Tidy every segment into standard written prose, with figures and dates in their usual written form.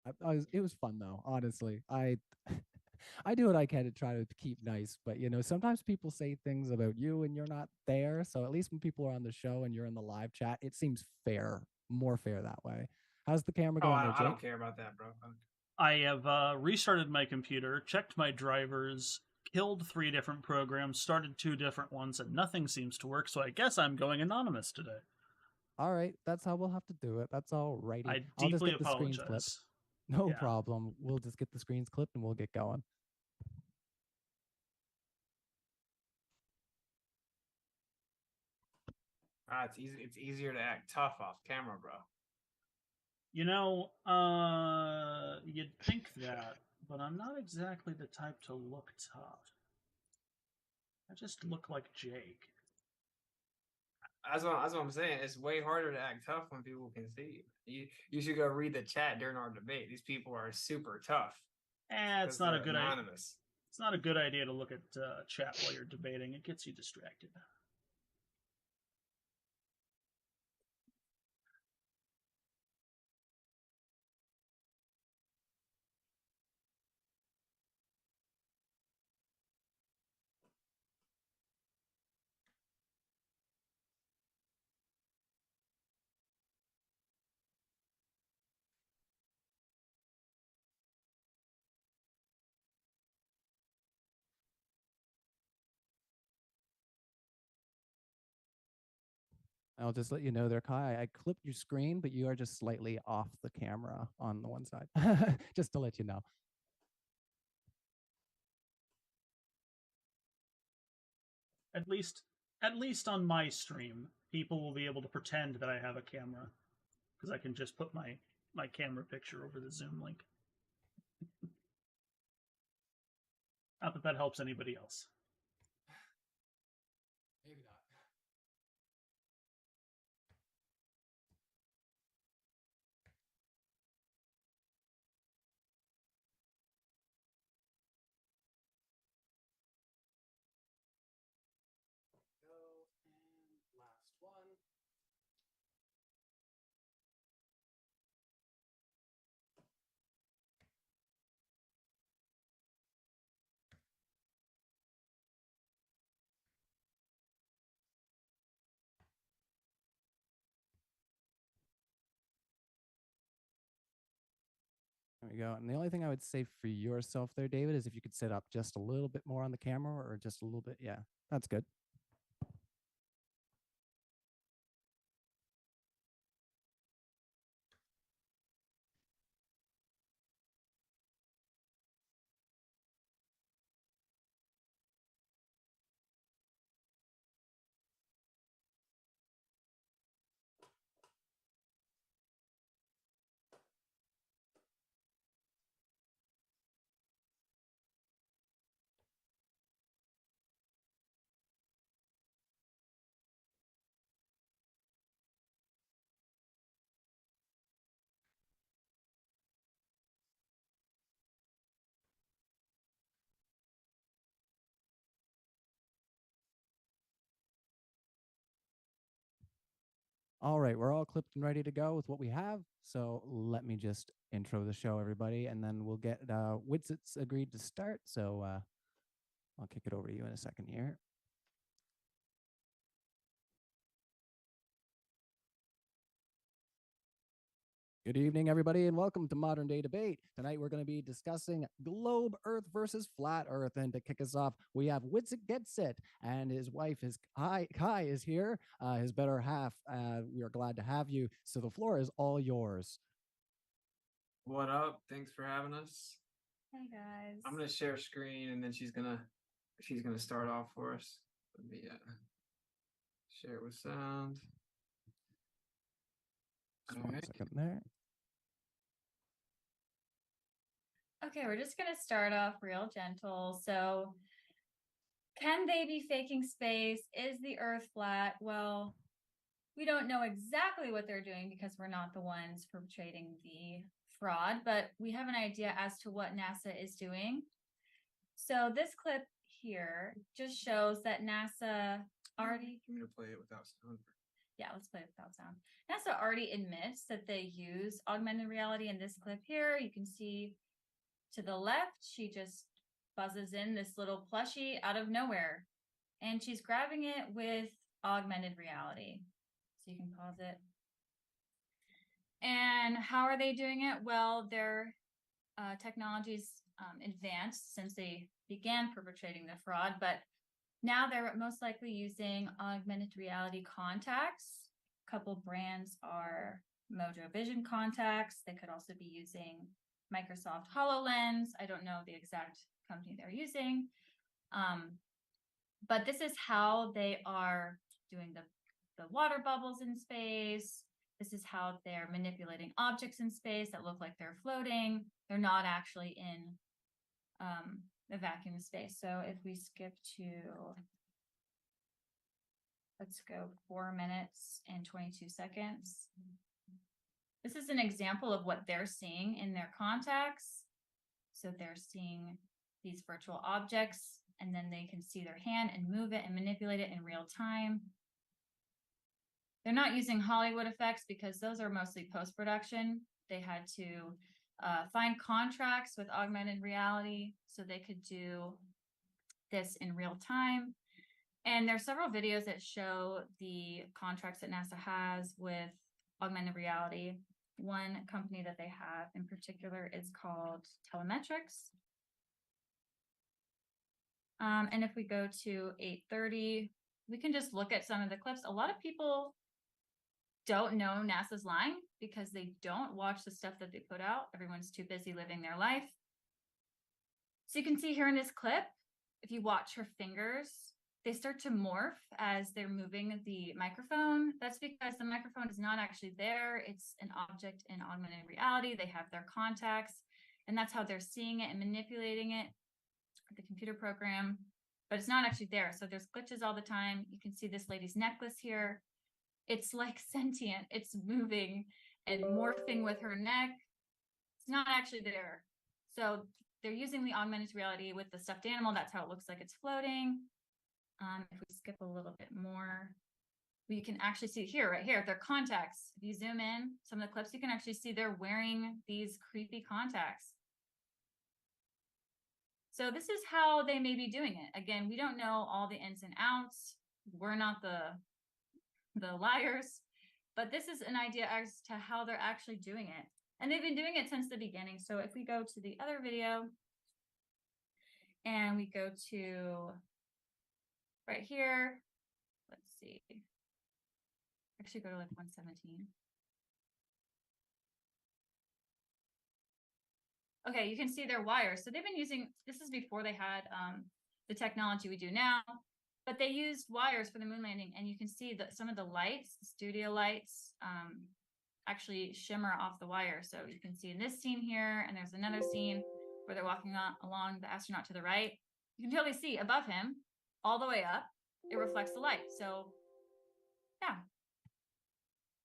It was fun though, honestly. I do what I can to try to keep nice, but sometimes people say things about you and you're not there. So at least when people are on the show and you're in the live chat, it seems fair, more fair that way. How's the camera Oh, going there, I don't Jake? care about that, bro. I have restarted my computer, checked my drivers, killed 3 different programs, started 2 different ones, and nothing seems to work. So I guess I'm going anonymous today. All right, that's how we'll have to do it. That's all righty. I I'll just deeply get the screens clipped. apologize. No Yeah. problem. We'll just get the screens clipped and we'll get going. It's easy. It's easier to act tough off camera, bro. You'd think that, but I'm not exactly the type to look tough. I just look like Jake. That's what I'm saying. It's way harder to act tough when people can see you. You should go read the chat during our debate. These people are super tough It's because not a they're good idea. anonymous. It's not a good idea to look at chat while you're debating. It gets you distracted. I'll just let you know there, Kai. I clipped your screen, but you are just slightly off the camera on the one side, just to let you know. At least, at least on my stream, people will be able to pretend that I have a camera because I can just put my camera picture over the Zoom link. Not that that helps anybody else. Maybe not. Go and last one. There we go. And the only thing I would say for yourself there, David, is if you could set up just a little bit more on the camera or just a little bit. Yeah, that's good. All right, we're all clipped and ready to go with what we have. So let me just intro the show, everybody, and then we'll get Witzit's agreed to start. So I'll kick it over to you in a second here. Good evening, everybody, and welcome to Modern Day Debate. Tonight, we're going to be discussing globe Earth versus flat Earth. And to kick us off, we have Witsit Gets It, and his wife, Kai, is here, his better half. We are glad to have you. So the floor is all yours. What up? Thanks for having us. Hey guys. I'm gonna share screen and then she's gonna start off for us. Let me share with sound. Just one second there. Okay, we're just gonna start off real gentle. So, can they be faking space? Is the Earth flat? Well, we don't know exactly what they're doing because we're not the ones perpetrating the fraud, but we have an idea as to what NASA is doing. So this clip here just shows that NASA already. I'm gonna play it without sound. Yeah, let's play it without sound. NASA already admits that they use augmented reality in this clip here. You can see to the left, she just buzzes in this little plushie out of nowhere. And she's grabbing it with augmented reality. So you can pause it. And how are they doing it? Well, their technology's advanced since they began perpetrating the fraud, but now they're most likely using augmented reality contacts. A couple brands are Mojo Vision contacts. They could also be using Microsoft HoloLens. I don't know the exact company they're using. But this is how they are doing the water bubbles in space. This is how they're manipulating objects in space that look like they're floating. They're not actually in the vacuum of space. So if we skip to, let's go 4 minutes and 22 seconds. This is an example of what they're seeing in their contacts. So they're seeing these virtual objects, and then they can see their hand and move it and manipulate it in real time. They're not using Hollywood effects because those are mostly post-production. They had to find contracts with augmented reality so they could do this in real time. And there are several videos that show the contracts that NASA has with augmented reality. One company that they have in particular is called Telemetrics. And if we go to 8:30, we can just look at some of the clips. A lot of people don't know NASA's lying because they don't watch the stuff that they put out. Everyone's too busy living their life. So you can see here in this clip, if you watch her fingers, they start to morph as they're moving the microphone. That's because the microphone is not actually there. It's an object in augmented reality. They have their contacts, and that's how they're seeing it and manipulating it, the computer program, but it's not actually there. So there's glitches all the time. You can see this lady's necklace here. It's like sentient. It's moving and morphing with her neck. It's not actually there. So they're using the augmented reality with the stuffed animal. That's how it looks like it's floating. If we skip a little bit more, you can actually see here, right here, their contacts. If you zoom in, some of the clips, you can actually see they're wearing these creepy contacts. So this is how they may be doing it. Again, we don't know all the ins and outs. We're not the liars, but this is an idea as to how they're actually doing it. And they've been doing it since the beginning. So if we go to the other video and we go to right here, let's see, actually go to like 117. Okay, you can see their wires. So they've been using, this is before they had the technology we do now, but they used wires for the moon landing. And you can see that some of the lights, the studio lights, actually shimmer off the wire. So you can see in this scene here, and there's another scene where they're walking along the astronaut to the right. You can totally see above him, all the way up, it reflects the light. So yeah,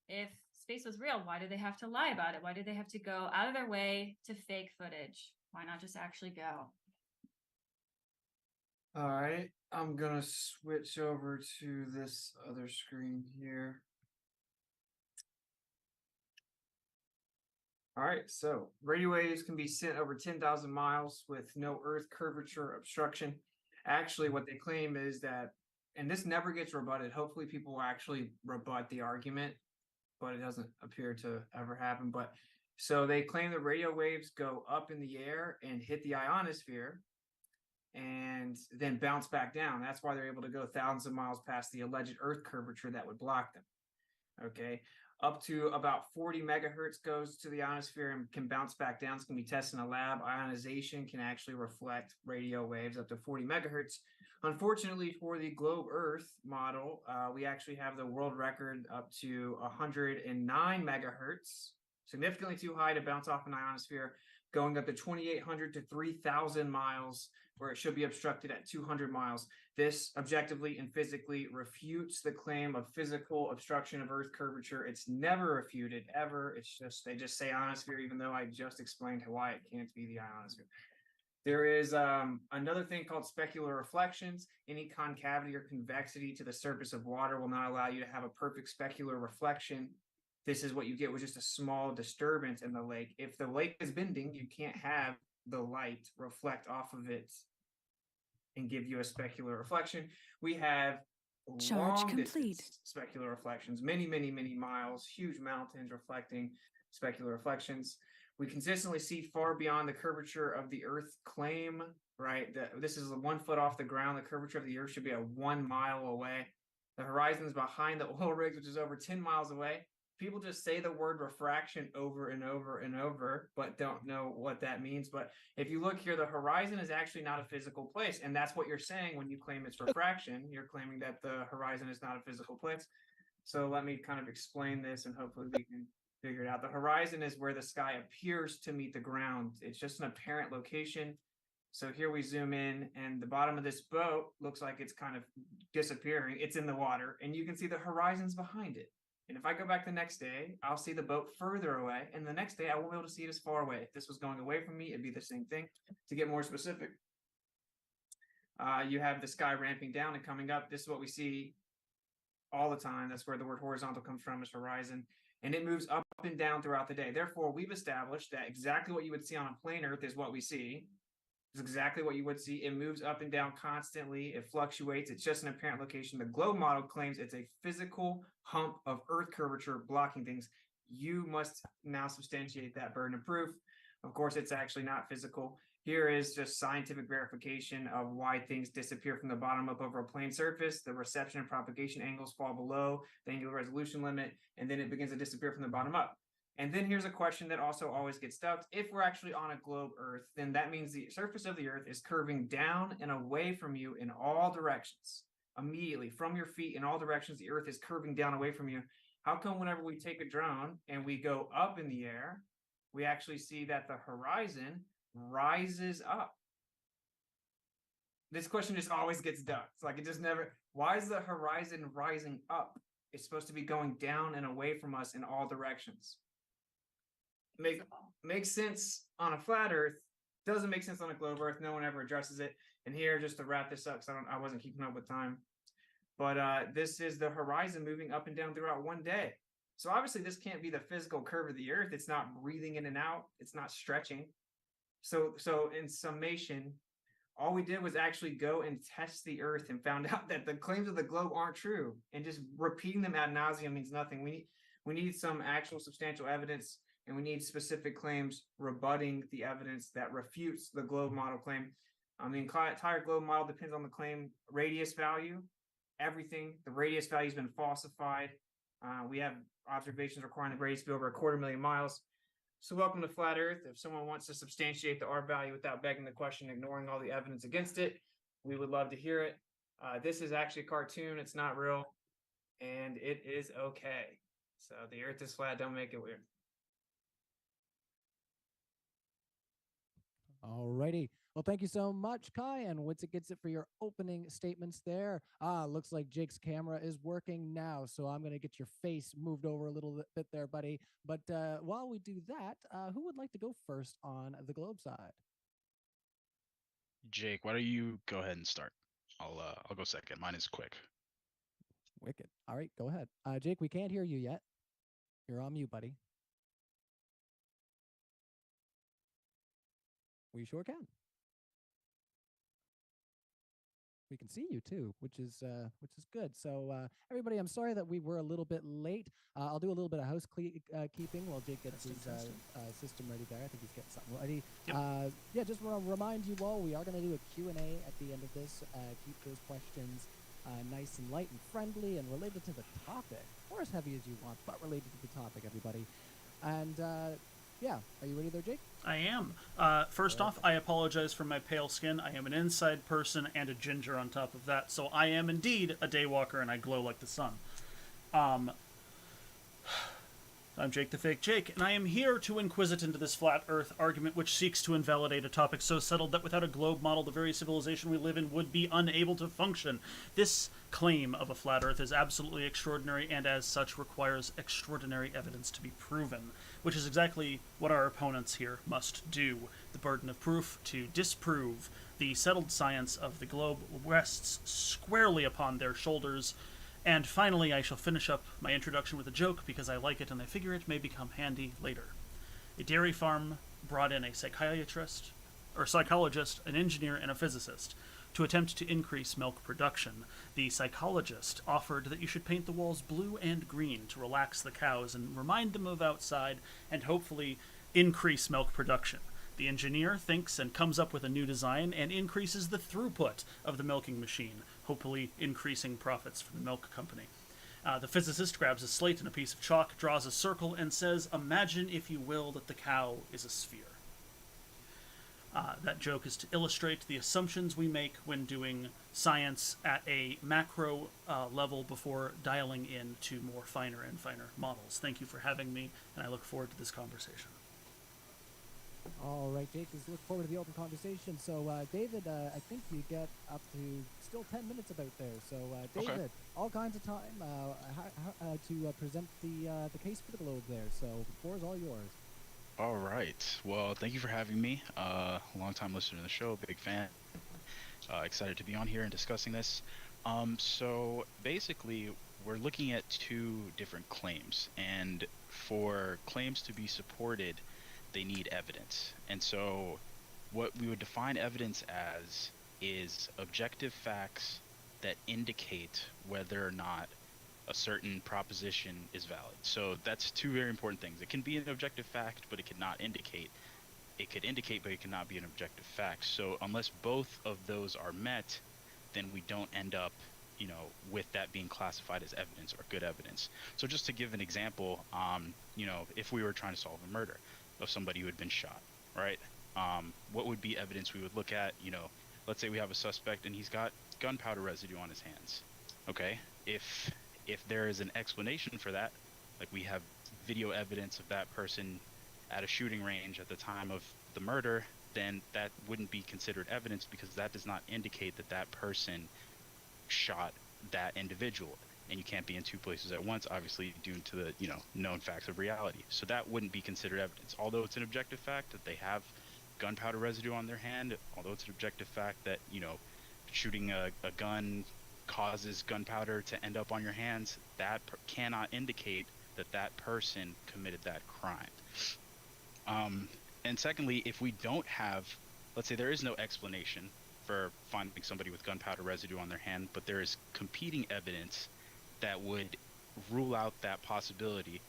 if space was real, why do they have to lie about it? Why do they have to go out of their way to fake footage? Why not just actually go? All right, I'm gonna switch over to this other screen here. All right, so radio waves can be sent over 10,000 miles with no Earth curvature obstruction. Actually, what they claim is that, and this never gets rebutted. Hopefully, people will actually rebut the argument, but it doesn't appear to ever happen. But so they claim the radio waves go up in the air and hit the ionosphere and then bounce back down. That's why they're able to go thousands of miles past the alleged Earth curvature that would block them. Okay. Up to about 40 megahertz goes to the ionosphere and can bounce back down. It's going to be tested in a lab. Ionization can actually reflect radio waves up to 40 megahertz. Unfortunately, for the globe Earth model, we actually have the world record up to 109 megahertz, significantly too high to bounce off an ionosphere, going up to 2,800 to 3,000 miles, where it should be obstructed at 200 miles. This objectively and physically refutes the claim of physical obstruction of Earth curvature. It's never refuted, ever. It's just, they just say ionosphere, even though I just explained why it can't be the ionosphere. There is another thing called specular reflections. Any concavity or convexity to the surface of water will not allow you to have a perfect specular reflection. This is what you get with just a small disturbance in the lake. If the lake is bending, you can't have the light reflect off of it and give you a specular reflection. We have Charge long complete. distance specular reflections, many, many, many miles, huge mountains reflecting specular reflections. We consistently see far beyond the curvature of the Earth claim, right? This is 1 foot off the ground. The curvature of the Earth should be 1 mile away. The horizon is behind the oil rigs, which is over 10 miles away. People just say the word refraction over and over and over, but don't know what that means. But if you look here, the horizon is actually not a physical place. And that's what you're saying when you claim it's refraction. You're claiming that the horizon is not a physical place. So let me kind of explain this and hopefully we can figure it out. The horizon is where the sky appears to meet the ground. It's just an apparent location. So here we zoom in and the bottom of this boat looks like it's kind of disappearing. It's in the water and you can see the horizon's behind it. And if I go back the next day, I'll see the boat further away. And the next day I won't be able to see it as far away. If this was going away from me, it'd be the same thing. To get more specific, you have the sky ramping down and coming up. This is what we see all the time. That's where the word horizontal comes from, is horizon. And it moves up and down throughout the day. Therefore, we've established that exactly what you would see on a plane Earth is what we see. It's exactly what you would see. It moves up and down constantly. It fluctuates. It's just an apparent location. The globe model claims it's a physical hump of Earth curvature blocking things. You must now substantiate that burden of proof. Of course, it's actually not physical. Here is just scientific verification of why things disappear from the bottom up over a plane surface. The reception and propagation angles fall below the angular resolution limit, and then it begins to disappear from the bottom up. And then here's a question that also always gets stuck. If we're actually on a globe Earth, then that means the surface of the Earth is curving down and away from you in all directions. Immediately from your feet in all directions, the Earth is curving down away from you. How come whenever we take a drone and we go up in the air, we actually see that the horizon rises up? This question just always gets ducked. It's like it just never, why is the horizon rising up? It's supposed to be going down and away from us in all directions. Makes sense on a flat Earth, doesn't make sense on a globe Earth. No one ever addresses it. And here, just to wrap this up, because I wasn't keeping up with time, but this is the horizon moving up and down throughout one day. So obviously this can't be the physical curve of the Earth. It's not breathing in and out. It's not stretching. So in summation, all we did was actually go and test the Earth and found out that the claims of the globe aren't true. And just repeating them ad nauseum means nothing. We need some actual substantial evidence. And we need specific claims rebutting the evidence that refutes the globe model claim. The entire globe model depends on the claim radius value. Everything, the radius value has been falsified. We have observations requiring the radius to be over 250,000 miles. So welcome to Flat Earth. If someone wants to substantiate the R value without begging the question, ignoring all the evidence against it, we would love to hear it. This is actually a cartoon. It's not real. And it is okay. So the Earth is flat. Don't make it weird. Alrighty. Well, thank you so much, Kai, and Witsit Gets It for your opening statements there. Looks like Jake's camera is working now, so I'm going to get your face moved over a little bit there, buddy. But while we do that, who would like to go first on the globe side? Jake, why don't you go ahead and start? I'll go second. Mine is quick. Wicked. All right, go ahead. Jake, we can't hear you yet. You're on mute, buddy. We sure can. We can see you too, which is good. So everybody, I'm sorry that we were a little bit late. I'll do a little bit of housekeeping while Jake gets his system ready there. I think he's getting something ready. Yep. Yeah, just want to remind you all, we are going to do a Q&A at the end of this. Keep those questions nice and light and friendly and related to the topic, or as heavy as you want, but related to the topic, everybody. And yeah, are you ready there, Jake? I am. First off, I apologize for my pale skin. I am an inside person and a ginger on top of that, so I am indeed a daywalker and I glow like the sun. I'm Jake the Fake Jake, and I am here to inquisit into this flat Earth argument which seeks to invalidate a topic so settled that without a globe model, the very civilization we live in would be unable to function. This claim of a flat Earth is absolutely extraordinary and as such requires extraordinary evidence to be proven. which is exactly what our opponents here must do. The burden of proof to disprove the settled science of the globe rests squarely upon their shoulders. And finally, I shall finish up my introduction with a joke because I like it and I figure it may become handy later. A dairy farm brought in a psychologist, an engineer, and a physicist to attempt to increase milk production. The psychologist offered that you should paint the walls blue and green to relax the cows and remind them of outside and hopefully increase milk production. The engineer thinks and comes up with a new design and increases the throughput of the milking machine, hopefully increasing profits for the milk company. The physicist grabs a slate and a piece of chalk, draws a circle, and says, "Imagine, if you will, that the cow is a sphere." That joke is to illustrate the assumptions we make when doing science at a macro level before dialing in to more finer and finer models. Thank you for having me, and I look forward to this conversation. All right, Jake, let's look forward to the open conversation. So, David, I think you get up to still 10 minutes about there. So, David, Okay. all kinds of time to present the case for the globe there. So, the floor is all yours. All right. Well, thank you for having me. Long time listener to the show, big fan. Excited to be on here and discussing this. So basically, we're looking at two different claims, and for claims to be supported, they need evidence. And so, what we would define evidence as is objective facts that indicate whether or not a certain proposition is valid. So that's two very important things. It can be an objective fact, but it cannot indicate. It could indicate, but it cannot be an objective fact. So unless both of those are met, then we don't end up, with that being classified as evidence or good evidence. So just to give an example, if we were trying to solve a murder of somebody who had been shot, right? What would be evidence we would look at? Let's say we have a suspect and he's got gunpowder residue on his hands. Okay, if there is an explanation for that, like we have video evidence of that person at a shooting range at the time of the murder, then that wouldn't be considered evidence because that does not indicate that that person shot that individual. And you can't be in two places at once, obviously, due to the known facts of reality. So that wouldn't be considered evidence. Although it's an objective fact that they have gunpowder residue on their hand, although it's an objective fact that shooting a gun causes gunpowder to end up on your hands, that cannot indicate that that person committed that crime. And secondly, if we don't have, let's say there is no explanation for finding somebody with gunpowder residue on their hand, but there is competing evidence that would rule out that possibility.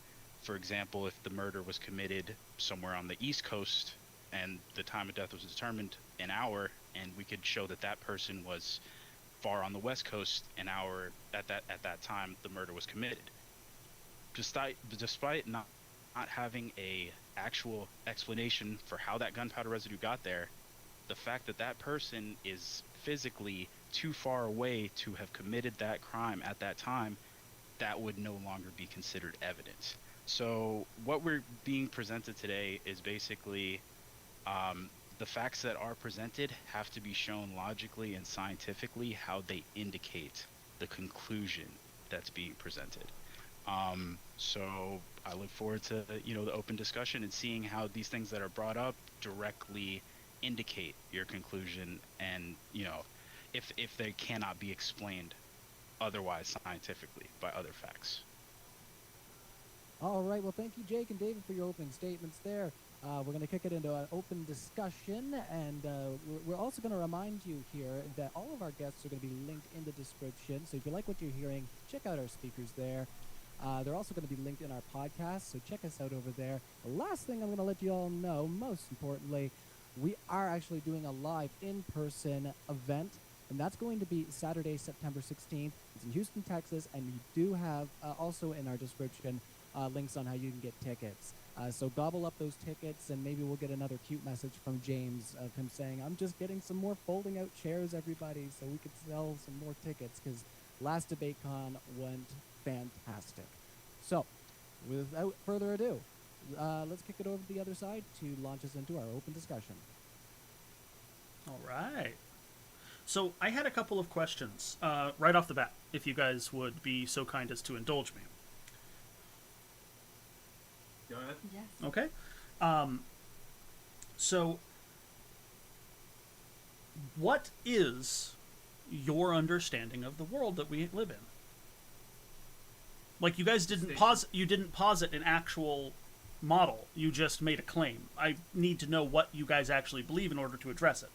For example, if the murder was committed somewhere on the East Coast and the time of death was determined an hour, and we could show that that person was far on the West Coast an hour at that time the murder was committed. Despite not having a actual explanation for how that gunpowder residue got there, the fact that that person is physically too far away to have committed that crime at that time, that would no longer be considered evidence. So what we're being presented today is basically the facts that are presented have to be shown logically and scientifically how they indicate the conclusion that's being presented. So I look forward to the open discussion and seeing how these things that are brought up directly indicate your conclusion, and if they cannot be explained otherwise scientifically by other facts. All right. Well, thank you, Jake and David, for your opening statements there. We're going to kick it into an open discussion, and we're also going to remind you here that all of our guests are going to be linked in the description. So if you like what you're hearing, check out our speakers there. They're also going to be linked in our podcast, so check us out over there. The last thing I'm going to let you all know, most importantly, we are actually doing a live in-person event, and that's going to be Saturday, September 16th. It's in Houston, Texas, and we do have also in our description links on how you can get tickets. So gobble up those tickets, and maybe we'll get another cute message from James of him saying, "I'm just getting some more folding out chairs, everybody, so we could sell some more tickets," because last DebateCon went fantastic. So without further ado, let's kick it over to the other side to launch us into our open discussion. All right. So I had a couple of questions right off the bat, if you guys would be so kind as to indulge me. Go ahead. Yes. Okay. So, what is your understanding of the world that we live in? Like, you guys didn't posit an actual model. You just made a claim. I need to know what you guys actually believe in order to address it.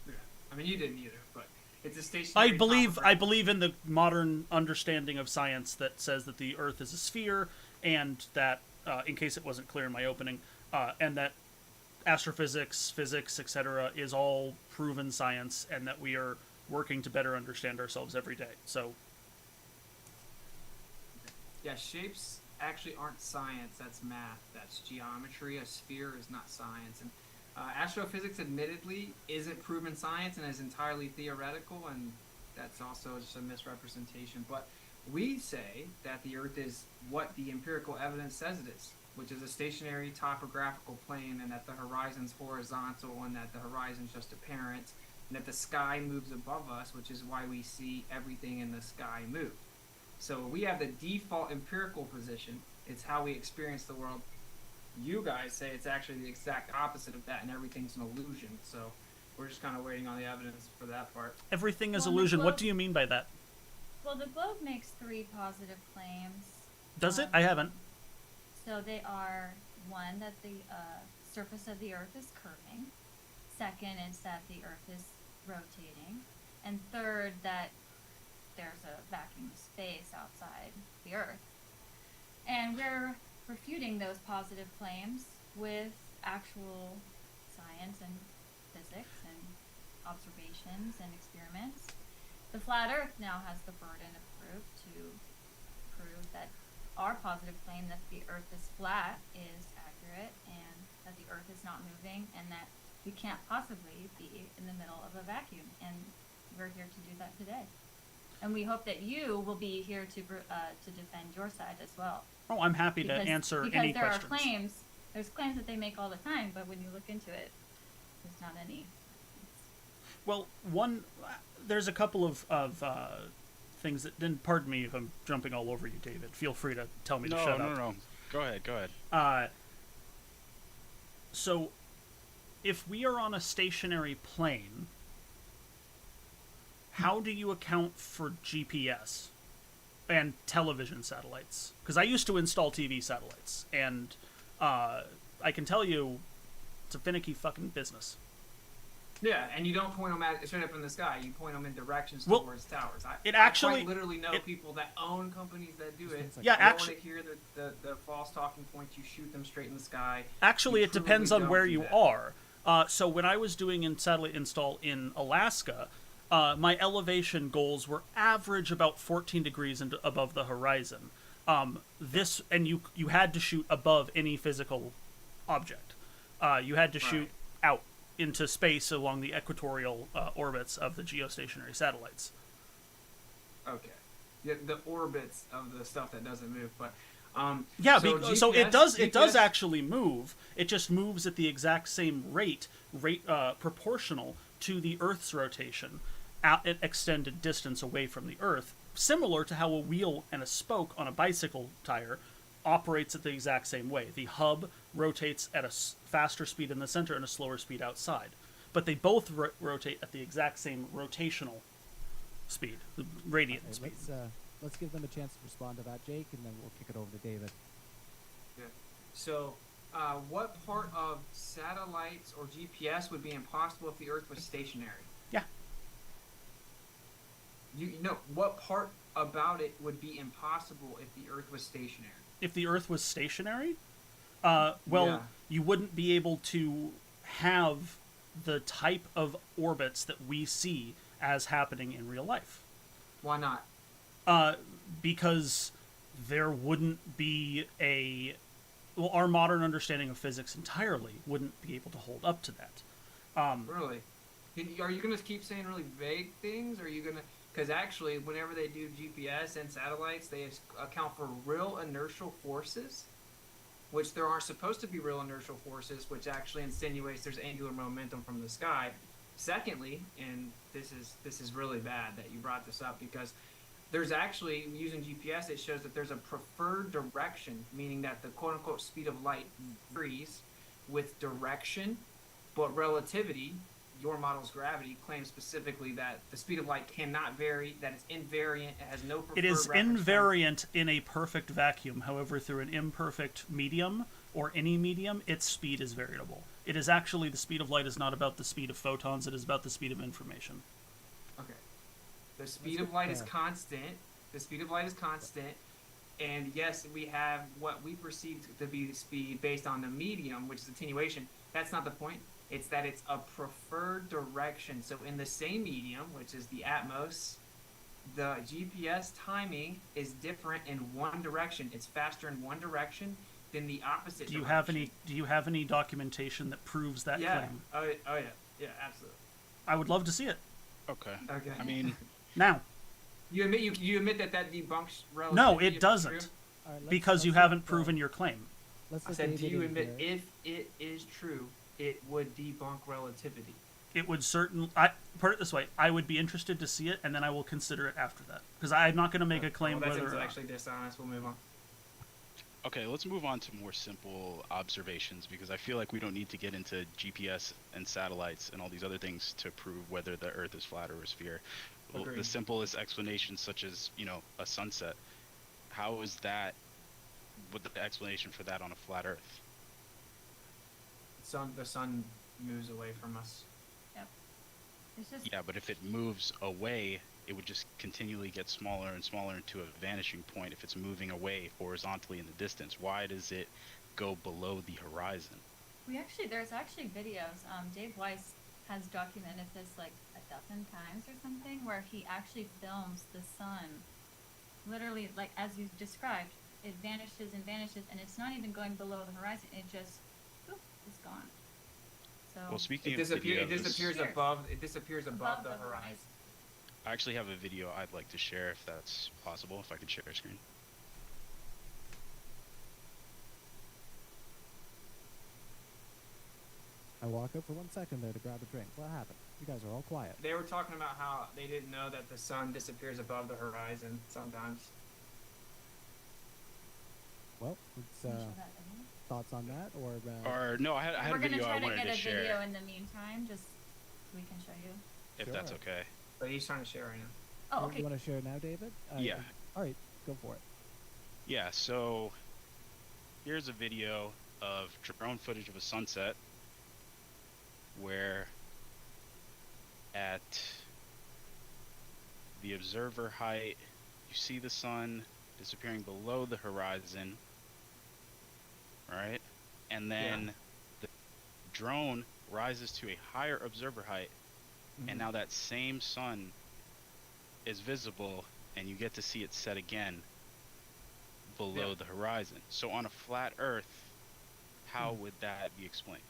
Yeah. I mean, you didn't either, but it's a stationary. I believe in the modern understanding of science that says that the Earth is a sphere, and that, in case it wasn't clear in my opening, and that astrophysics, physics, etc., is all proven science, and that we are working to better understand ourselves every day. So, Yeah, shapes actually aren't science. That's math. That's geometry. A sphere is not science. And astrophysics, admittedly, isn't proven science and is entirely theoretical, and that's also just a misrepresentation. But we say that the Earth is what the empirical evidence says it is, which is a stationary topographical plane, and that the horizon's horizontal, and that the horizon's just apparent, and that the sky moves above us, which is why we see everything in the sky move. So we have the default empirical position. It's how we experience the world. You guys say it's actually the exact opposite of that, and everything's an illusion. So we're just kind of waiting on the evidence for that part. everything is Well, the illusion. What globe- do you mean by that? Well, the globe makes 3 positive claims. Does it? I haven't. So they are, one, that the surface of the Earth is curving. Second is that the Earth is rotating. And third, that there's a vacuum of space outside the Earth. And we're refuting those positive claims with actual science and physics and observations and experiments. The flat Earth now has the burden of proof to prove that our positive claim that the Earth is flat is accurate, and that the Earth is not moving, and that we can't possibly be in the middle of a vacuum. And we're here to do that today. And we hope that you will be here to defend your side as well. Oh, I'm happy to answer any there questions. are claims. There's claims that they make all the time, but when you look into it, there's not any. Well, there's a couple of things that. Then, pardon me if I'm jumping all over you, David. Feel free to tell me to shut up. No. Go ahead. So, if we are on a stationary plane, how do you account for GPS and television satellites? Because I used to install TV satellites, and I can tell you, it's a finicky fucking business. Yeah, and you don't point them straight up in the sky. You point them in directions Well, towards towers. it I actually- quite literally know it- people that own companies that do it. It's like- Yeah, I don't actually, want to hear the false talking points. You shoot them straight in the sky. Actually, You it depends truly on where don't do you that. are. So when I was doing in satellite install in Alaska, my elevation goals were average about 14 degrees above the horizon. You had to shoot above any physical object. You had to shoot out into space along the equatorial orbits of the geostationary satellites. Okay. The orbits of the stuff that doesn't move, but Yeah, so it GPS does actually move. It just moves at the exact same rate proportional to the Earth's rotation at an extended distance away from the Earth, similar to how a wheel and a spoke on a bicycle tire operates at the exact same way. The hub rotates at a faster speed in the center and a slower speed outside, but they both rotate at the exact same rotational speed, the radiant Okay, speed. let's give them a chance to respond to that, Jake, and then we'll kick it over to David. So, what part of satellites or GPS would be impossible if the Earth was stationary? Yeah. You know, what part about it would be impossible if the Earth was stationary? If the Earth was stationary, Yeah. you wouldn't be able to have the type of orbits that we see as happening in real life. Why not? Because there wouldn't be our modern understanding of physics entirely wouldn't be able to hold up to that. Really? Are you going to keep saying really vague things? Or are you going to... Because actually, whenever they do GPS and satellites, they account for real inertial forces, which there aren't supposed to be real inertial forces, which actually insinuates there's angular momentum from the sky. Secondly, and this is really bad that you brought this up, because there's actually, using GPS, it shows that there's a preferred direction, meaning that the quote unquote speed of light varies with direction, but relativity, your model's gravity, claims specifically that the speed of light cannot vary, that it's invariant, it has no preferred It is reference frame. invariant in a perfect vacuum. However, through an imperfect medium or any medium, its speed is variable. It is actually, the speed of light is not about the speed of photons, it is about the speed of information. Okay. The speed good of light is there. constant. The speed of light is constant. And yes, we have what we perceive to be the speed based on the medium, which is attenuation. That's not the point. It's that it's a preferred direction. So in the same medium, which is the Atmos, the GPS timing is different in one direction. It's faster in one direction than the opposite Do you direction. have any documentation that proves that Yeah. claim? Oh yeah. Yeah, absolutely. I would love to see it. Okay. Okay. I mean, Now. you admit that debunks relativity. No, if it it's doesn't. true? All right, Because you haven't proven your claim. Let's I let said, do David you in admit here. if it is true, it would debunk relativity? It would put it this way, I would be interested to see it, and then I will consider it after that. Because I'm not going to make a claim Well, that's whether or not. actually dishonest. We'll move on. okay, let's move on to more simple observations because I feel like we don't need to get into GPS and satellites and all these other things to prove whether the Earth is flat or a sphere. Well, the Agreed. simplest explanations, such as a sunset, how is that? What the explanation for that on a flat Earth? The sun moves away from us. It's just Yeah, but if it moves away, it would just continually get smaller and smaller into a vanishing point if it's moving away horizontally in the distance. Why does it go below the horizon? there's actually videos. Dave Weiss has documented this like a dozen times or something, where he actually films the sun. Literally, like as you described, it vanishes and vanishes, and it's not even going below the horizon. It just, poof, is gone. So Well, speaking It of videos, disappears Cheers. above. It disappears above the horizon. I actually have a video I'd like to share if that's possible, if I could share a screen. I walk up for 1 second there to grab a drink. What happened? You guys are all quiet. They were talking about how they didn't know that the sun disappears above the horizon sometimes. Well, it's Can you show that video? thoughts on that or Or no, I had We're a gonna video try I to wanted get to a video share, in the meantime, just so we can show you. if that's Sure. okay. But he's trying to share right now. Oh, you, okay. you want to share now, David? Yeah. All right, go for it. Yeah, so here's a video of drone footage of a sunset where at the observer height you see the sun disappearing below the horizon, right? And then the drone rises to a higher observer height, and now that same sun is visible and you get to see it set again below the horizon. So on a flat Earth, how would that be explained?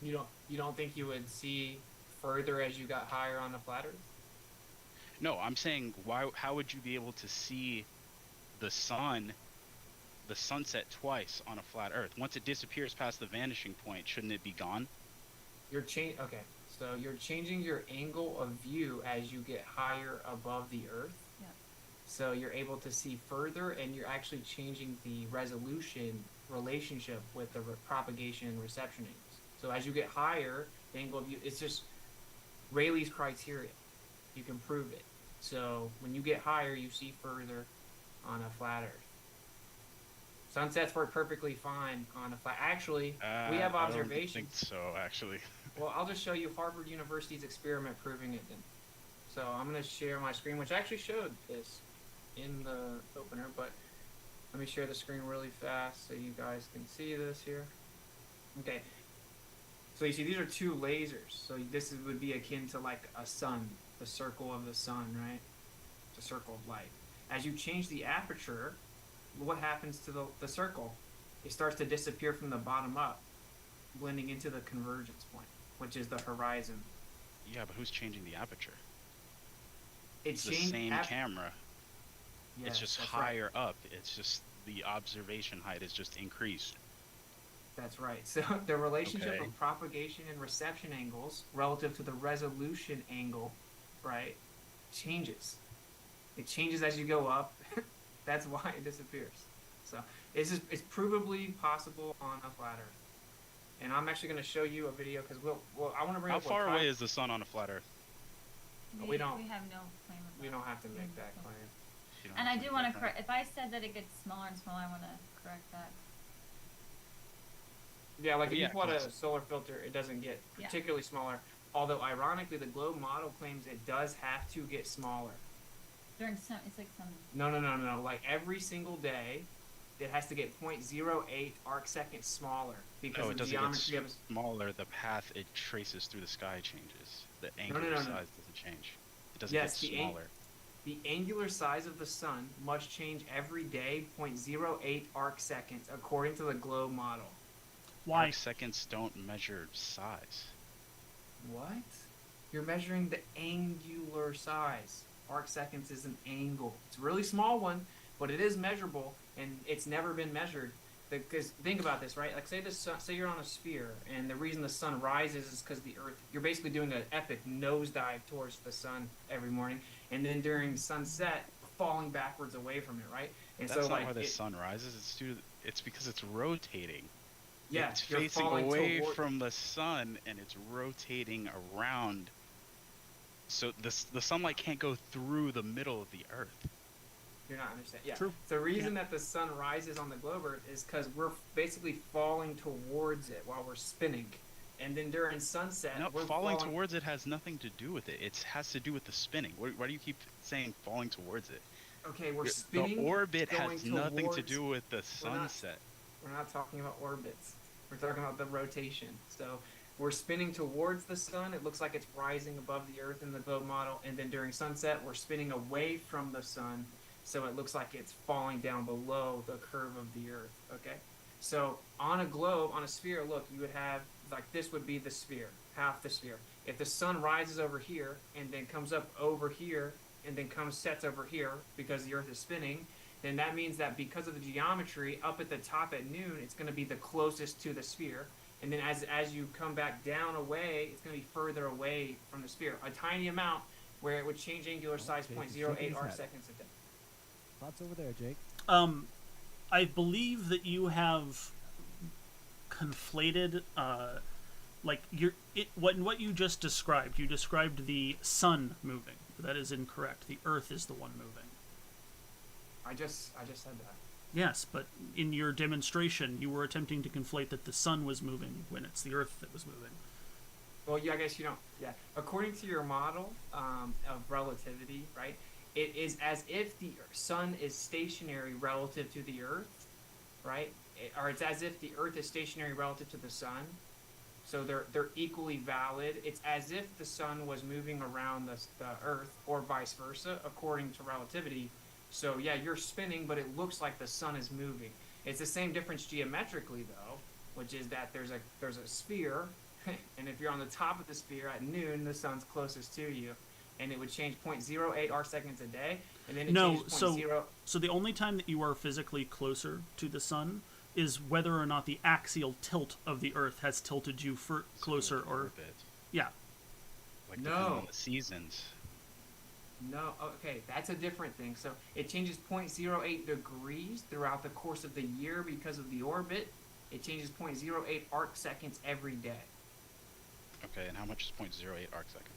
You don't think you would see further as you got higher on the flat Earth? No, I'm saying how would you be able to see the sun, the sunset twice on a flat Earth? Once it disappears past the vanishing point, shouldn't it be gone? Okay, so you're changing your angle of view as you get higher above the Earth. Yeah. So you're able to see further, and you're actually changing the resolution relationship with the propagation and reception angles. So as you get higher, the angle of view, it's just Rayleigh's criteria. You can prove it. So when you get higher, you see further on a flat Earth. Sunsets work perfectly fine on a flat. Actually, we have I don't observations. think so, actually. Well, I'll just show you Harvard University's experiment proving it then. So I'm going to share my screen, which I actually showed this in the opener, but let me share the screen really fast so you guys can see this here. Okay. So you see these are two lasers. So would be akin to like a sun, the circle of the sun, right? It's a circle of light. As you change the aperture, what happens to the circle? It starts to disappear from the bottom up, blending into the convergence point, which is the horizon. Yeah, but who's changing the aperture? It's the same camera. Yes, It's just that's right. higher up. It's just the observation height is just increased. That's right. So the relationship Okay. of propagation and reception angles relative to the resolution angle, right, changes. It changes as you go up. That's why it disappears. So it's provably possible on a flat Earth. And I'm actually going to show you a video because I want to bring How up what far Kyle- away is the sun on a flat Earth? We don't- We have no claim of We that. don't have to make that claim. You don't And have I to do make want that to claim. correct. If I said that it gets smaller and smaller, I want to correct that. Yeah, like if Yeah, you plot a close. solar filter, it doesn't get Yeah. particularly smaller. Although ironically, the globe model claims it does have to get smaller. During some, it's like some. No. Like every single day, it has to get 0.08 arc seconds smaller because No, of it the doesn't geometry get of. smaller. The path it traces through the sky changes. The angular no. size doesn't change. It doesn't Yes, get the smaller. The angular size of the sun must change every day 0.08 arc seconds according to the globe model. Why? Arc seconds don't measure size. What? You're measuring the angular size. Arc seconds is an angle. It's a really small one, but it is measurable, and it's never been measured. Because think about this, right? Like say the sun, say you're on a sphere, and the reason the sun rises is because the Earth. You're basically doing an epic nosedive towards the sun every morning, and then during sunset, falling backwards away from it, right? And That's so not like why the sun rises. It's because it's rotating. yeah, It's you're facing falling away toward- from the sun and it's rotating around. So the sunlight can't go through the middle of the Earth. You're not understanding. Yeah. True. The reason that the sun rises on the globe Earth is because we're basically falling towards it while we're spinning, and then during sunset, No, we're falling towards it has nothing to do with it. It has to do with the spinning. Why do you keep saying falling towards it? Okay, we're The spinning. orbit going has nothing to towards- do with the we're not- sunset. We're not talking about orbits. We're talking about the rotation. So we're spinning towards the sun. It looks like it's rising above the Earth in the globe model, and then during sunset, we're spinning away from the sun. So it looks like it's falling down below the curve of the Earth. Okay. So on a globe, on a sphere, look, you would have like this would be the sphere, half the sphere. If the sun rises over here and then comes up over here and then sets over here because the Earth is spinning, then that means that because of the geometry, up at the top at noon, it's going to be the closest to the sphere. And then as you come back down away, it's going to be further away from the sphere, a tiny amount where it would change angular size Jake is 0.08 shaking his arc head. seconds a day. Thoughts over there, Jake? I believe that you have conflated, like what you just described. You described the sun moving. That is incorrect. The Earth is the one moving. I just said that. Yes, but in your demonstration, you were attempting to conflate that the sun was moving when it's the Earth that was moving. Well, yeah, I guess you don't. Yeah, according to your model of relativity, right? It is as if the sun is stationary relative to the Earth, right? Or it's as if the Earth is stationary relative to the sun. So they're equally valid. It's as if the sun was moving around the Earth, or vice versa, according to relativity. So yeah, you're spinning, but it looks like the sun is moving. It's the same difference geometrically, though, which is that there's a sphere, and if you're on the top of the sphere at noon, the sun's closest to you, and it would change 0.08 arc seconds a day, and then it No, changes 0.0. So the only time that you are physically closer to the sun is whether or not the axial tilt of the Earth has tilted you closer, or Orbit. yeah. Like No. depending on the seasons. No, okay, that's a different thing. So it changes 0.08 degrees throughout the course of the year because of the orbit. It changes 0.08 arc seconds every day. Okay, and how much is 0.08 arc seconds?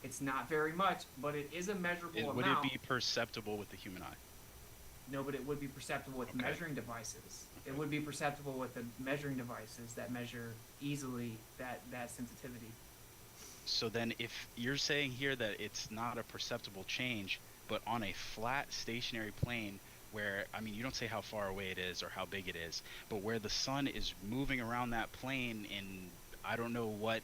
It's not very much, but it is a measurable Would amount. it be perceptible with the human eye? No, but it would be perceptible with Okay. measuring devices. It Okay. would be perceptible with the measuring devices that measure easily that sensitivity. So then if you're saying here that it's not a perceptible change, but on a flat stationary plane where, I mean, you don't say how far away it is or how big it is, but where the sun is moving around that plane in I don't know what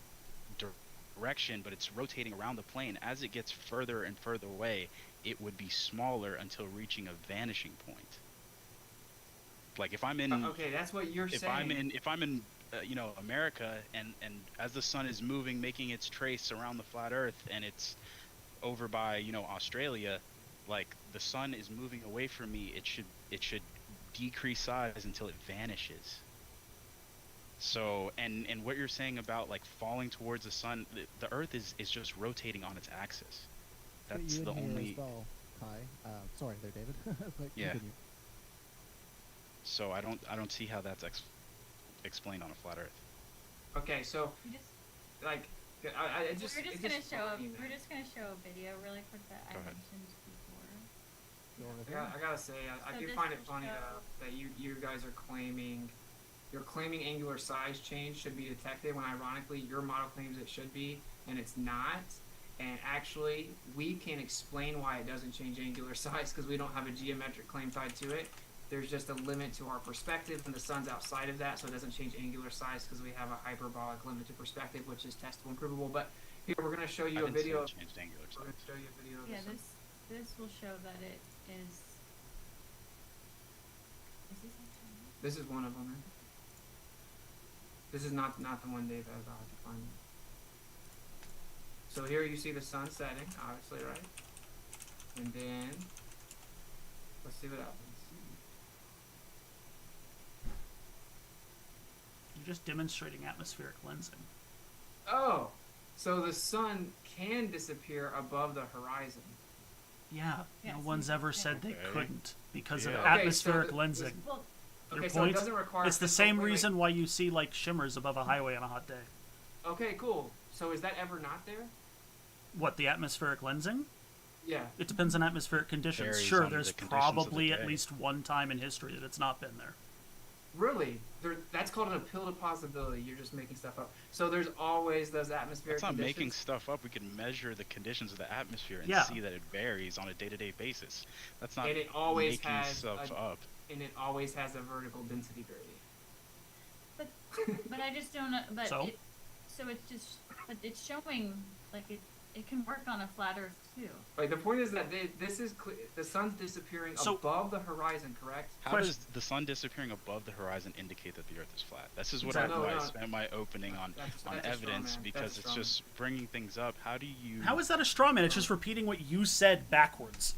direction, but it's rotating around the plane, as it gets further and further away, it would be smaller until reaching a vanishing point. Like if I'm in Okay, that's what you're if saying. I'm in you know, America, and as the sun is moving, making its trace around the flat Earth, and it's over by, you know, Australia, like the sun is moving away from me, it should decrease size until it vanishes. So and what you're saying about like falling towards the sun, the Earth is just rotating on its axis. Put That's you the in here only as well. Hi. Sorry there, David. But Yeah. continue. So I don't see how that's explained on a flat Earth. Okay, so We just, like, I just we're just it gonna just show a, bugged me, we're man. just gonna show a video really quick that I Go ahead. mentioned before. Go over I, there. I gotta say, I So do this find it will funny show- that you guys are claiming angular size change should be detected when ironically your model claims it should be and it's not. And actually, we can explain why it doesn't change angular size because we don't have a geometric claim tied to it. There's just a limit to our perspective, and the sun's outside of that, so it doesn't change angular size because we have a hyperbolic limit to perspective, which is testable and provable. But here, we're going to show I you a didn't say video. it changed angular We're going size. to show you a video. Of Yeah, the sun. this will show that it is. Is this actually? This is one of them. Man. This is not the one Dave has. I'll have to find it. So here you see the sun setting, obviously, right? And then let's see what happens. You're just demonstrating atmospheric lensing. Oh, so the sun can disappear above the horizon. Yeah, Yeah, no so one's you ever can- said they Okay. couldn't because of Yeah. Okay, so atmospheric the- lensing. Well, Your Okay, so point? it doesn't require. It's the physical- same wait, wait. reason why you see like shimmers above a highway on a hot day. Okay, cool. So is that ever not there? What, the atmospheric lensing? Yeah. It depends on atmospheric conditions. Varies Sure, on there's the conditions of the probably at day. least one time in history that it's not been there. Really? That's called an appeal to possibility. You're just making stuff up. So there's always those atmospheric That's not conditions. making stuff up. We can measure the conditions of the atmosphere and Yeah. see that it varies on a day-to-day basis. That's not And it always making has stuff up. And it always has a vertical density gradient. but I just don't know. But So? so it's just, but it's showing like it can work on a flat Earth too. Like the point is that this is the sun's disappearing So- above the horizon, correct? How Question- does the sun disappearing above the horizon indicate that the Earth is flat? This is what Exactly. I, why No, I no. spent my opening on That's a straw evidence man. because That's a it's straw just bringing things up. How do you? How is that a straw man? It's just repeating what you said backwards.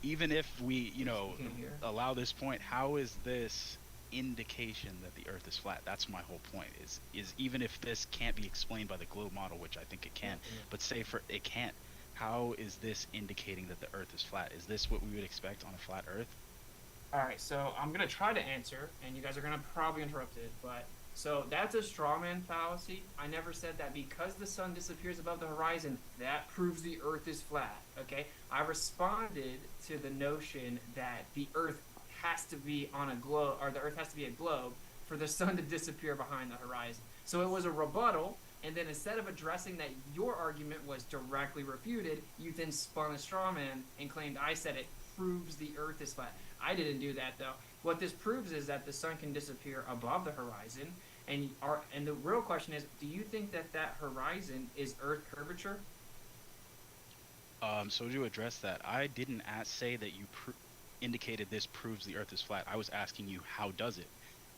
Even if we, can't hear. allow this point, how is this indication that the Earth is flat? That's my whole point. Is even if this can't be explained by the globe model, which I think it can, Yeah. but say for it can't, how is this indicating that the Earth is flat? Is this what we would expect on a flat Earth? All right, so I'm gonna try to answer, and you guys are gonna probably interrupt it. But so that's a straw man fallacy. I never said that because the sun disappears above the horizon, that proves the Earth is flat. Okay, I responded to the notion that the Earth has to be on a globe, or the Earth has to be a globe for the sun to disappear behind the horizon. So it was a rebuttal. And then instead of addressing that your argument was directly refuted, you then spun a straw man and claimed I said it proves the Earth is flat. I didn't do that though. What this proves is that the sun can disappear above the horizon, and the real question is, do you think that horizon is Earth curvature? So to address that, I didn't say that you indicated this proves the Earth is flat. I was asking you, how does it?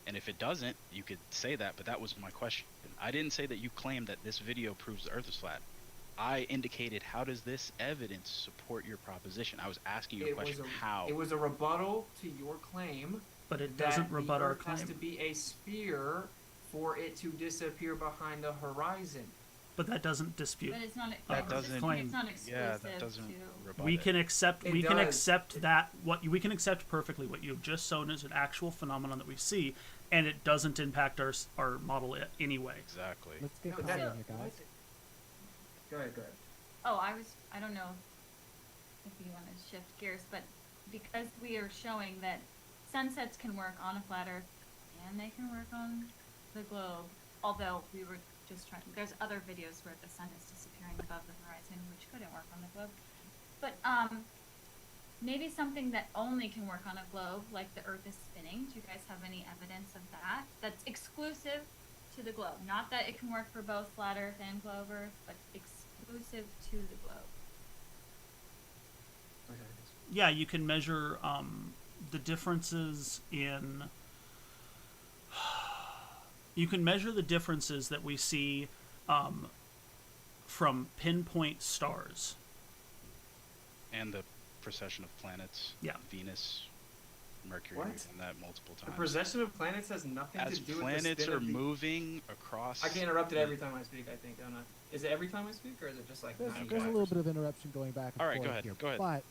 And if it doesn't, you could say that, but that was my question. I didn't say that you claimed that this video proves the Earth is flat. I indicated, how does this evidence support your proposition? I was asking you a question, how? It was a rebuttal to your claim. But it that doesn't rebut the our Earth has to claim. be a sphere for it to disappear behind the horizon. But that doesn't dispute. But it's not. That doesn't- claim. It's not exclusive Yeah, that doesn't to. rebut We it. can accept. It We can does. accept that. We can accept perfectly what you've just shown as an actual phenomenon that we see, and it doesn't impact our model anyway. Exactly. Let's get No, caught that- in here, guys. Go ahead. Oh, I don't know if you want to shift gears, but because we are showing that sunsets can work on a flat Earth and they can work on the globe, although we were just trying, there's other videos where the sun is disappearing above the horizon, which couldn't work on the globe. But maybe something that only can work on a globe, like the Earth is spinning. Do you guys have any evidence of that? That's exclusive to the globe. Not that it can work for both flat Earth and globe Earth, but exclusive to the globe. Yeah, you can measure the differences in. You can measure the differences that we see from pinpoint stars. And the precession of planets. Yeah. Venus, Mercury, What? and that multiple The times. precession of planets has nothing As to do with the planets spin are of the... moving across. I get interrupted every time I speak, I think, don't I? Is it every time I speak, or is it just like... There's, 9 there's a times? little bit of interruption going back and All right, forth go ahead, here. go ahead. But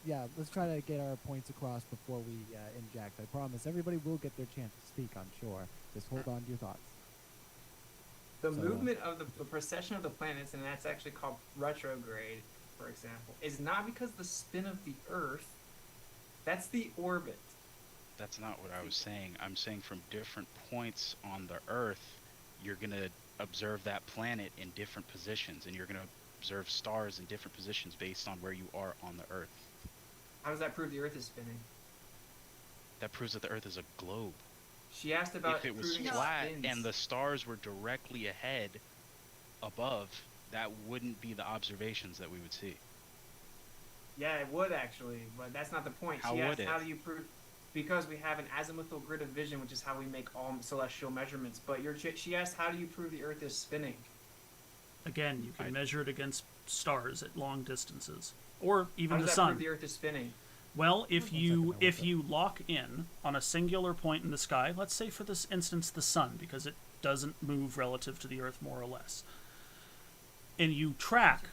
yeah, let's try to get our points across before we inject. I promise everybody will get their chance to speak, I'm sure. Just hold on to your thoughts. The So, movement of the precession of the planets, and that's actually called retrograde, for example, is not because the spin of the Earth. That's the orbit. That's not what I was saying. I'm saying from different points on the Earth, you're going to observe that planet in different positions, and you're going to observe stars in different positions based on where you are on the Earth. How does that prove the Earth is spinning? That proves that the Earth is a globe. She asked about If it was proving its flat spins. and the stars were directly ahead above, that wouldn't be the observations that we would see. Yeah, it would actually, but that's not the point. How She would asked, it? how do you prove? Because we have an azimuthal grid of vision, which is how we make all celestial measurements. But she asked, how do you prove the Earth is spinning? Again, you can I- measure it against stars at long distances, or How even does the that sun. prove the Earth is spinning? Well, if second, you I want if that. you lock in on a singular point in the sky, let's say for this instance the sun, because it doesn't move relative to the Earth more or less, and you track.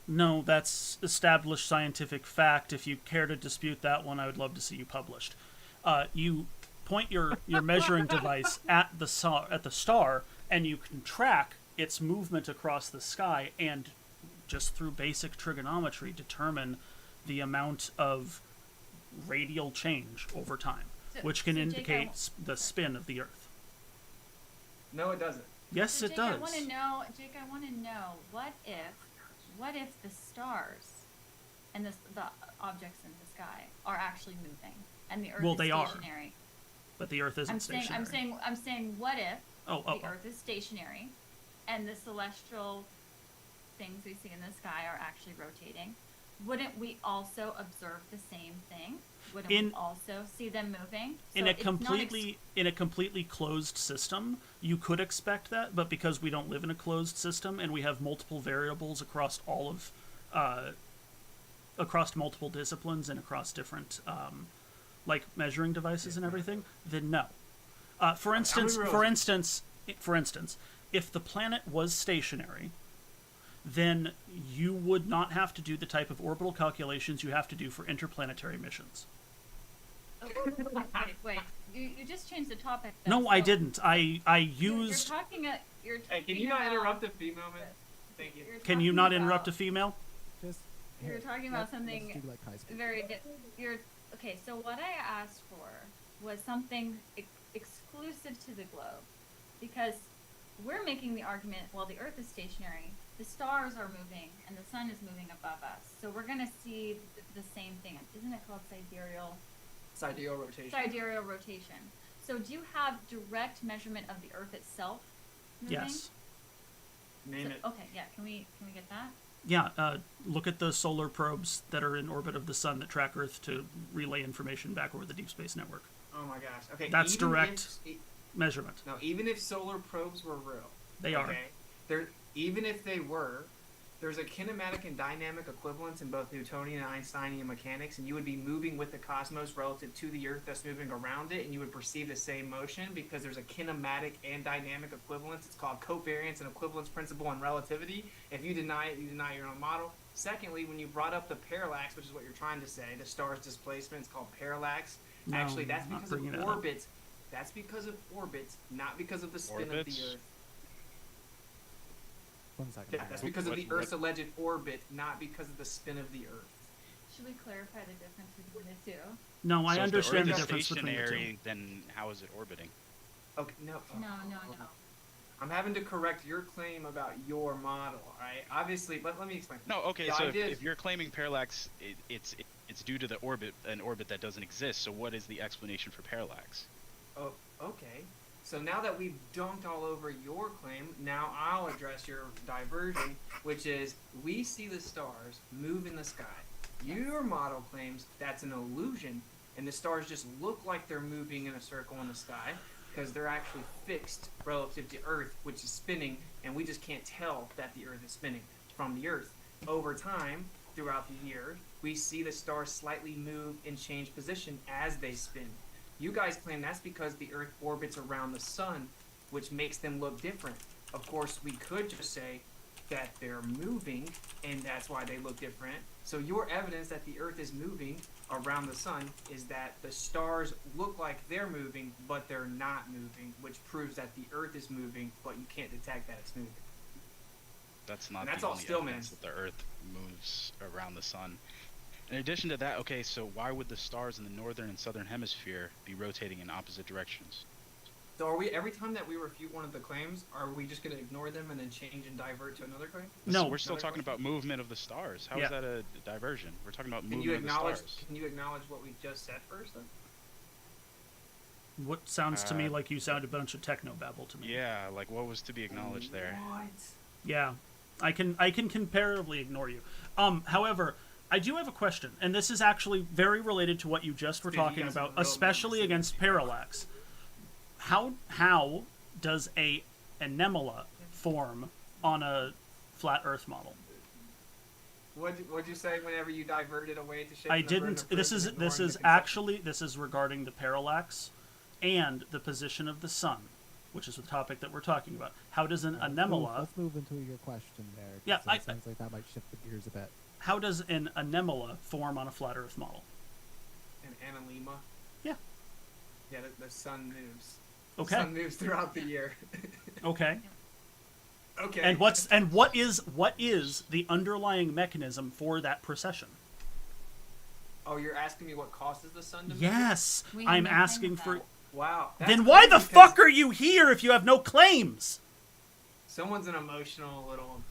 No, that's established scientific fact. If you care to dispute that one, I would love to see you published. You point your measuring device at the star, and you can track its movement across the sky, and just through basic trigonometry determine the amount of radial change over time, So- which can so Jake, indicate the spin of the Earth. No, it doesn't. Yes, So it Jake, does. I want to know, Jake. I want to know what if the stars and the objects in the sky are actually moving and the Earth Well, is they are. stationary? But the Earth isn't I'm saying, stationary. I'm saying, what if Oh, the Earth is stationary and the celestial things we see in the sky are actually rotating? Wouldn't we also observe the same thing? Wouldn't In- we also see them moving? in So a it's not completely closed system, you could expect that, but because we don't live in a closed system and we have multiple variables across all of across multiple disciplines and across different like measuring devices and everything, then no. For instance, if the planet was stationary, then you would not have to do the type of orbital calculations you have to do for interplanetary missions. Wait. You just changed the topic. No, though, I so didn't. I You're used. talking. You're Hey, can talking you not about- interrupt a female man? Thank you. you're Can you talking not interrupt a about female? Just You're here, talking about let's something do like high school. very. You're okay. So what I asked for was something exclusive to the globe, because we're making the argument. Well, the Earth is stationary. The stars are moving, and the sun is moving above us. So we're gonna see the same thing. Isn't it called sidereal? Sidereal rotation. Sidereal rotation. So do you have direct measurement of the Earth itself moving? Yes. Name it. Okay, yeah. Can we get that? Yeah. Look at the solar probes that are in orbit of the sun that track Earth to relay information back over the Deep Space Network. Oh my gosh. Okay. That's even direct if- measurement. No, even if solar probes were real, They are. okay, even if they were, there's a kinematic and dynamic equivalence in both Newtonian and Einsteinian mechanics, and you would be moving with the cosmos relative to the Earth that's moving around it, and you would perceive the same motion because there's a kinematic and dynamic equivalence. It's called covariance and equivalence principle in relativity. If you deny it, you deny your own model. Secondly, when you brought up the parallax, which is what you're trying to say, the star's displacement is called parallax. No, Actually, that's I'm not because of bringing that up. orbits. That's because of orbits, not because of the spin of Orbits? the Earth. 1 second. Yeah, that's because of the What- Earth's alleged orbit, not because of the spin of the Earth. Should we clarify the difference between the two? No, I So if understand the Earth is difference between the two. stationary, then how is it orbiting? Okay, no. No. I'm having to correct your claim about your model. All right, obviously, let me explain. No, okay. The So idea is- if you're claiming parallax, it's due to the orbit, an orbit that doesn't exist. So what is the explanation for parallax? Oh, okay. So now that we've dunked all over your claim, now I'll address your diversion, which is we see the stars move in the sky. Your model claims that's an illusion, and the stars just look like they're moving in a circle in the sky because they're actually fixed relative to Earth, which is spinning, and we just can't tell that the Earth is spinning from the Earth. Over time, throughout the year, we see the stars slightly move and change position as they spin. You guys claim that's because the Earth orbits around the sun, which makes them look different. Of course, we could just say that they're moving, and that's why they look different. So your evidence that the Earth is moving around the sun is that the stars look like they're moving, but they're not moving, which proves that the Earth is moving, but you can't detect that it's moving. That's not And that's the all only still, evidence that the Earth moves around the sun. In addition to that, okay, so why would the stars in the northern and southern hemisphere be rotating in opposite directions? So are we, every time that we refute one of the claims, are we just going to ignore them and then change and divert to another claim? No. We're still Another talking question? about movement of the stars. How is Yeah. that a diversion? We're talking about Can movement you of the acknowledge? stars. Can you acknowledge what we just said first? Then? What sounds to me Uh, like you sound a bunch of techno babble to me. Yeah, like what was to be acknowledged there? What? Yeah, I can comparatively ignore you. However, I do have a question, and this is actually very related to what you just were Dude, you talking guys about, are real especially nerds. against parallax. How does a anemala form on a flat Earth model? What'd you say whenever you diverted away to shape? I the number and didn't. the This proof is and this ignoring is the conception? actually this is regarding the parallax, and the position of the sun, which is the topic that we're talking about. How does an anemala? Let's move into your question there. 'cause Yeah, it sounds like that might shift the gears a bit. How does an anemala form on a flat Earth model? An analema. Yeah. Yeah, the sun moves. Okay. The sun moves throughout the year. Okay. Okay. And what is the underlying mechanism for that precession? Oh, you're asking me what causes the sun to move? Yes, We have I'm no claim asking of for. that. Wow. Then why the crazy fuck because are you here if you have no claims? someone's an emotional little.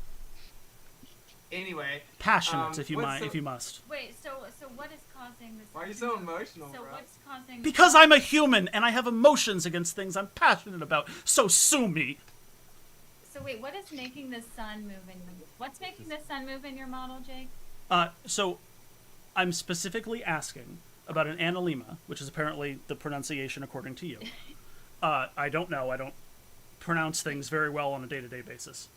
Anyway, Passionate, if you what's might, the- if you must. Wait, so what is causing this? why are you to so move? emotional, So bro? what's causing? Because I'm a human and I have emotions against things I'm passionate about. So sue me. So wait, what is making the sun move in? What's making the sun move in your model, Jake? So I'm specifically asking about an analema, which is apparently the pronunciation according to you. I don't know. I don't pronounce things very well on a day-to-day basis.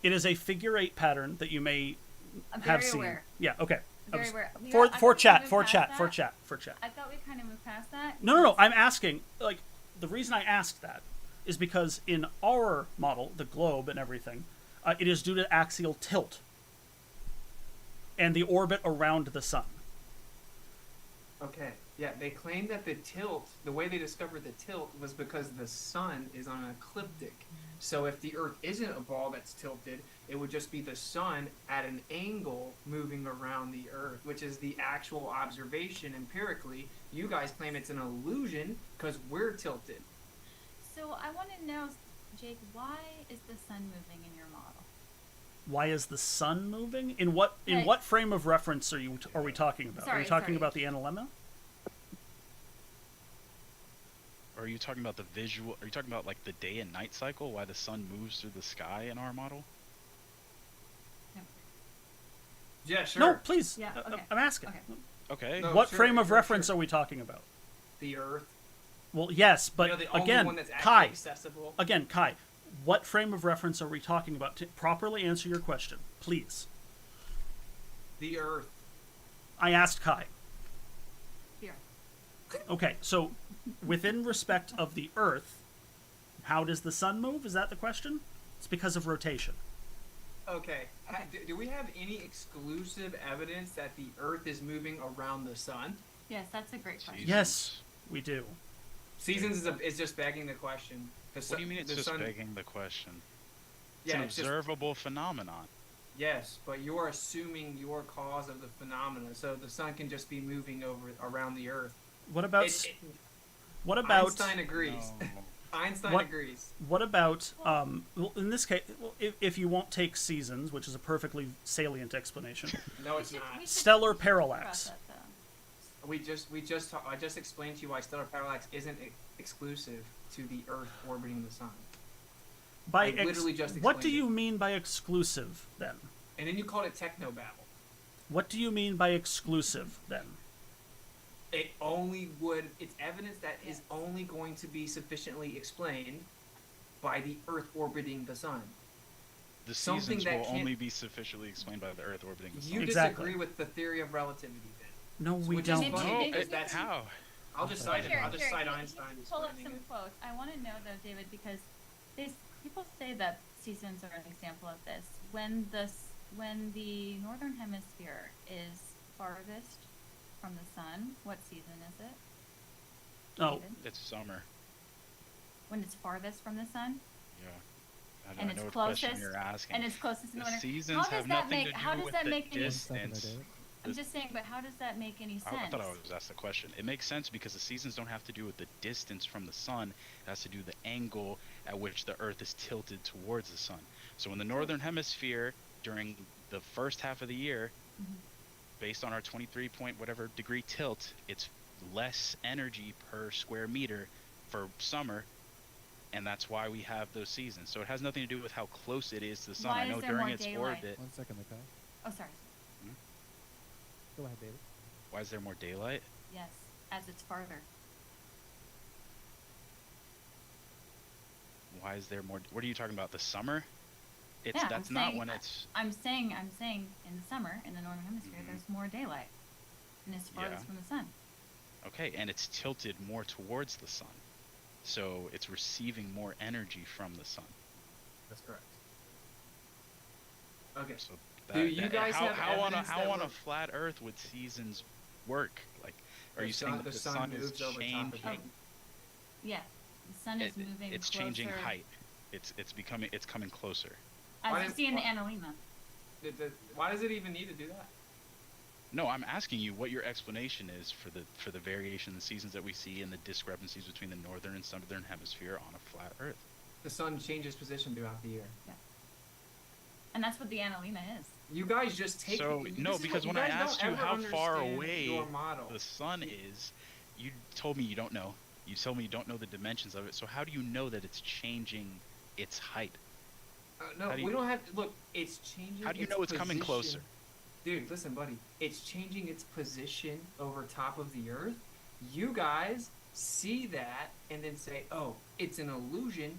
It is a figure eight pattern that you may I'm have very seen. aware. Yeah. Okay. Very aware. I For thought for we chat moved for past chat that. for chat for chat. I thought we kind of moved past that. No. I'm asking. Like the reason I asked that is because in our model, the globe and everything, it is due to axial tilt and the orbit around the sun. Okay. Yeah, they claim that the tilt, the way they discovered the tilt was because the sun is on an ecliptic. So if the Earth isn't a ball that's tilted, it would just be the sun at an angle moving around the Earth, which is the actual observation empirically. You guys claim it's an illusion because we're tilted. So I want to know, Jake, why is the sun moving in your model? Why is the sun moving? In what Right. what frame of reference are we talking about? Are Sorry, you talking sorry. about the analemma? Or are you talking about the visual? Are you talking about like the day and night cycle? Why the sun moves through the sky in our model? Yeah, sure. No, please. Yeah, okay. I'm asking. Okay. Okay. No. What sure, frame of sure, reference sure. are we talking about? The Earth. Well, yes, but you know, the only again, one that's actually Kai, accessible. Kai, what frame of reference are we talking about? To properly answer your question, please. The Earth. I asked Kai. Here. Okay, so within respect of the Earth, how does the sun move? Is that the question? It's because of rotation. Okay. Do we have any exclusive evidence that the Earth is moving around the sun? Yes, that's a great question. Yes, we do. Seasons is just begging the question. What do you mean it's just begging the question? It's Yeah, an it's just, observable phenomenon. yes, but you're assuming your cause of the phenomena, so the sun can just be moving around the Earth. What about what about Einstein agrees. No. Einstein What- agrees. what about well, in this case, well, if you won't take seasons, which is a perfectly salient explanation, No, it's We not. should stellar cross parallax. that, though. I just explained to you why stellar parallax isn't exclusive to the Earth orbiting the sun. By I literally just what do explained you mean by exclusive then? And then you called it technobabble. What do you mean by exclusive then? It's evidence that is only going to be sufficiently explained by the Earth orbiting the sun. The Something seasons that will can't- only be sufficiently explained by the Earth orbiting the sun. You Exactly. disagree with the theory of relativity then? No, we Which is don't. funny. No, Maybe- it- how? I'll just Okay. cite Here, Einstein can you explaining pull up it. some quotes. I want to know though, David, because people say that seasons are an example of this. When the northern hemisphere is farthest from the sun, what season is it? Oh, David? It's summer. When it's farthest from the sun, Yeah. and I it's know what question closest, you're asking. and it's closest in the The winter. seasons How does have that nothing make? to do How does with that the make any? One second, distance. David. I'm just saying, but how does that make any sense? I thought I was asked the question. It makes sense because the seasons don't have to do with the distance from the sun. It has to do with the angle at which the Earth is tilted towards the sun. So in the northern hemisphere, during the first half of the year, Mhm. based on our 23 point whatever degree tilt, it's less energy per square meter for summer, and that's why we have those seasons. So it has nothing to do with how close it is to the sun. Why I is know there during more its daylight? orbit. 1 second, okay. Oh, sorry. Go ahead, David. Why is there more daylight? Yes, as it's farther. Why is there more? What are you talking about? The summer? It's Yeah, I'm that's not saying- when it's. I'm saying in the summer in the northern hemisphere, Mhm. there's more daylight, and it's farthest Yeah. from the sun. Okay, and it's tilted more towards the sun. So it's receiving more energy from the sun. That's correct. Okay. So You guys have how on a evidence that how on a we're- flat Earth would seasons work? Like, are The you sun- saying that the the sun sun is moves over top of changing? it. Yeah, the sun is moving. It's closer, changing height. It's coming closer. as Why you did- see in the why- Analema. Why does it even need to do that? No, I'm asking you what your explanation is for the variation in the seasons that we see and the discrepancies between the northern and southern hemisphere on a flat Earth. The sun changes position throughout the year. And that's what the Analema is. You guys just take. So this no, is because what, when I you guys asked don't you ever how far understand away your model. the sun is, you told me you don't know. You told me you don't know the dimensions of it. So how do you know that it's changing its height? No, how do we you- don't have. Look, it's changing. How do you its know it's coming position. closer? Dude, listen, buddy. It's changing its position over top of the Earth. You guys see that and then say, "Oh, it's an illusion."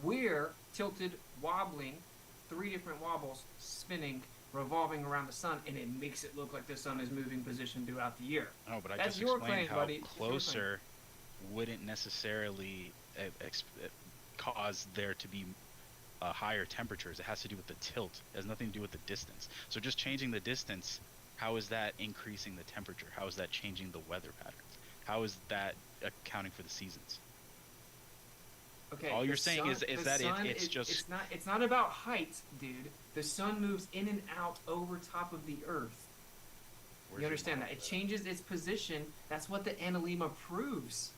We're tilted, wobbling, 3 different wobbles, spinning, revolving around the sun, and it makes it look like the sun is moving position throughout the year. No, but I That's just your explained claim, how buddy. That's your claim. closer wouldn't necessarily cause there to be higher temperatures. It has to do with the tilt. It has nothing to do with the distance. So just changing the distance, how is that increasing the temperature? How is that changing the weather patterns? How is that accounting for the seasons? Okay. All the you're saying is the that sun it's just- it's not about height, dude. The sun moves in and out over top of the Earth. Where's You your understand that? model It for changes its position. That's what the Analema proves.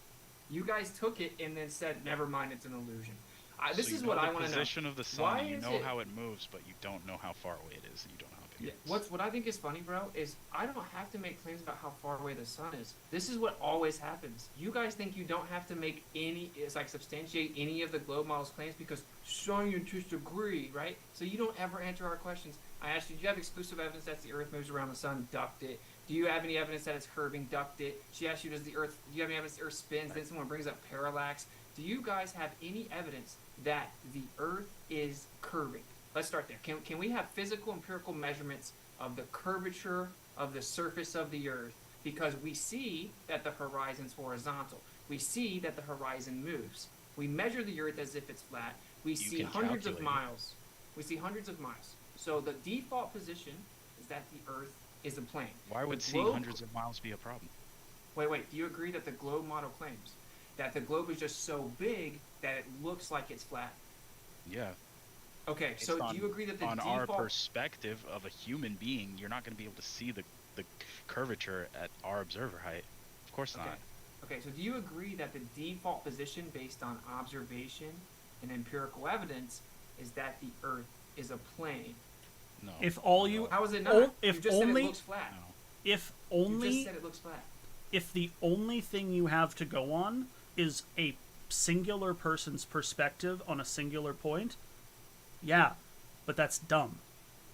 You guys took it and then said, never mind, it's an illusion. This So is you what know I the want to know. position of the sun. Why You is know it- how it moves, but you don't know how far away it is, and you don't know how big Yeah, it is. what I think is funny, bro, is I don't have to make claims about how far away the sun is. This is what always happens. You guys think you don't have to make substantiate any of the globe model's claims because scientists agree, right? So you don't ever answer our questions. I asked you, do you have exclusive evidence that the Earth moves around the sun? Ducked it. Do you have any evidence that it's curving? Ducked it. She asked you, do you have any evidence the Earth spins? Then someone brings up parallax. Do you guys have any evidence that the Earth is curving? Let's start there. Can we have physical empirical measurements of the curvature of the surface of the Earth? Because we see that the horizon's horizontal. We see that the horizon moves. We measure the Earth as if it's flat. We see can hundreds of calculate it. miles. We see hundreds of miles. So the default position is that the Earth is a plane. Why would The seeing globe- hundreds of miles be a problem? Wait. Do you agree that the globe model claims that the globe is just so big that it looks like it's flat? Yeah. Okay, Based so on- do you agree that the on default... our perspective of a human being, you're not going to be able to see the curvature at our observer height. Of course Okay. not. Okay, so do you agree that the default position based on observation and empirical evidence is that the Earth is a plane? No. If all you How is it not? Oh, you if just only- said it looks flat. No. if You just only said it looks flat. if the only thing you have to go on is a singular person's perspective on a singular point, yeah, but that's dumb.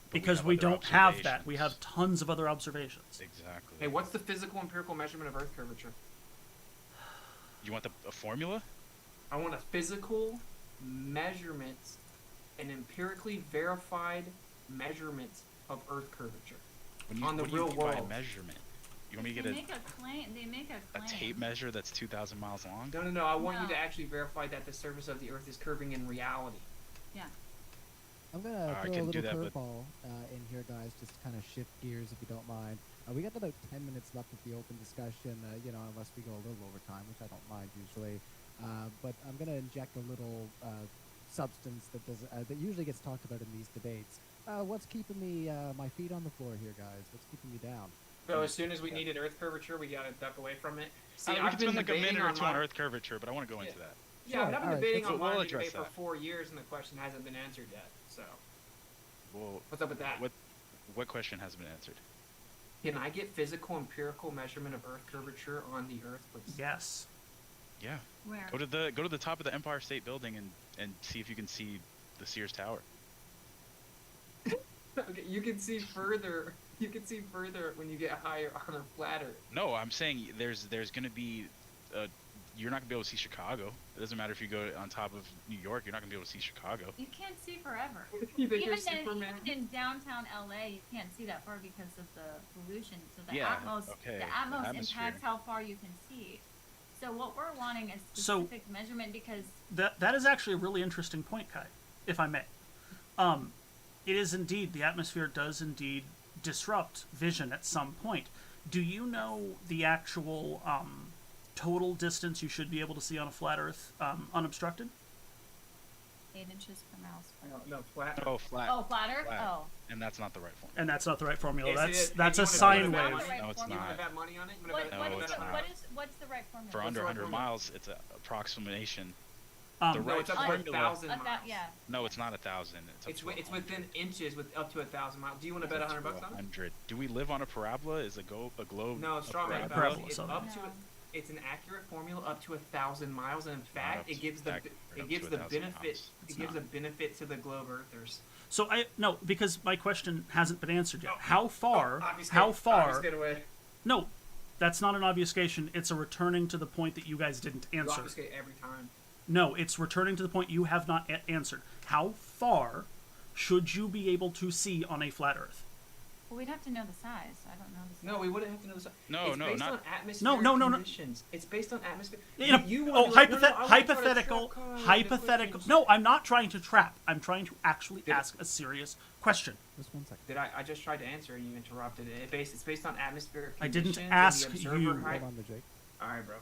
But we Because have we other don't have that. We have observations. tons of other observations. Exactly. Hey, what's the physical empirical measurement of Earth curvature? You want a formula? I want a physical measurement, an empirically verified measurement of Earth curvature. On the what do you real mean by world. measurement? You want me to They get make a claim. They make a a claim. tape measure that's 2,000 miles long? No. I want you No. to actually verify that the surface of the Earth is curving in reality. Yeah. I'm gonna I throw a can do little that, but curveball in here, guys, just to kind of shift gears, if you don't mind. We got about 10 minutes left of the open discussion, unless we go a little over time, which I don't mind usually. But I'm gonna inject a little substance that usually gets talked about in these debates. What's keeping me my feet on the floor here, guys? What's keeping me down? So as soon as we needed Earth curvature, we gotta duck away from it. See, we I've can been spend like a debating minute or two on mon- Earth curvature, but I want to go into that. Yeah, but Sure, I've been alright, debating let's- on we'll modern address debate for that. 4 years, and the question hasn't been answered yet. So, Well, what's up with that? what question hasn't been answered? Can I get physical empirical measurement of Earth curvature on the Earth, please? Yes. Yeah. Where? Go to the top of the Empire State Building and see if you can see the Sears Tower. Okay, you can see further. You can see further when you get higher on a flat Earth. No, I'm saying there's gonna be, you're not gonna be able to see Chicago. It doesn't matter if you go on top of New York, you're not gonna be able to see Chicago. You can't see forever. You think you're Even Superman? in downtown LA, you can't see that far because of the pollution. So the Yeah, Atmos, okay, the the Atmos atmosphere. impacts how far you can see. So what we're wanting is So- specific measurement because That is actually a really interesting point, Kai, if I may. It is indeed, the atmosphere does indeed disrupt vision at some point. Do you know the actual total distance you should be able to see on a flat Earth unobstructed? 8 inches per mile square. No, flat. Oh, flat. Oh, flat Earth? Flat. Oh. And that's not the right form. And that's not the right formula. Is That's it- that's you a wanna sine bet wave. on it? No, it's You want to not. bet money on it? You What, wanna No, bet what it's is the, not. what's the right formula? For What's under the right 100 formula? miles, it's an approximation. Um, The No, right it's up to formula. 1,000 A miles. yeah. No, it's not 1,000. It's up It's to wi- it's 100. within inches with up to 1,000 miles. Do you want to bet Up to $100 on it? 100. Do we live on a parabola? Is a globe? No, a straw man. parabola? Parabola, It's so- up to No. it's an accurate formula up to 1,000 miles, and in fact, up it to- gives the accurate it up gives to the 1,000 benefit miles. it It's gives not. a benefit to the globe Earthers. So no, because my question hasn't been answered yet. Oh, How far? obfuscate- how far? obfuscate away. No, that's not an obfuscation. It's a returning to the point that you guys didn't You answer. obfuscate every time. No, it's returning to the point you have not answered. How far should you be able to see on a flat Earth? Well, we'd have to know the size. I don't know the size. No, we wouldn't have to know this. No, it's no, based not- on atmospheric no. conditions. It's based on atmosphere. You know, You oh, wanna be like, no, no, I wanna try to hypothetical, trap Kyle into hypothetical. questions. No, I'm not trying to trap. I'm trying to actually Did- ask a serious question. Just 1 second. Did I just tried to answer and you interrupted it. It's based on atmospheric I conditions. didn't and ask the observer you. height. Hold on to Jake. All right, bro.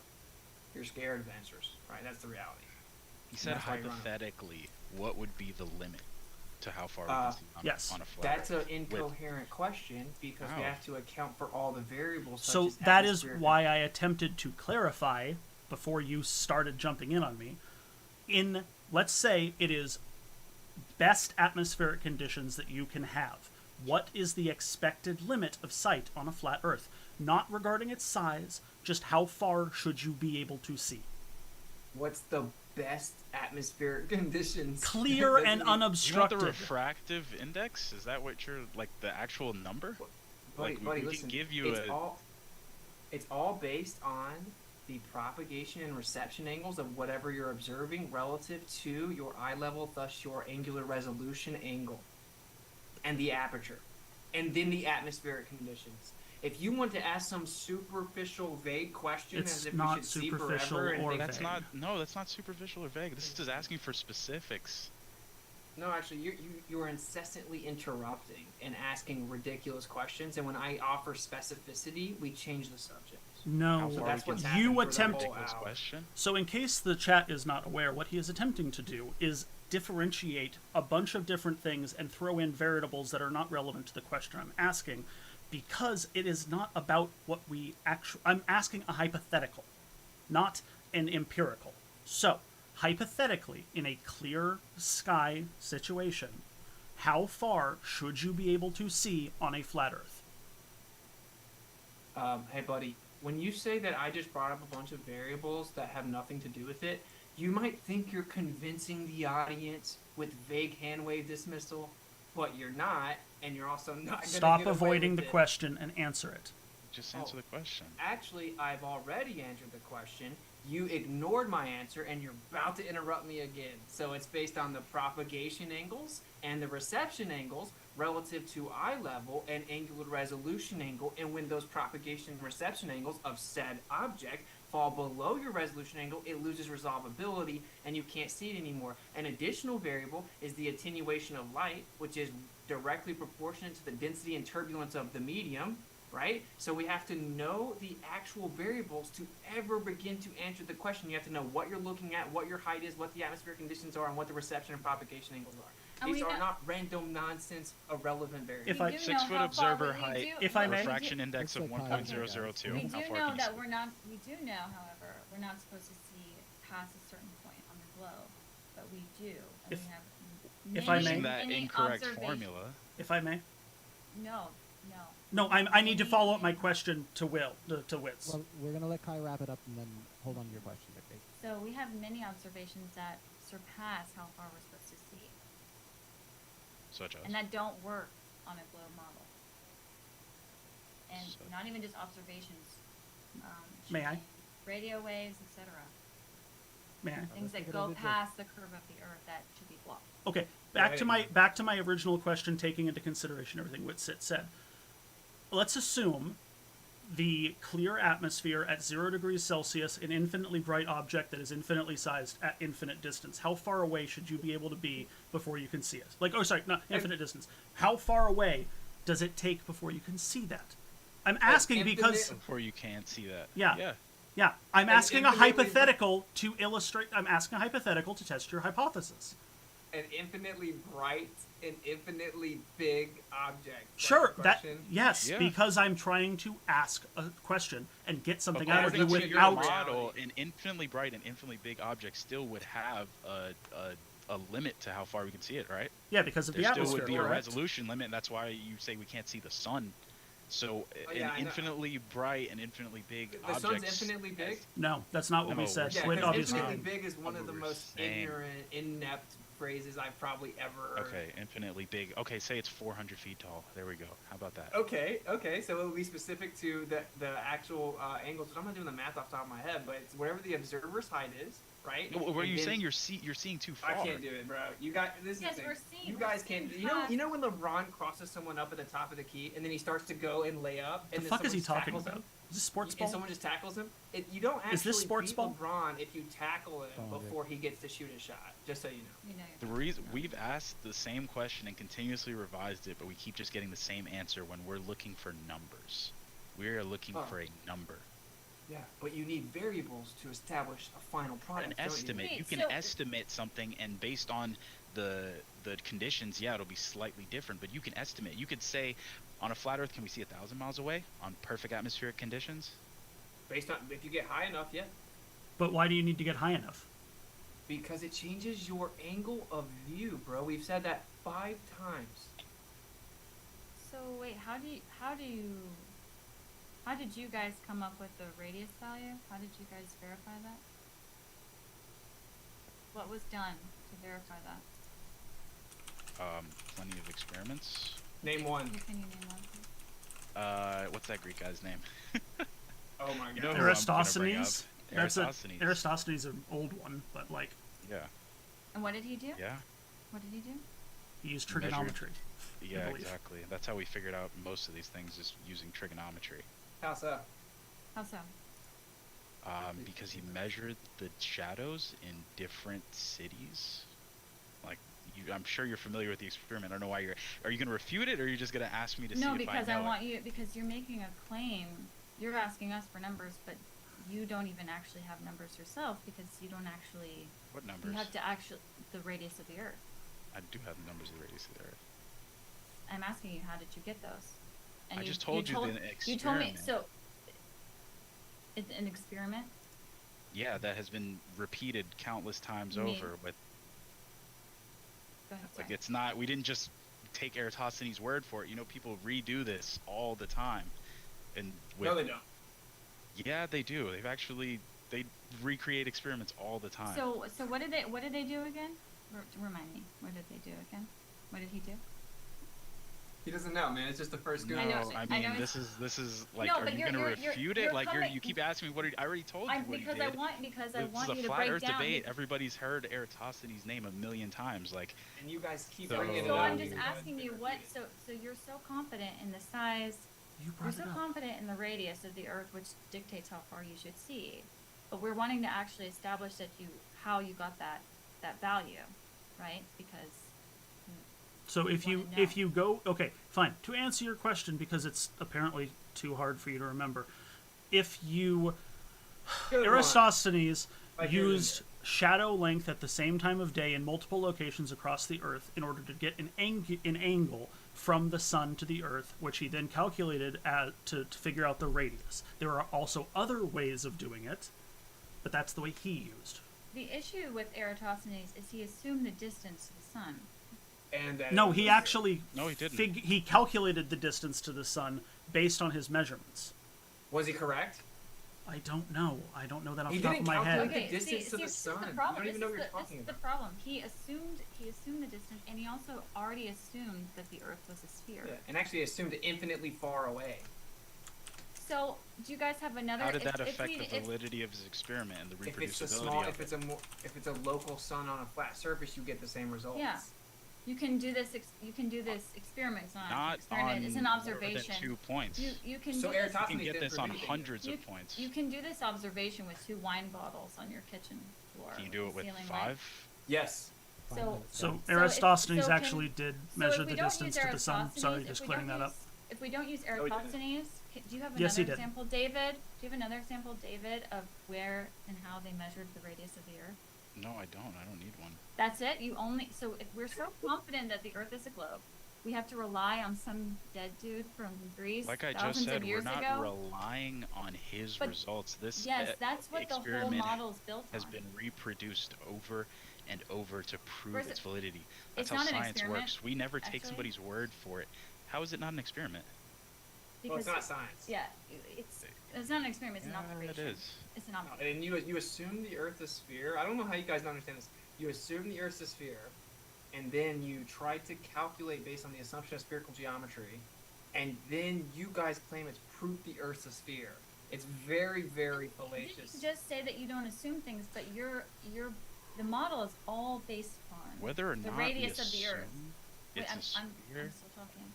You're scared of answers, right? That's the reality. He said That's why you're on it. hypothetically, what would be the limit to how far we Uh, can see yes. on a flat That's Earth? an incoherent question because we How? have to account for all the variables. Such So as that is atmospheric- why I attempted to clarify before you started jumping in on me. In, let's say it is best atmospheric conditions that you can have. What is the expected limit of sight on a flat Earth? Not regarding its size, just how far should you be able to see? What's the best atmospheric conditions? Clear Doesn't and mean- You want the unobstructed. refractive index? Is that what you're like the actual number? Buddy, Like, we buddy, can listen. give you it's all based on the propagation and reception angles of whatever you're observing relative to your eye level, thus your angular resolution angle, and the aperture, and then the atmospheric conditions. If you want to ask some superficial, vague question It's as if we not should see superficial forever and or think That's vague. not that's not superficial or vague. This is asking for specifics. No, actually, you are incessantly interrupting and asking ridiculous questions, and when I offer specificity, we change the subject. No, How So far that's we what's can happened you for the attempt. whole Ridiculous hour. question. So, in case the chat is not aware, what he is attempting to do is differentiate a bunch of different things and throw in variables that are not relevant to the question I'm asking, because it is not about what we actually. I'm asking a hypothetical, not an empirical. So, hypothetically, in a clear sky situation, how far should you be able to see on a flat Earth? Hey, buddy, when you say that I just brought up a bunch of variables that have nothing to do with it, you might think you're convincing the audience with vague hand wave dismissal, but you're not, and you're also not going to Stop avoiding the question and answer it. Just answer Oh. the question. Actually, I've already answered the question. You ignored my answer, and you're about to interrupt me again. So it's based on the propagation angles and the reception angles relative to eye level and angular resolution angle, and when those propagation and reception angles of said object fall below your resolution angle, it loses resolvability and you can't see it anymore. An additional variable is the attenuation of light, which is directly proportionate to the density and turbulence of the medium, right? So we have to know the actual variables to ever begin to answer the question. You have to know what you're looking at, what your height is, what the atmospheric conditions are, and what the reception and propagation angles are. And These we are know- not random nonsense, irrelevant variables. If I- We do 6 know foot how far, observer but we height, do- If I we may- do- refraction index of Looks like 1.002. We How do far know can you that see? we do know, however, we're not supposed to see past a certain point on the globe, but we do, and If- we have if I many, may- Using that many incorrect observations- formula. If I may. No, no. No, I need to follow up my question to Wits. Well, we're gonna let Kai wrap it up and then hold on to your question, Vicky. So we have many observations that surpass how far we're supposed to see, Such as. and that don't work on a globe model. And So- not even just observations. May I? shooting Radio waves, etc. May I? Things let's that give it a go good dig. past the curve of the Earth that should be blocked. Okay, ahead. back to my original question, taking into consideration everything Witsit said. Let's assume the clear atmosphere at 0 degrees Celsius, an infinitely bright object that is infinitely sized at infinite distance. How far away should you be able to be before you can see it? Like, oh, sorry, not infinite distance. How far away does it take before you can see that? I'm asking because Before you can't see that. Yeah. Yeah. yeah, I'm And asking a infinitely- hypothetical to illustrate. I'm asking a hypothetical to test your hypothesis. An infinitely bright and infinitely big object. That's Sure, the that question. yes, Yeah. because I'm trying to ask a question and get something But out of you according to your without. model, an infinitely bright and infinitely big object still would have a limit to how far we can see it, right? Yeah, because of There the still atmosphere. would be a correct? resolution limit, and that's why you say we can't see the sun. So Oh, yeah, I an know. infinitely bright and infinitely big The object. sun's infinitely big. No, that's not what we No, said. Yeah, Wait, because obviously. infinitely big is one of the We're most saying- ignorant, inept phrases I've probably ever. Okay, infinitely big. Okay, say it's 400 feet tall. There we go. How about that? Okay. So it'll be specific to the actual angles. But I'm not doing the math off the top of my head, but it's whatever the observer's height is, right? No, were And you then- saying you're seeing too far? I can't do it, bro. You got this. Is Yes, the thing. we're seeing- You we're guys seeing can't. past- You know when LeBron crosses someone up at the top of the key, and then he starts to go and lay up, The and then fuck is someone he just talking tackles about? him, Is this sports and ball? someone just tackles him. You don't actually Is this sports beat ball? LeBron if you tackle him Oh, yeah. before he gets to shoot a shot. Just so you know. You know, The reason we've asked the same question and continuously revised it, but we keep just getting the same answer when we're looking for numbers. We are looking Oh. for a number, Yeah, but you need variables to establish a final product. an don't you? estimate. Wait, You can so- estimate something, and based on the conditions, yeah, it'll be slightly different. But you can estimate. You could say, on a flat Earth, can we see 1,000 miles away on perfect atmospheric conditions? Based on if you get high enough, yeah. But why do you need to get high enough? Because it changes your angle of view, bro. We've said that 5 times. so wait, how did you guys come up with the radius value? How did you guys verify that? What was done to verify that? Plenty of experiments. Name one. Can you name one? Please? What's that Greek guy's name? Oh my god. You know who I'm gonna bring up. Eratosthenes. That's a Eratosthenes. Eratosthenes is an old one, but like Yeah, And what did he do? yeah, What did he do? he used Measured. trigonometry. yeah, believe. exactly. That's how we figured out most of these things, just using trigonometry. How so? How so? Because he measured the shadows in different cities. Like, I'm sure you're familiar with the experiment. I don't know why you're. Are you gonna refute it, or are you just gonna ask me to see No, if because I I know want you because you're making a claim. You're asking us for numbers, but you don't even actually have numbers yourself because you don't actually. What numbers? You have to actually the radius of the Earth. I do have the numbers of the radius of the Earth. I'm asking you, how did you get those? I just told you the You told me experiment. so. It's an experiment. Yeah, that has been repeated countless times Me. over. But Go ahead. like, sorry. it's not. We didn't just take Eratosthenes' word for it. You know, people redo this all the time. And with, No, they don't. yeah, they do. They recreate experiments all the time. So what did they do again? Remind me. What did they do again? What did he do? He doesn't know, man. It's just the first go. No, I know, I I mean know this is like, No, are but you you're- gonna you're- refute you're it? Like coming- you keep asking me what I already told you what Because he I did. want This you is a to flat break Earth down. debate. Everybody's heard Eratosthenes' name a million times. Like, And you guys keep So- bringing it So up. I'm just You guys asking can you refute what. it. So you're so confident in the size. You You're brought so it up. confident in the radius of the Earth, which dictates how far you should see. but we're wanting to actually establish that how you got that value, right? Because So if wanna you know. if you go, okay, fine. To answer your question, because it's apparently too hard for you to remember, if you Good one. Eratosthenes I hear you. used shadow length at the same time of day in multiple locations across the Earth in order to get an angle from the sun to the Earth, which he then calculated to figure out the radius. There are also other ways of doing it, but that's the way he used. the issue with Eratosthenes is he assumed the distance to the sun. And that No, it he was- actually No, he didn't. he calculated the distance to the sun based on his measurements. was he correct? I don't know. I don't know that off He the top of didn't my calculate head. the distance to the this is sun. the You problem. don't even know what This you're is talking the about. problem. He assumed the distance, and he also already assumed that the Earth was a sphere. Yeah, and actually assumed it infinitely far away. So, do you guys have another? How did that if affect we- the if- validity of his experiment and the If it's a reproducibility small, of if it? it's a if it's a local sun on a flat surface, you get the same results. Yeah. You can do this. You can do this experiment. It's not an Not experiment. on It's an more observation. than 2 points. You can So do this. You can Eratosthenes get didn't this on prove anything. hundreds You- of points. You can do this observation with 2 wine bottles on your kitchen floor. Can you do it with ceiling light. 5? Yes. So, So So Eratosthenes so can- actually did so measure if we the don't distance use to the sun. Sorry, Eratosthenes, just if we clearing don't that up. use- If we don't use he didn't. Eratosthenes, do you have Yes, he another did. example, David? Do you have another example, David, of where and how they measured the radius of the Earth? No, I don't. I don't need one. That's it. So if we're so confident that the Earth is a globe, we have to rely on some dead dude from Greece Like I just thousands said, of we're years not ago. relying on his But- results. This Yes, that's what the whole experiment model's built has on. been reproduced over and over to prove Where's its it- validity. it's That's how not an science experiment, works. We never take actually. somebody's word for it. How is it not an experiment? Well, it's Because not science. yeah, it's not an experiment. It's an Yeah, observation. it is. It's an No, observation. and you assume the Earth is a sphere. I don't know how you guys don't understand this. You assume the Earth's a sphere, and then you try to calculate based on the assumption of spherical geometry, and then you guys claim it's proof the Earth's a sphere. It's very, very You fallacious. just say that you don't assume things, but the model is all based upon Whether or the not radius we of the Earth. assume Wait, it's a I'm sphere, still talking.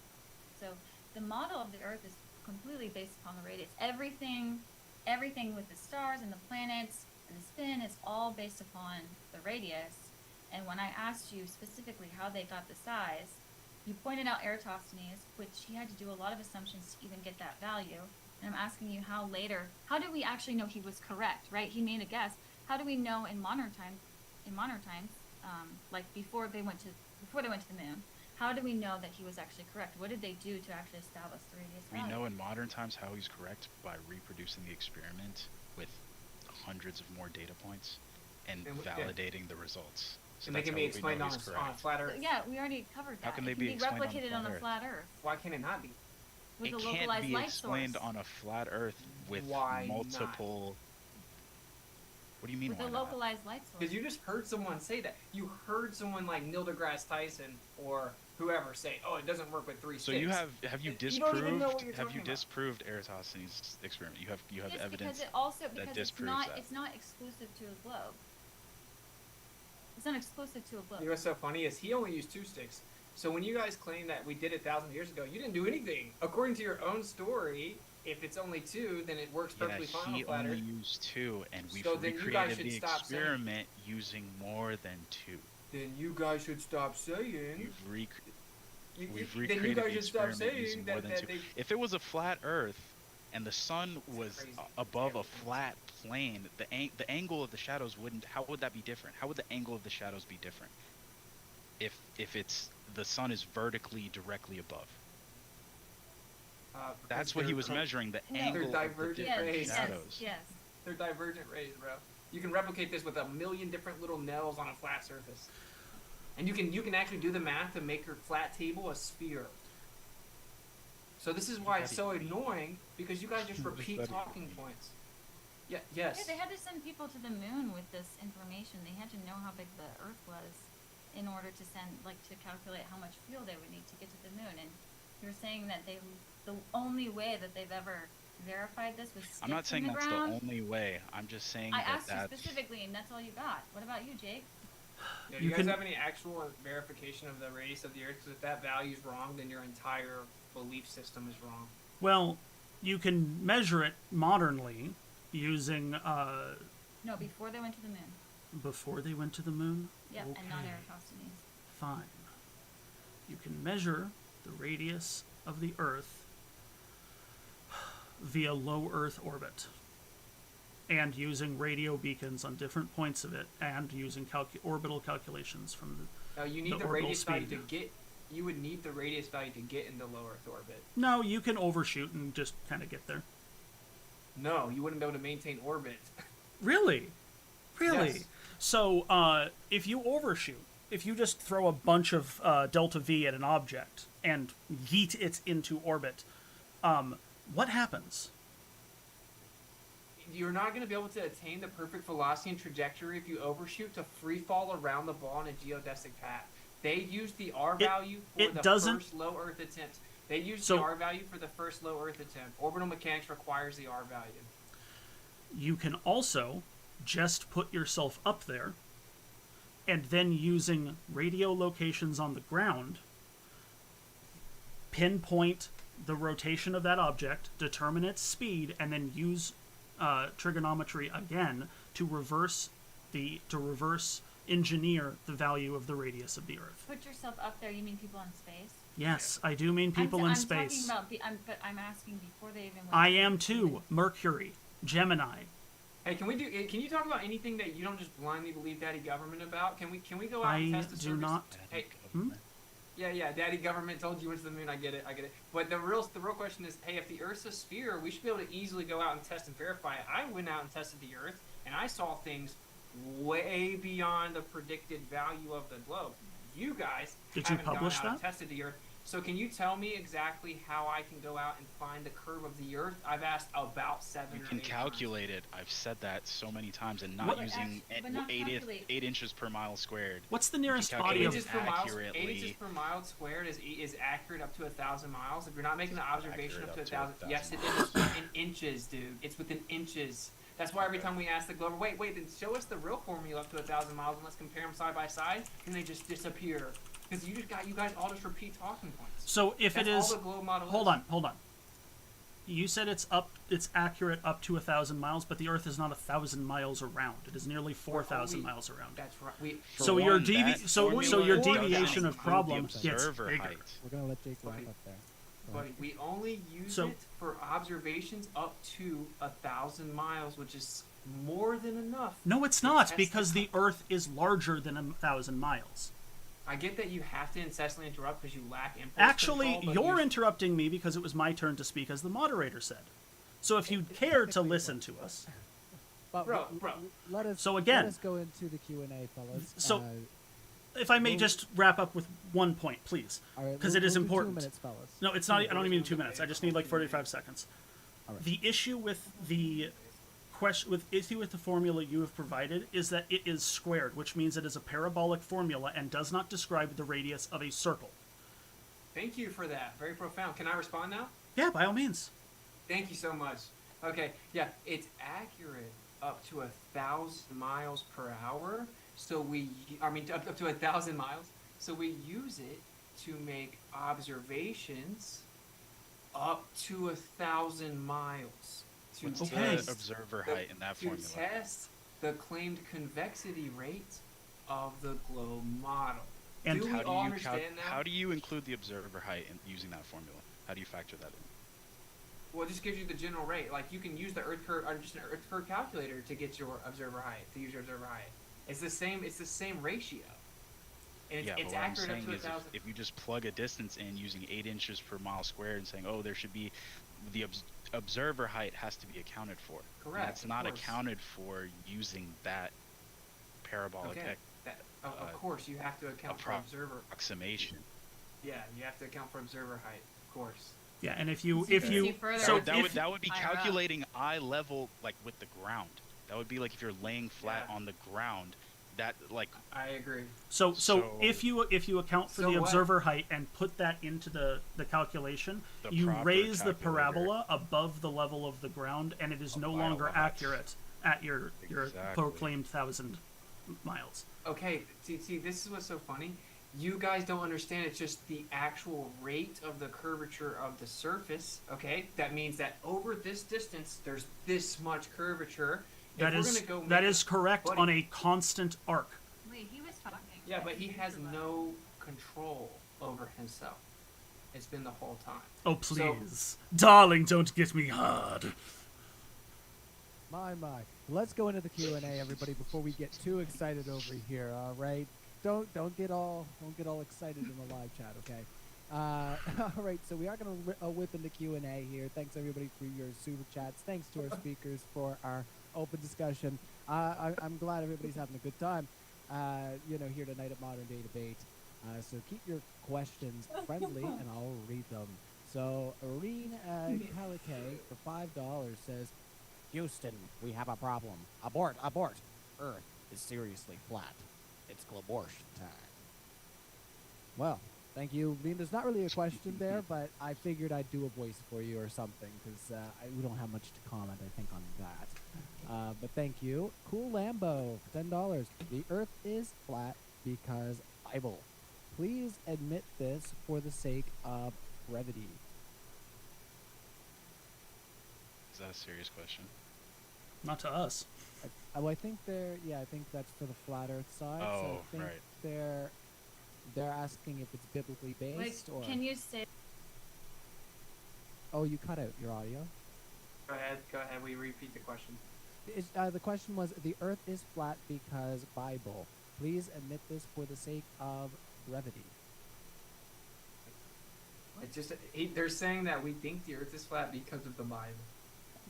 So the model of the Earth is completely based upon the radius. Everything with the stars and the planets and the spin is all based upon the radius. And when I asked you specifically how they got the size, you pointed out Eratosthenes, which he had to do a lot of assumptions to even get that value. And I'm asking you how do we actually know he was correct, right? He made a guess. How do we know in modern times, like before they went to the moon, how do we know that he was actually correct? What did they do to actually establish the radius we value? know in modern times how he's correct by reproducing the experiment with hundreds of more data points and And yeah. validating the results. So and that's they can how be we explained know on he's a correct. flat So, Earth. yeah, we already covered that. How can It they be be explained on a replicated flat on a Earth? flat Earth Why can it not be? with It a can't localized be light explained source? on a flat Earth with Why not? multiple. What do you mean? With why a not? localized light source. Because you just heard someone say that. You heard someone like Neil deGrasse Tyson or whoever say, "Oh, it doesn't work with 3 So sticks." you have you You don't even know what disproved you're have you talking about. disproved Eratosthenes' experiment? You have Yes, evidence. because it also because disproves that. it's not exclusive to a globe. It's not exclusive to a globe. You know what's so funny is he only used 2 sticks. So when you guys claim that we did it 1,000 years ago, you didn't do anything. According to your own story, if it's only 2, then it works Yeah, perfectly fine he on flat only Earth. used 2, and we've So then you guys recreated should the stop saying- experiment using more than 2. Then you guys should stop saying. We've Then you recreated guys the should stop experiment saying using more that, than that 2. they. If it was a flat Earth and the sun was crazy. above a Everything's- flat plane, the angle of the shadows wouldn't. How would that be different? How would the angle of the shadows be different? If it's the sun is vertically directly above. Because That's what he they're was measuring. The No. angle They're of the divergent different rays. shadows. Yes. They're divergent rays, bro. You can replicate this with a million different little nails on a flat surface, and you can actually do the math to make your flat table a sphere. So this is why it's so annoying because you guys just What does repeat that talking mean? points. Yeah. Yes. Yeah, they had to send people to the moon with this information. They had to know how big the Earth was in order to to calculate how much fuel they would need to get to the moon. And you're saying that the only way that they've ever verified this was I'm not sticks saying in the that's ground. the only way. I'm just saying I that asked you that's specifically, and that's all you got. What about you, Jake? Yeah, do You you guys can- have any actual verification of the radius of the Earth? Because if that value is wrong, then your entire belief system is wrong. Well, you can measure it modernly using No, before they went to the moon. before they went to the moon? Yep, and not Okay. Eratosthenes. Fine. You can measure the radius of the Earth via low Earth orbit, and using radio beacons on different points of it, and using orbital calculations from No, you need The the, orbital radius value to speed. get. You would need the radius value to get into low Earth orbit. No, you can overshoot and just kind of get there. No, you wouldn't be able to maintain orbit. Really? Really? Yes. So, if you overshoot, if you just throw a bunch of delta V at an object and yeet it into orbit, what happens? You're not going to be able to attain the perfect velocity and trajectory if you overshoot to free fall around the ball in a geodesic path. They use the R value for it the doesn't- first low Earth attempt. They use So- the R value for the first low Earth attempt. Orbital mechanics requires the R value. You can also just put yourself up there, and then using radio locations on the ground, pinpoint the rotation of that object, determine its speed, and then use trigonometry again to reverse engineer the value of the radius of the Earth. Put yourself up there. You mean people in space? Yes, I do mean people in I'm space. talking about. But I'm asking before they even. Went I to am the too. moon. Mercury, Gemini. Hey, can you talk about anything that you don't just blindly believe Daddy Government about? Can we go out and I test the do service? not. Hey, Hmm? yeah, Daddy Government told you went to the moon. I get it. But the real question is, hey, if the Earth's a sphere, we should be able to easily go out and test and verify it. I went out and tested the Earth, and I saw things way beyond the predicted value of the globe. You guys Did you haven't publish gone out and that? tested the Earth. So can you tell me exactly how I can go out and find the curve of the Earth? I've asked about 7 You or can 8 calculate it. I've said that so many times, and not What- using But not calculate. 8 inches per mile squared. What's the nearest calculate body Eight of? inches per mile. accurately. 8 inches per mile squared is accurate up to 1,000 miles. If you're not making an observation up accurate to up to 1,000, yes, it 1,000 is within inches, dude. It's within inches. That's why every time we ask the Glober, wait, then show us the real formula up to 1,000 miles and let's compare them side by side, and they just disappear because you guys all just repeat talking points. So if That's it is, all the globe model hold is. on. You said it's accurate up to 1,000 miles, but the Earth is not 1,000 miles around. It is nearly 4,000 only- miles around. That's right. We For So your one, that so formula your doesn't deviation of include problem the gets observer bigger. height. We're gonna let Jake wrap Okay. up there. Go Buddy, ahead. we only use So- it for observations up to 1,000 miles, which is more than enough. No, it's to not, test because the Earth is larger than 1,000 miles. I get that you have to incessantly interrupt because you lack impulse Actually, control, but you're you- interrupting me because it was my turn to speak, as the moderator said. So if you care to listen to us, But Bro, let us. So again- let us go into the Q&A, fellas. So- if I may Well- just wrap up with one point, please. all right, 'cause we'll- it is we'll do important. 2 minutes, fellas. No, it's not. I don't even need 2 minutes. I just need like 45 seconds. All right. The issue with the formula you have provided is that it is squared, which means it is a parabolic formula and does not describe the radius of a circle. Thank you for that. Very profound. Can I respond now? Yeah, by all means. Thank you so much. Okay, yeah, it's accurate up to 1,000 miles per hour. So up to 1,000 miles. So we use it to make observations up to 1,000 miles to What's Okay. the observer height in that to formula? test the claimed convexity rate of the globe model. And do we all understand that? How do you include the observer height in using that formula? How do you factor that in? Well, it just gives you the general rate. Like you can use the Earth curve, or just an Earth curve calculator to get your observer height. To use your observer height, it's the same. It's the same ratio, and it's, Yeah, it's but what I'm accurate up saying to is 1,000. if you just plug a distance in using 8 inches per mile squared and saying, oh, there should be the observer height has to be accounted for. And Correct, that's of not course. accounted for using that parabolic Okay. Of course, you have to account for appro- observer. approximation. Yeah, you have to account for observer height, of course. Yeah, and if you So you see further so up. if That would be higher up. calculating eye level like with the ground. That would be like if you're laying flat Yeah. on the ground. That like I agree. so So- if you account for So the what? observer height and put that into the calculation, The you proper raise the calculator. parabola above the level of the ground, and it is no Of longer miles. accurate at your Exactly. proclaimed 1,000 miles. Okay, see, this is what's so funny. You guys don't understand. It's just the actual rate of the curvature of the surface. Okay, that means that over this distance, there's this much curvature, That we're is gonna go that make is correct buddy- on a constant arc. Wait, he was talking. Yeah, but he has no control over himself. It's been the whole time. Oh please, darling, don't get me hard. My. Let's go into the Q&A, everybody, before we get too excited over here. All right, don't get all excited in the live chat, okay? All right, so we are going to whip into Q&A here. Thanks everybody for your super chats. Thanks to our speakers for our open discussion. I'm glad everybody's having a good time. Here tonight at Modern Day Debate. So keep your questions friendly, and I'll read them. So Irene Calicay for $5 says, Houston, we have a problem. Abort. Earth is seriously flat. It's Glaborsh time. Well, thank you. I mean, there's not really a question there, but I figured I'd do a voice for you or something, because we don't have much to comment, I think, on that. But thank you. Cool Lambo, $10. The Earth is flat because Bible. Please admit this for the sake of brevity. Is that a serious question? Not to us. I think I think that's for the flat Earth side. So Oh, I think right. they're asking if it's biblically Wait, based or. can you say? Oh, you cut out your audio. Go ahead. We repeat the question. The question was, the Earth is flat because Bible. Please admit this for the sake of brevity. It's just they're saying that we think the Earth is flat because of the Bible.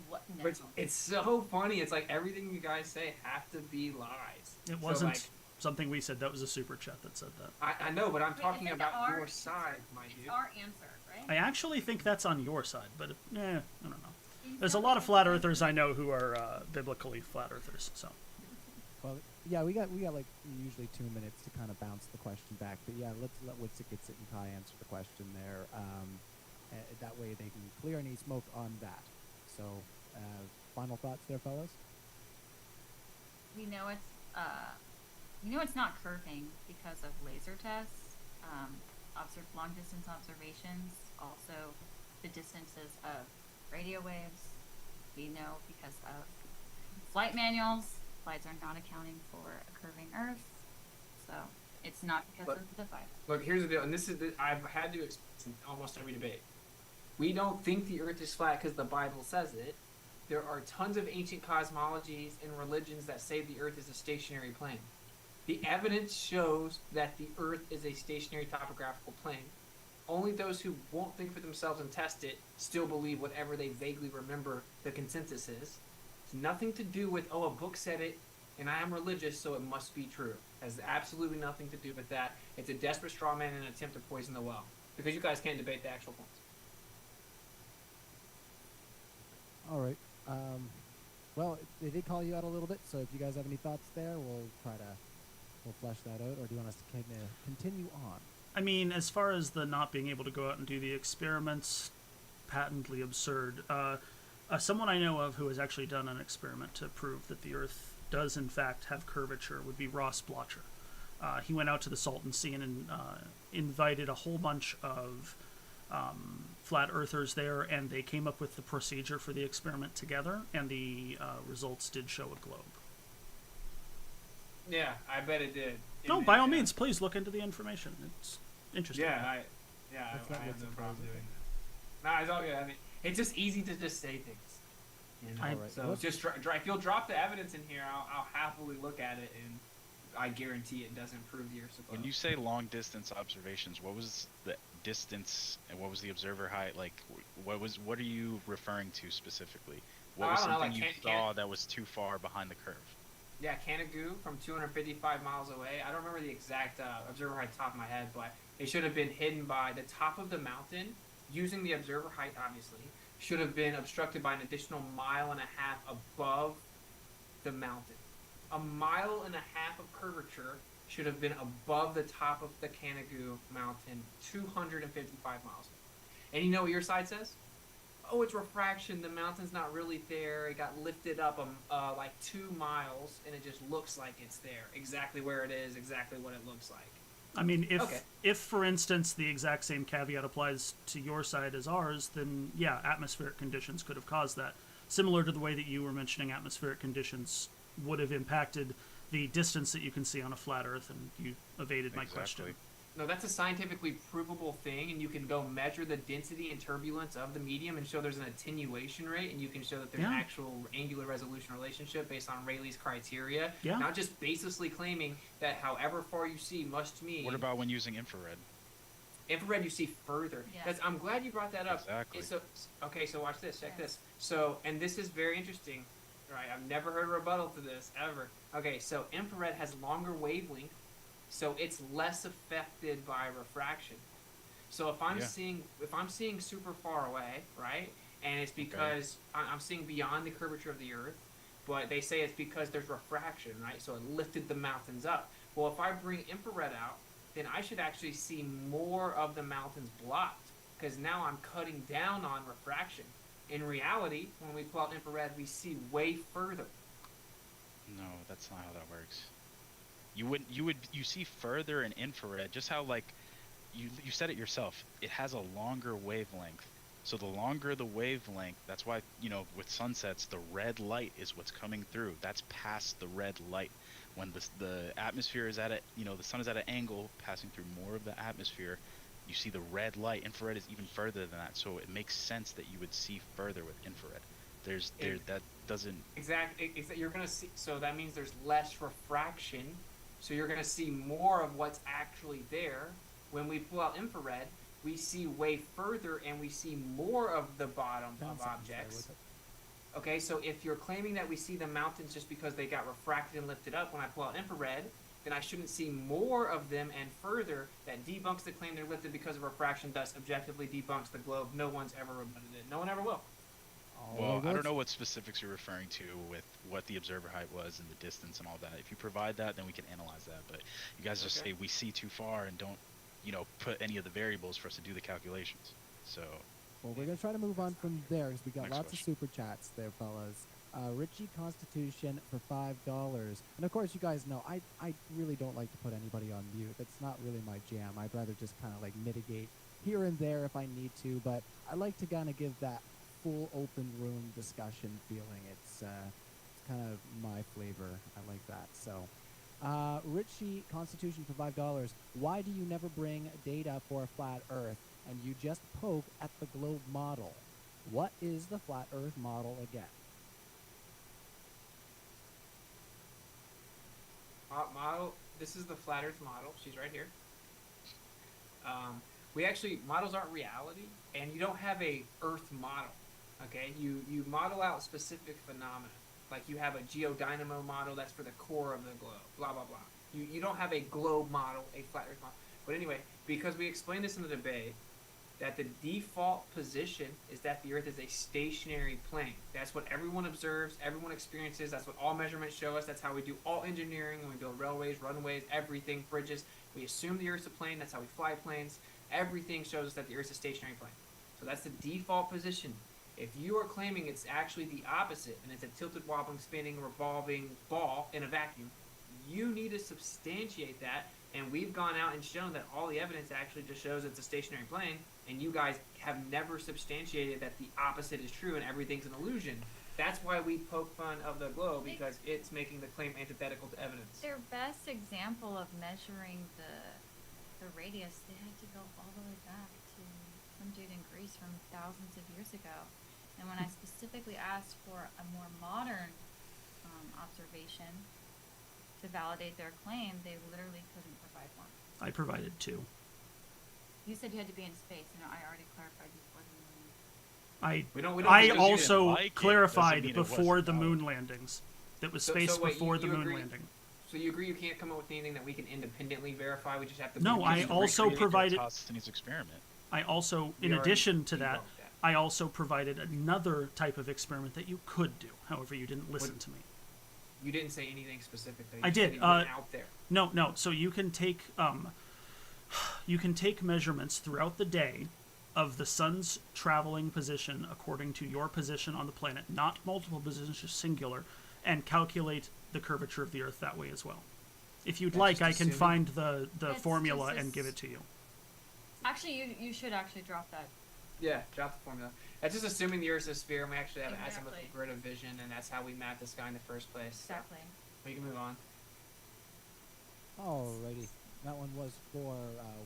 What? No. Which it's so funny. It's like everything you guys say have to be lies. It So, wasn't like, something we said. That was a super chat that said that. I know, but I'm Wait, talking is it about our your side, answer? my It's dude. our answer, right? I actually think that's on your side, but I don't know. There's a lot of flat earthers I know who are biblically flat earthers. So Well, yeah, we got like usually 2 minutes to kind of bounce the question back. But yeah, let's let Witzik and Kai answer the question there. That way they can clear any smoke on that. So, final thoughts there, fellas? We know it's not curving because of laser tests, long distance observations, also the distances of radio waves. We know because of flight manuals, flights are not accounting for a curving Earth, so it's not because of the Bible. Look, here's the deal, and this is I've had to explain in almost every debate. We don't think the Earth is flat because the Bible says it. There are tons of ancient cosmologies and religions that say the Earth is a stationary plane. The evidence shows that the Earth is a stationary topographical plane. Only those who won't think for themselves and test it still believe whatever they vaguely remember the consensus is. It's nothing to do with, a book said it, and I am religious, so it must be true. It has absolutely nothing to do with that. It's a desperate straw man and an attempt to poison the well. Because you guys can't debate the actual points. All right. Well, they did call you out a little bit, so if you guys have any thoughts there, we'll flesh that out, or do you want us to continue on? I mean, as far as the not being able to go out and do the experiments, patently absurd. Someone I know of who has actually done an experiment to prove that the Earth does in fact have curvature would be Ross Blotcher. He went out to the Salton Sea and invited a whole bunch of flat earthers there, and they came up with the procedure for the experiment together, and the results did show a globe. Yeah, I bet it did. No, by all means, please look into the information. It's interesting. I That's not have what's no problem surprising. doing that. No, it's all good. I mean, it's just easy to just say things. You know? All right, So let's- just if you'll drop the evidence in here, I'll happily look at it, and I guarantee it doesn't prove the Earth's When you say long distance observations, what was the distance and what was the observer height? Like, what are you referring to specifically? What I was don't know, something like, you can't- saw that was too far behind the curve? Yeah, Canagoo from 255 miles away. I don't remember the exact observer height top of my head, but it should have been hidden by the top of the mountain. Using the observer height, obviously, should have been obstructed by an additional 1.5 miles above the mountain. 1.5 miles of curvature should have been above the top of the Canagoo mountain, 255 miles. And you know what your side says? Oh, it's refraction. The mountain's not really there. It got lifted up like 2 miles, and it just looks like it's there. Exactly where it is, exactly what it looks like. I mean, Okay. if for instance the exact same caveat applies to your side as ours, then yeah, atmospheric conditions could have caused that. similar to the way that you were mentioning atmospheric conditions would have impacted the distance that you can see on a flat Earth, and you evaded my question. Exactly. No, that's a scientifically provable thing, and you can go measure the density and turbulence of the medium and show there's an attenuation rate, and you can show that there's an Yeah. actual angular resolution relationship based on Rayleigh's criteria. Yeah. Not just baselessly claiming that however far you see must mean. What about when using infrared? Infrared you see further. Yeah. I'm glad you brought that up. Exactly. So watch this, check Yeah. this. So, and this is very interesting, right? I've never heard a rebuttal to this ever. Okay, so infrared has longer wavelength, so it's less affected by refraction. So if I'm Yeah. seeing super far away, right? And it's because I'm seeing beyond the curvature of the Earth, but they say it's because there's refraction, right? So it lifted the mountains up. Well, if I bring infrared out, then I should actually see more of the mountains blocked, because now I'm cutting down on refraction. In reality, when we pull out infrared, we see way further. No, that's not how that works. You see further in infrared, just how like you said it yourself. It has a longer wavelength. So the longer the wavelength, that's why, with sunsets, the red light is what's coming through. That's past the red light. When the atmosphere is at the sun is at an angle passing through more of the atmosphere, you see the red light. Infrared is even further than that. So it makes sense that you would see further with infrared. That doesn't. Exactly. You're gonna see. So that means there's less refraction. So you're gonna see more of what's actually there. When we pull out infrared, we see way further and we see more of the bottom Found of something to say objects. with it. Okay, so if you're claiming that we see the mountains just because they got refracted and lifted up when I pull out infrared, then I shouldn't see more of them and further. That debunks the claim they're lifted because of refraction, thus objectively debunks the globe. No one's ever rebutted it. No one ever will. Well, I let's- don't know what specifics you're referring to with what the observer height was and the distance and all that. If you provide that, then we can analyze that. But you guys just Okay. say we see too far and don't, put any of the variables for us to do the calculations. So, Well, we're going to try to move on from there because we got Next lots question. of super chats there, fellas. Richie Constitution for $5. And of course, you guys know I really don't like to put anybody on mute. That's not really my jam. I'd rather just kind of like mitigate here and there if I need to. But I like to kind of give that full open room discussion feeling. It's kind of my flavor. I like that. So, Richie Constitution for $5. Why do you never bring data for a flat Earth and you just poke at the globe model? What is the flat Earth model again? Model. This is the flat Earth model. She's right here. Models aren't reality, and you don't have a Earth model. Okay, you model out specific phenomena. Like you have a geodynamo model that's for the core of the globe. Blah blah blah. You don't have a globe model, a flat Earth model. But anyway, because we explained this in the debate, that the default position is that the Earth is a stationary plane. That's what everyone observes, everyone experiences. That's what all measurements show us. That's how we do all engineering when we build railways, runways, everything, bridges. We assume the Earth's a plane. That's how we fly planes. Everything shows us that the Earth's a stationary plane. So that's the default position. If you are claiming it's actually the opposite, and it's a tilted, wobbling, spinning, revolving ball in a vacuum, you need to substantiate that. And we've gone out and shown that all the evidence actually just shows it's a stationary plane, and you guys have never substantiated that the opposite is true and everything's an illusion. That's why we poke fun of the globe, because it's making the claim antithetical to evidence. Their best example of measuring the radius, they had to go all the way back to some dude in Greece from thousands of years ago. And when I specifically asked for a more modern observation to validate their claim, they literally couldn't provide one. I provided two. You said you had to be in space, and I already clarified before the moon. We don't I because you didn't also like it, doesn't clarified mean it before wasn't the valid. moon landings. That was So space wait, before the you moon agree- landing. So you agree you can't come up with anything that we can independently verify? We just have to. No, we I just also recreate it? provided. Demosthenes experiment. I also, We in already addition to that, debunked that. I also provided another type of experiment that you could do. However, you didn't listen What- to me. You didn't say anything specifically. I You did, said it went out there. No. So you can take measurements throughout the day of the sun's traveling position according to your position on the planet, not multiple positions, just singular, and calculate the curvature of the Earth that way as well. If you'd That's like, just I can assuming- find the That's formula just and give it to you. Actually, you should actually drop that Yeah, drop the formula. That's just assuming the Earth's a sphere and we actually have an Exactly. azimuthal grid of vision, and that's how we map the sky in the first place. So Exactly. we can move on. Alrighty, that one was for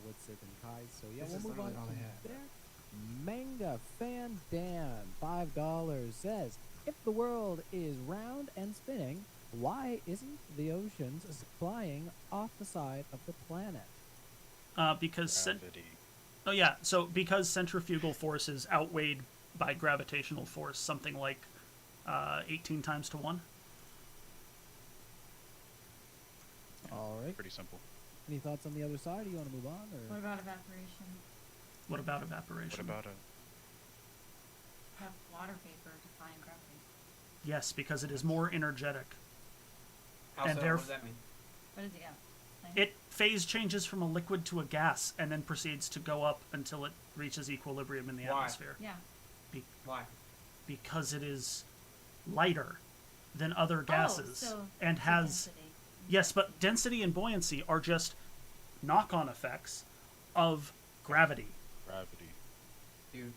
Witsit and Kai. So yeah, This we'll is move on literally all from I had. there. Manga Fan Dan, $5 says, if the world is round and spinning, why isn't the oceans flying off the side of the planet? Because Gravity. oh yeah, so because centrifugal force is outweighed by gravitational force, something like 18 times to 1. All right. Pretty simple. Any thoughts on the other side? Or you want to move on? What Or about evaporation? What about evaporation? What about a? Have water vapor defying gravity. Yes, because it is more energetic. How And so? What does that mean? What is it? Yeah. Like- It phase changes from a liquid to a gas and then proceeds to go up until it reaches equilibrium in the Why? atmosphere. Yeah. Why? Because it is lighter than other gases Oh, so and so has density. yes, but density and buoyancy are just knock-on effects of gravity. Gravity. Dude.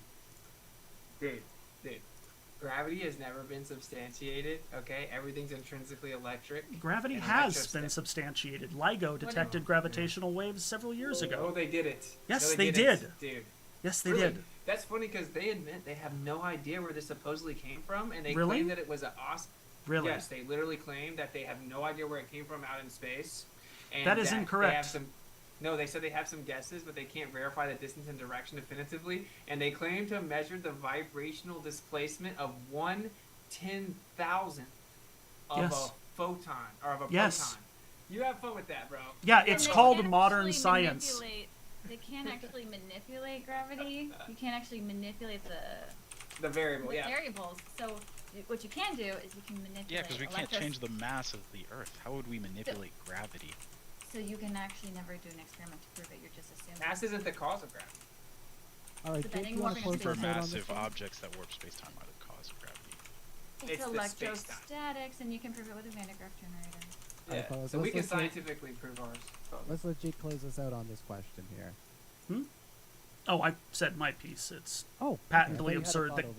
Gravity has never been substantiated. Okay, everything's intrinsically electric. Gravity And has electrostat- been substantiated. LIGO did- detected gravitational waves several years Oh, ago. they did it. Yes, No, they didn't, did. dude. Yes, they Really? did. That's funny because they admit they have no idea where this supposedly came from, and they Really? claim that it was an awesome. Really? Yes, they literally claim that they have no idea where it came from out in space. And That is They incorrect. have some, no, they said they have some guesses, but they can't verify the distance and direction definitively. And they claim to have measured the vibrational displacement of 1/10,000 of Yes. a photon or of a Yes. proton. You have fun with that, bro. Yeah, And it's they called can't modern actually science. They can't actually manipulate gravity. You can't actually manipulate The variable, the yeah. variables. So what you can do is you can manipulate. Yeah, because we can't change the mass of the Earth. How would we manipulate gravity? So you can actually never do an experiment to prove it. You're just assuming. Mass isn't the cause of gravity. all right, Jake, Depending you want to warping close speed. For us out on this massive one? objects that warp space-time are the cause of gravity. It's It's the space-time. electrostatics, and you can prove it with a Van de Graaff generator. Alright, Yeah. fellas, So we let's can look at- scientifically prove ours. Let's let Jake close us out on this question here. Oh, I said my piece. It's Oh, Patently okay, I thought absurd you had a that-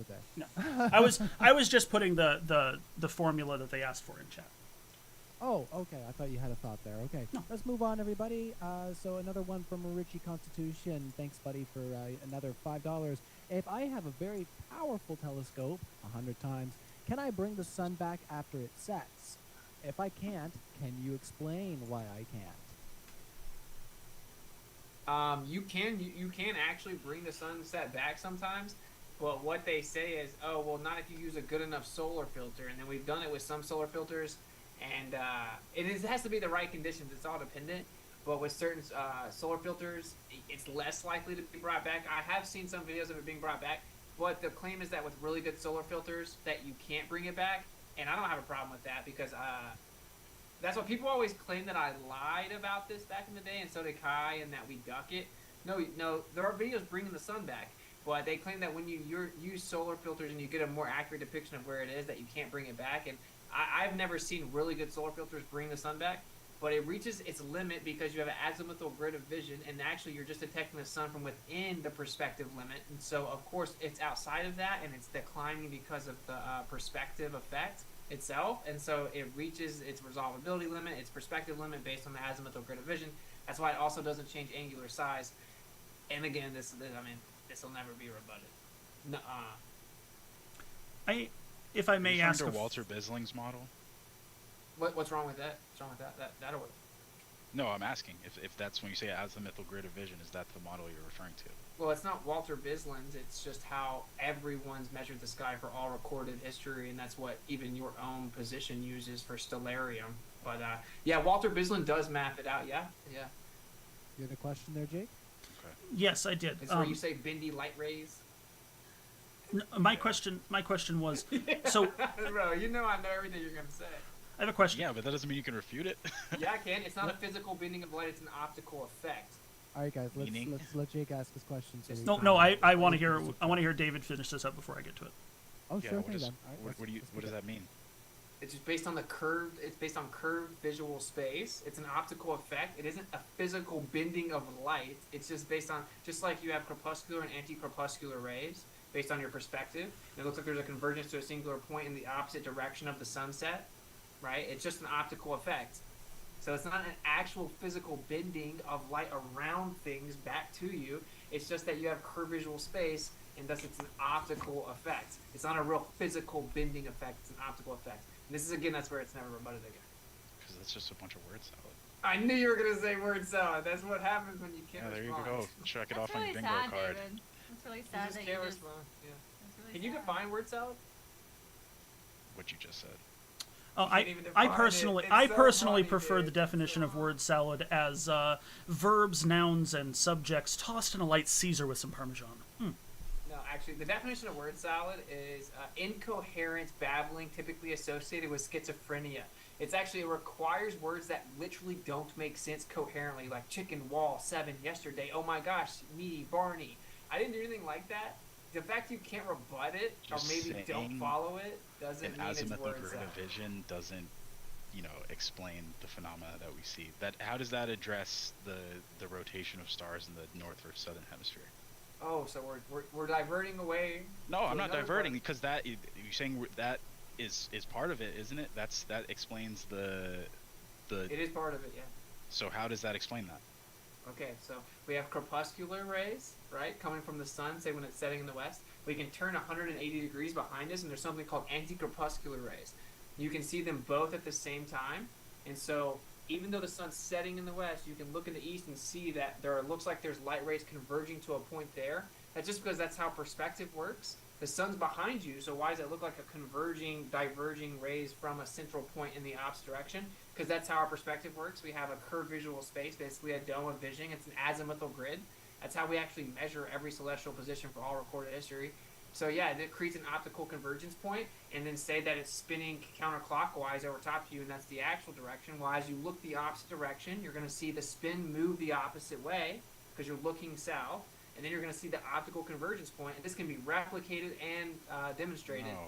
thought over there. I was just putting the formula that they asked for in chat. Oh, okay. I thought you had a thought there. Okay, No. let's move on, everybody. So another one from Richie Constitution. Thanks, buddy, for another $5. If I have a very powerful telescope, 100 times, can I bring the sun back after it sets? If I can't, can you explain why I can't? You can actually bring the sunset back sometimes, but what they say is, oh well, not if you use a good enough solar filter. And then we've done it with some solar filters, and it has to be the right conditions. It's all dependent. But with certain solar filters, it's less likely to be brought back. I have seen some videos of it being brought back, but the claim is that with really good solar filters, that you can't bring it back. And I don't have a problem with that because that's what people always claim, that I lied about this back in the day, and so did Kai, and that we duck it. No, there are videos bringing the sun back, but they claim that when you use solar filters and you get a more accurate depiction of where it is, that you can't bring it back. And I've never seen really good solar filters bring the sun back, but it reaches its limit because you have an azimuthal grid of vision, and actually you're just detecting the sun from within the perspective limit. And so, of course, it's outside of that, and it's declining because of the perspective effect itself. And so it reaches its resolvability limit, its perspective limit, based on the azimuthal grid of vision. That's why it also doesn't change angular size. And again, this will never be rebutted. If I Are may you ask, referring to Walter Bisling's model? What's wrong with that? What's wrong with that? That'll work. No, I'm asking if that's when you say azimuthal grid of vision, is that the model you're referring to? Well, it's not Walter Bisling's. It's just how everyone's measured the sky for all recorded history, and that's what even your own position uses for stellarium. But yeah, Walter Bisling does map it out. Yeah. You had a question there, Jake? yes, I did. It's where you say bendy light rays. My question was, so Bro, you know I know everything you're gonna say. I have a question. Yeah, but that doesn't mean you can refute it. Yeah, I can. It's not a physical bending of light; it's an optical effect. All right, guys. Meaning? Let's let Jake ask his question. So we No, can- no, I want to hear David finish this up before I get to it. Oh, Yeah, sure what thing is- then. All right, what let's does pick that mean? It's just based on the curved. It's based on curved visual space. It's an optical effect. It isn't a physical bending of light. It's just based on, just like you have crepuscular and anti-crepuscular rays based on your perspective. And it looks like there's a convergence to a singular point in the opposite direction of the sunset, right? It's just an optical effect. So it's not an actual physical bending of light around things back to you. It's just that you have curved visual space, and thus it's an optical effect. It's not a real physical bending effect. It's an optical effect. And this is, again, that's where it's never rebutted again. Because that's just a bunch of word salad. I knew you were going to say word salad. That's what happens when you can't Yeah, there respond. you go. Check it That's off on really your bingo sad, card. David. That's really You sad just that can't you just. respond. Yeah. That's really Can you sad. define word salad? What you just said. Oh, can't even I define it. personally, It's I so personally funny, prefer dude. the It's definition so of word salad as verbs, nouns, and subjects tossed in a light Caesar with some Parmesan. No, actually, the definition of word salad is incoherent babbling typically associated with schizophrenia. It's actually, it requires words that literally don't make sense coherently, like chicken wall 7 yesterday. Oh my gosh, me, Barney. I didn't do anything like that. The fact you can't rebut it or Just maybe don't saying follow it doesn't An mean it's azimuthal word grid salad. of vision doesn't, explain the phenomena that we see. How does that address the rotation of stars in the north or southern hemisphere? Oh, so we're diverting away. No, to I'm not another diverting part. because you're saying that is part of it, isn't it? That explains the. It is part of it, yeah. So how does that explain that? Okay, so we have crepuscular rays, right, coming from the sun, say when it's setting in the west. We can turn 180 degrees behind us, and there's something called anti-crepuscular rays. You can see them both at the same time, and so even though the sun's setting in the west, you can look in the east and see that looks like there's light rays converging to a point there. That's just because that's how perspective works. The sun's behind you, so why does it look like a converging, diverging rays from a central point in the opposite direction? Because that's how our perspective works. We have a curved visual space, basically a dome of vision. It's an azimuthal grid. That's how we actually measure every celestial position for all recorded history. So yeah, it creates an optical convergence point, and then say that it's spinning counterclockwise over top of you, and that's the actual direction. Well, as you look the opposite direction, you're going to see the spin move the opposite way because you're looking south, and then you're going to see the optical convergence point. And this can be replicated and demonstrated. No.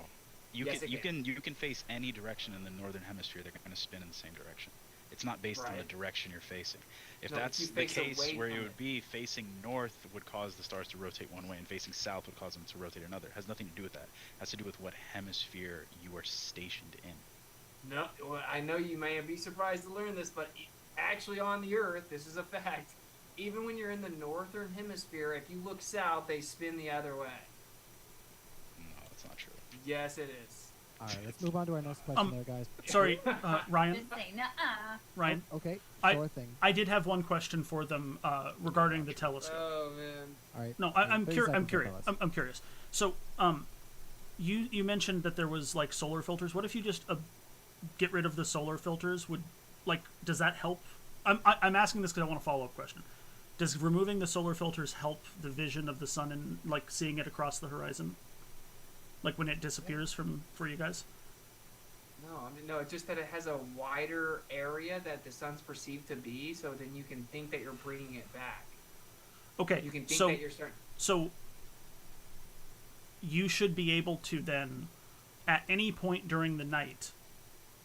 Yes, it You can face any direction in the northern hemisphere. They're going to spin in the same direction. It's not based on the Right. direction you're facing. If No, if that's you the face case, away where from you it. would be facing north would cause the stars to rotate one way, and facing south would cause them to rotate another. It has nothing to do with that. It has to do with what hemisphere you are stationed in. No, well, I know you may be surprised to learn this, but actually on the Earth, this is a fact. Even when you're in the northern hemisphere, if you look south, they spin the other way. No, that's not true. Yes, it is. All right, let's move on to our next question there, guys. Sorry, Ryan. Just say nuh-uh. Ryan, Okay, I- sure thing. I did have one question for them regarding the telescope. Oh man. All right. No, you have I'm 30 curious. I'm seconds to curious. tell us. I'm curious. So, you mentioned that there was like solar filters. What if you just get rid of the solar filters? Does that help? I'm asking this because I want a follow up question. Does removing the solar filters help the vision of the sun and like seeing it across the horizon? Like when it disappears for you guys? No, I mean, no, it's just that it has a wider area that the sun's perceived to be, so then you can think that you're bringing it back. Okay. You can think so that you're starting. So you should be able to then, at any point during the night,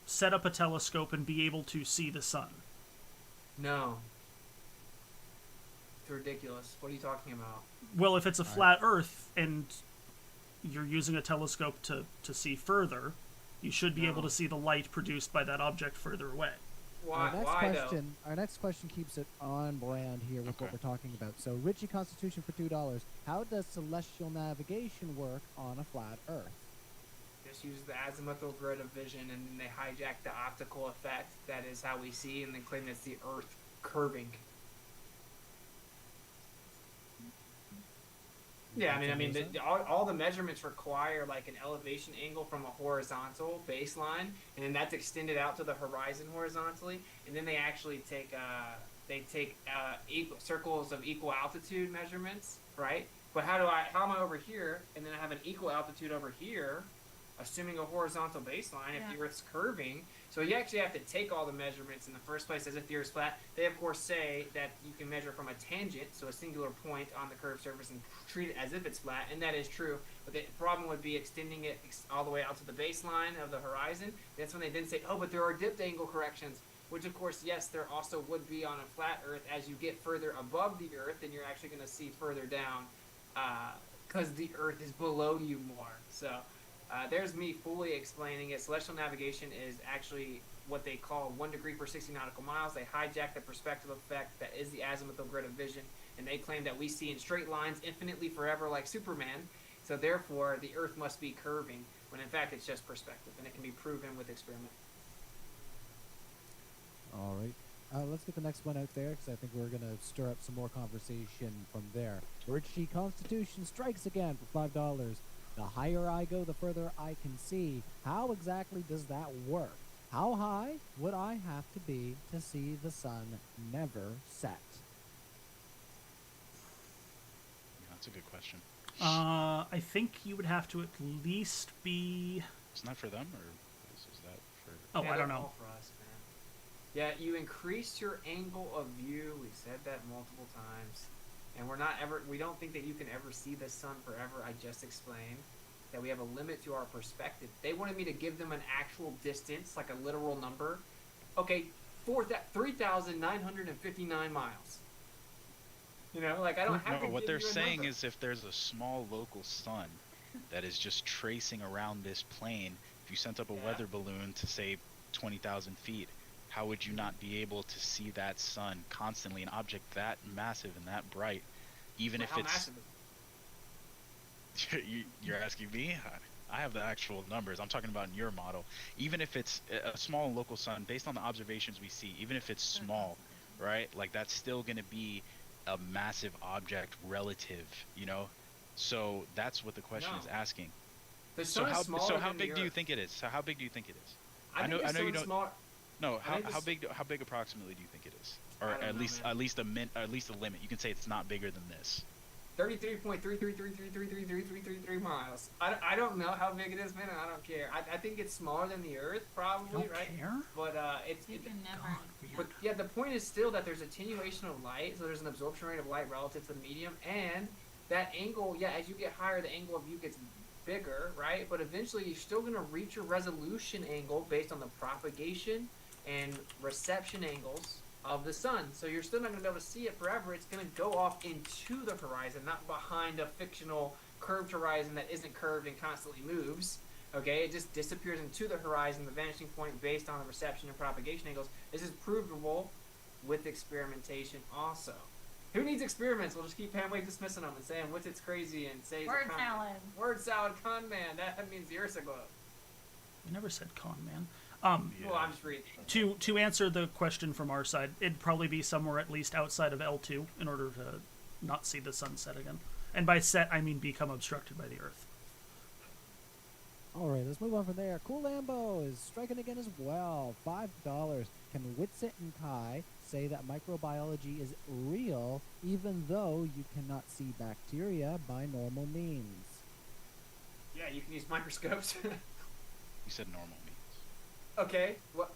set up a telescope and be able to see the sun. No. It's ridiculous. What are you talking about? Well, if it's a flat Earth and you're using a telescope to see further, you should be able No. to see the light produced by that object further away. Why? Our next question keeps it on brand here with what Okay. we're talking about. So, Richie Constitution for $2. How does celestial navigation work on a flat Earth? Just use the azimuthal grid of vision, and then they hijack the optical effect. That is how we see, and then claim it's the Earth curving. Yeah, That's amazing. all the measurements require like an elevation angle from a horizontal baseline, and then that's extended out to the horizon horizontally, and then they actually take circles of equal altitude measurements, right? But how am I over here, and then I have an equal altitude over here? assuming a horizontal baseline if Yeah. the Earth's curving. So you actually have to take all the measurements in the first place as if the Earth's flat. They of course say that you can measure from a tangent, so a singular point on the curved surface, and treat it as if it's flat, and that is true. But the problem would be extending it all the way out to the baseline of the horizon. That's when they then say, oh, but there are dipped angle corrections. Which, of course, yes, there also would be on a flat Earth. As you get further above the Earth, then you're actually going to see further down because the Earth is below you more. So there's me fully explaining it. Celestial navigation is actually what they call 1 degree per 60 nautical miles. They hijack the perspective effect that is the azimuthal grid of vision, and they claim that we see in straight lines infinitely forever like Superman. So therefore, the Earth must be curving, when in fact it's just perspective, and it can be proven with experiment. All right. Let's get the next one out there because I think we're going to stir up some more conversation from there. Richie Constitution strikes again for $5. The higher I go, the further I can see. How exactly does that work? How high would I have to be to see the sun never set? Yeah, that's a good question. I think you would have to at least be. Isn't that for them, or is that for? Oh, Yeah, I don't they're know. all for us, man. Yeah, you increase your angle of view. We said that multiple times. And we don't think that you can ever see the sun forever. I just explained that we have a limit to our perspective. They wanted me to give them an actual distance, like a literal number. Okay, 3,959 miles. You know, like I don't have to No, what give they're you a saying number. is if there's a small local sun that is just tracing around this plane, if you sent up a Yeah. weather balloon to say 20,000 feet, how would you not be able to see that sun constantly, an object that massive and that bright, even Well, if how it's massive is you're asking me? I have the actual numbers. I'm talking about in your model. Even if it's a small local sun, based on the observations we see, even if it's small, right? Like that's still going to be a massive object relative, you know? So that's what the question is No. asking. the So sun is how smaller how than the big do you Earth. think it is? So how big do you think it is? I know- think I the know you sun's don't- small. No, I think how big approximately do you think it is? Or I don't at know, least man. at least at least a limit. You can say it's not bigger than this. 33.333333333 miles. I don't know how big it is, man, and I don't care. I think it's smaller than the Earth, You probably, don't right? care? But it's You can never. God, but weird. yeah, the point is still that there's attenuation of light, so there's an absorption rate of light relative to the medium, and that angle, yeah, as you get higher, the angle of view gets bigger, right? But eventually, you're still gonna reach your resolution angle based on the propagation and reception angles of the sun. So you're still not going to be able to see it forever. It's going to go off into the horizon, not behind a fictional curved horizon that isn't curved and constantly moves. Okay, it just disappears into the horizon, the vanishing point based on the reception and propagation angles. This is provable with experimentation also. Who needs experiments? We'll just keep Hamway dismissing them and saying, what's it's crazy, and say it's a Word con- salad. Word salad con man. That means the Ursa globe. We never said con man. Well, I'm just reading. To answer the question from our side, it'd probably be somewhere at least outside of L2 in order to not see the sunset again. And by set, I mean become obstructed by the Earth. All right, let's move on from there. Cool Lambo is striking again as well. $5. Can Witsit and Kai say that microbiology is real even though you cannot see bacteria by normal means? Yeah, you can use microscopes. You said normal means. Okay. What?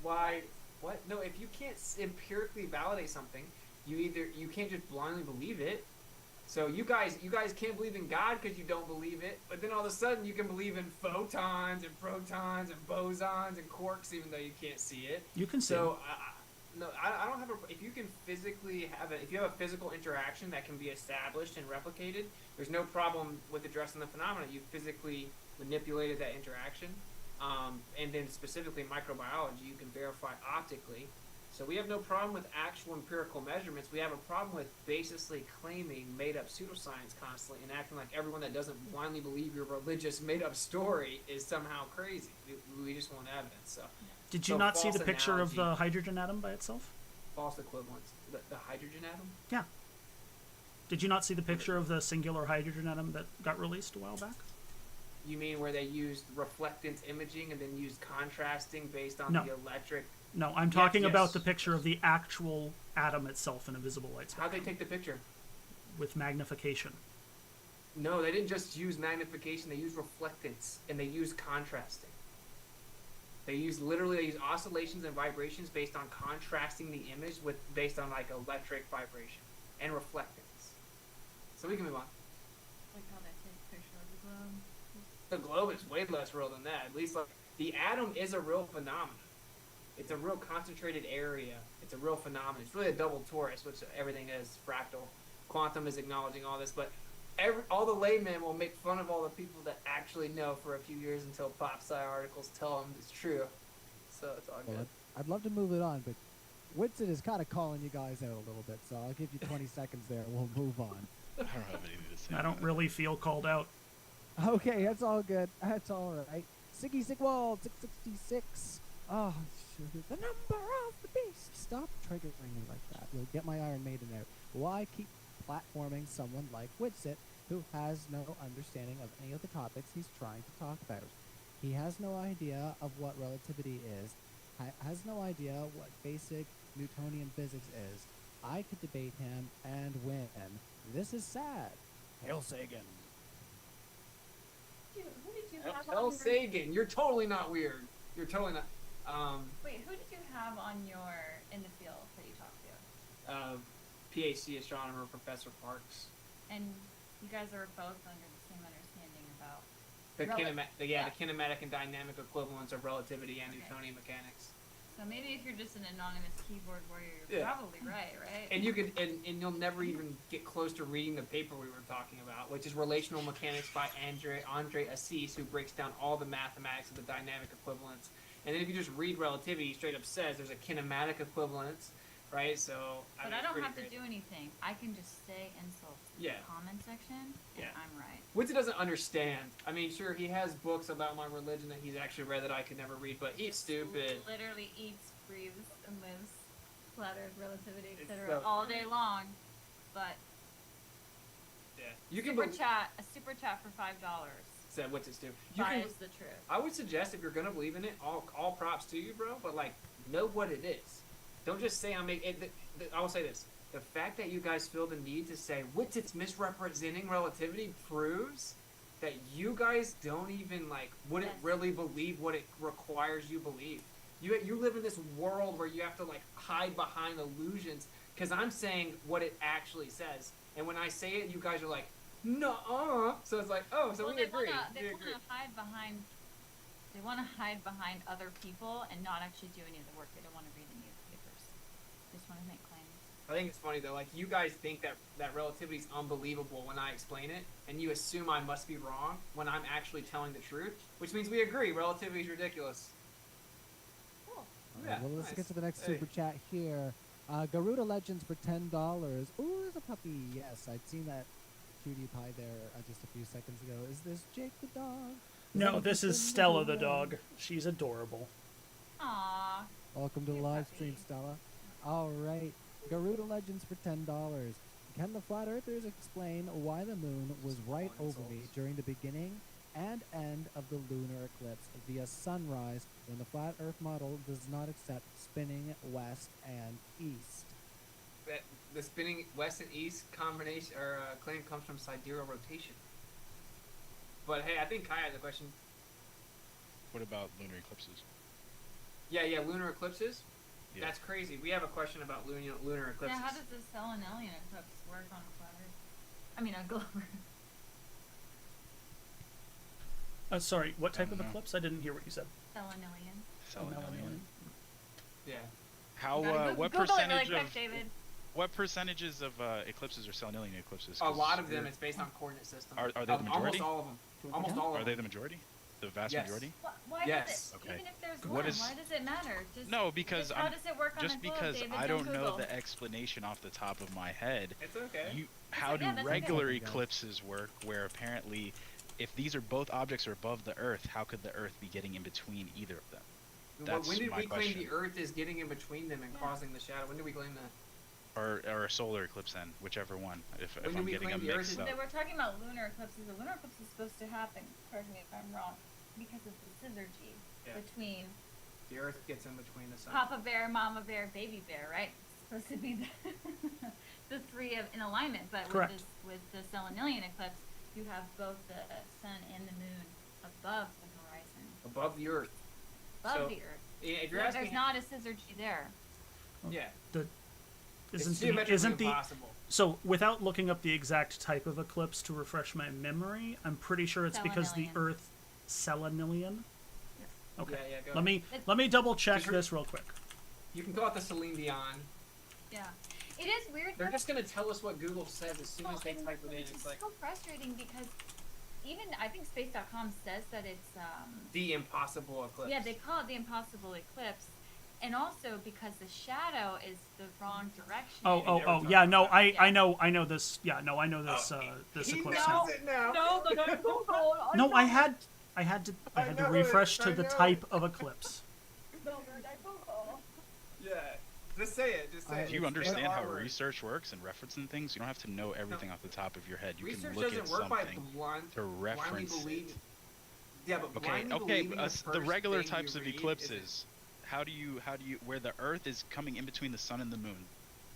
Why? What? No. If you can't empirically validate something, you can't just blindly believe it. So you guys can't believe in God because you don't believe it. But then all of a sudden you can believe in photons and protons and bosons and quarks even though you can't see it. You can see. So I don't have a. If you can physically if you have a physical interaction that can be established and replicated, there's no problem with addressing the phenomena. You physically manipulated that interaction, and then specifically microbiology, you can verify optically. So we have no problem with actual empirical measurements. We have a problem with basically claiming made-up pseudoscience constantly and acting like everyone that doesn't blindly believe your religious made-up story is somehow crazy. We just want evidence. So. Did you So not see the false picture of analogy. the hydrogen atom by itself? False equivalence. The hydrogen atom? Yeah. Did you not see the picture of the singular hydrogen atom that got released a while back? You mean where they used reflectance imaging and then used contrasting based on No. the electric? No, I'm talking about yes. the picture of the actual atom itself in a visible light How'd they spectrum take the picture? with magnification. No, they didn't just use magnification. They used reflectance and they used contrasting. They use oscillations and vibrations based on contrasting the image with based on like electric vibration and reflectance. So we can move on. Like how they take a picture of the globe. The globe is way less real than that. At least like the atom is a real phenomenon. It's a real concentrated area. It's a real phenomenon. It's really a double torus, which everything is fractal. Quantum is acknowledging all this, but all the laymen will make fun of all the people that actually know for a few years until pop sci articles tell them it's true. So it's all Well, good. I'd love to move it on, but Whitson is kind of calling you guys out a little bit, so I'll give you 20 seconds there and we'll move on. I don't have anything to say. I don't really feel called out. Okay, that's all good. That's all right. Siggy Sigwald, 666. Oh, the number of the beast. Stop triggering me like that. You'll get my Iron Maiden out. Why keep platforming someone like Witsit, who has no understanding of any of the topics he's trying to talk about? He has no idea of what relativity is, has no idea what basic Newtonian physics is. I could debate him and win. This is sad. Hail Sagan. Who did you have Hell on your... Sagan, you're totally not weird. You're totally not. Wait, who did you have on your in the field that you talked to? PhD astronomer Professor Parks. And you guys are both under the same understanding about The Yeah. kinematic and dynamic equivalence of relativity and Okay. Newtonian mechanics. So maybe if you're just an anonymous keyboard warrior, you're Yeah. probably right? And you could and you'll never even get close to reading the paper we were talking about, which is Relational Mechanics by Andre Assis, who breaks down all the mathematics of the dynamic equivalence. And then if you just read relativity, he straight up says there's a kinematic equivalence, right? So But I mean, don't pretty have to great. do anything. I can just say insults in Yeah. the comment section, and Yeah. I'm right. Witzel doesn't understand. I mean, sure, he has books about my religion that he's actually read that I could never read, but he's stupid. Literally eats, breathes, and lives flat Earth, relativity, It's etc. so- all day long. But Yeah, you can a super chat for $5 said what's it do. You can, bias the truth. I would suggest if you're gonna believe in it, all props to you, bro. But like, know what it is. Don't just say I'm making. I will say this: the fact that you guys feel the need to say Witzet's misrepresenting relativity proves that you guys don't even wouldn't Yes. really believe what it requires you believe. You live in this world where you have to hide behind illusions because I'm saying what it actually says, and when I say it, you guys are like, no. So it's like, oh, so Well, we agree. They We want agree. to hide behind. They want to hide behind other people and not actually do any of the work. They don't want to read any of the papers. They just want to make claims. I think it's funny though, you guys think that relativity is unbelievable when I explain it, and you assume I must be wrong when I'm actually telling the truth, which means we agree relativity is ridiculous. Cool. All Yeah, right, well, let's nice. get to the next Hey. super chat here. Garuda Legends for $10. Ooh, there's a puppy. Yes, I'd seen that cutie pie there just a few seconds ago. Is this Jake the dog? No, that this a is good Stella the one? dog. She's adorable. Aww. Welcome to the Cute live puppy. stream, Stella. All right, Garuda Legends for $10. Can the flat earthers explain why the moon was right Fine over me souls. during the beginning and end of the lunar eclipse via sunrise when the flat earth model does not accept spinning west and east? That the spinning west and east combination or claim comes from sidereal rotation. But hey, I think Kai has a question. What about lunar eclipses? Yeah, lunar eclipses. Yeah. That's crazy. We have a question about lunar eclipses. Yeah, how does the selenilian eclipse work on a flat Earth? I mean, a globe. Sorry, what type of don't know. eclipse? I didn't hear what you said. Selenilian. Selenilian. Yeah. How? Gotta What Google it really percentage quick, of David. what percentages of eclipses are selenilian eclipses? A 'Cause lot of them, we're- it's based on coordinate systems. Are they the Almost majority? all of them. Almost Yeah. all of Are they them. the majority? The vast Yes. majority? Why Yes. does it, Okay. even if there's What one, is- why does it matter? Just, No, because just how I'm does it work on just the globe, because David? I don't know Google. the explanation off the top of my head. It's okay. How do yeah, that's okay. regular Okay, guys. eclipses work? Where apparently, if these are both objects are above the Earth, how could the Earth be getting in between either of them? That's when did my we claim question. the Earth is getting in between them and Yeah. causing the shadow? When did we claim that? Or a solar eclipse then, whichever one. If When did I'm we getting claim them the Earth mixed is- up. They were talking about lunar eclipses. The lunar eclipse is supposed to happen, correct me if I'm wrong, because of the syzygy Yeah. between The Earth gets in between the sun. Papa Bear, Mama Bear, Baby Bear, right? It's supposed to be the, the three of in alignment, but Correct. with the selenilian eclipse, you have both the sun and the moon above the horizon, Above the Earth. above So, the Earth. If you're So asking, there's not a scissor G there. yeah, Isn't it's the, geometrically isn't the impossible. so without looking up the exact type of eclipse to refresh my memory, I'm pretty sure it's because the Selenilian. Earth selenilian. Okay. Yeah, go Let ahead. me let me double check Just re- this real quick. You can call it the Celine Dion. Yeah. It is weird. They're though. just gonna tell us what Google says as soon as they and type it in. It's It's like so frustrating because even I think space.com says that it's the impossible eclipse. yeah, they call it the impossible eclipse. And also because the shadow is the wrong direction. Oh, never oh, oh, talked yeah, about no, that. I know this. Yeah, no, I know this. This he eclipse. knows now. it now. No, but I don't know. No, I had to I had to know it, refresh I to the know type it. of eclipse. Yeah, just say it. Just say I- it. If you It's understand how R word. research works and referencing things, you don't have to know everything off the top of your head. You Research can look doesn't at work by something blind, to blindly reference it. believe. Yeah, but Okay, blindly okay, believing the first regular thing types you of read eclipses. How do you where the Earth is coming in between the sun and the moon?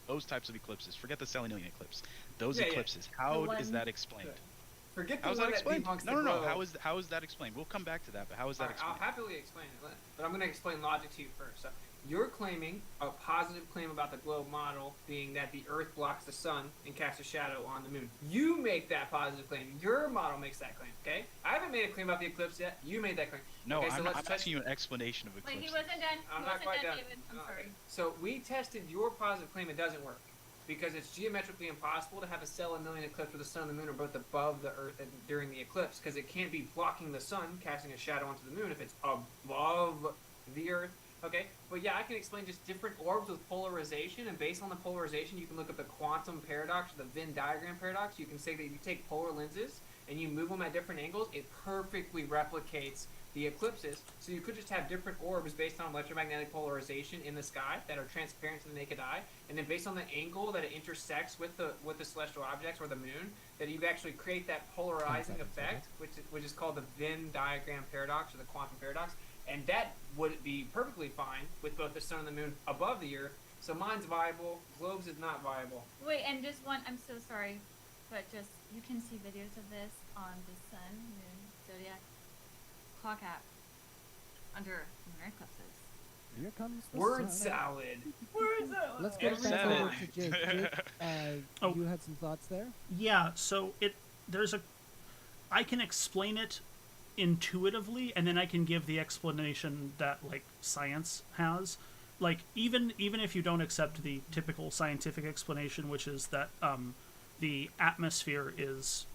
Those types of eclipses. Forget the Selenilian eclipse. Those Yeah, yeah. eclipses. How is one- that explained? Forget the How is one that that explained? debunks No, the no, no. globe. How is that explained? We'll come back to that, but how is that Alright, I'll explained? happily explain it, but I'm going to explain logic to you first. So, you're claiming a positive claim about the globe model being that the Earth blocks the sun and casts a shadow on the moon. You make that positive claim. Your model makes that claim. Okay? I haven't made a claim about the eclipse yet. You made that claim. No, okay, so I'm let's test- asking you an explanation of Wait, eclipses. he wasn't done. I'm He not wasn't quite done. David. I'm sorry. So we tested your positive claim. It doesn't work because it's geometrically impossible to have a Selenilian eclipse where the sun and the moon are both above the Earth during the eclipse because it can't be blocking the sun, casting a shadow onto the moon if it's above the Earth. Okay, but yeah, I can explain just different orbs with polarization, and based on the polarization, you can look up the quantum paradox or the Venn diagram paradox. You can say that if you take polar lenses and you move them at different angles, it perfectly replicates the eclipses. So you could just have different orbs based on electromagnetic polarization in the sky that are transparent to the naked eye, and then based on the angle that it intersects with the celestial objects or the moon, that you actually create that polarizing effect, which is called the Venn diagram paradox or the quantum paradox, and that would be perfectly fine with both the sun and the moon above the Earth. So mine's viable. Globe's is not viable. Wait, and just one. I'm so sorry, but just you can see videos of this on the sun, moon, zodiac, clock app under lunar eclipses. Here comes the Word sun. salad. Let's get Word back over salad. to Jake. Jake, Oh. you had some thoughts there? Yeah, so I can explain it intuitively, and then I can give the explanation that like science has. Like even if you don't accept the typical scientific explanation, which is that the atmosphere is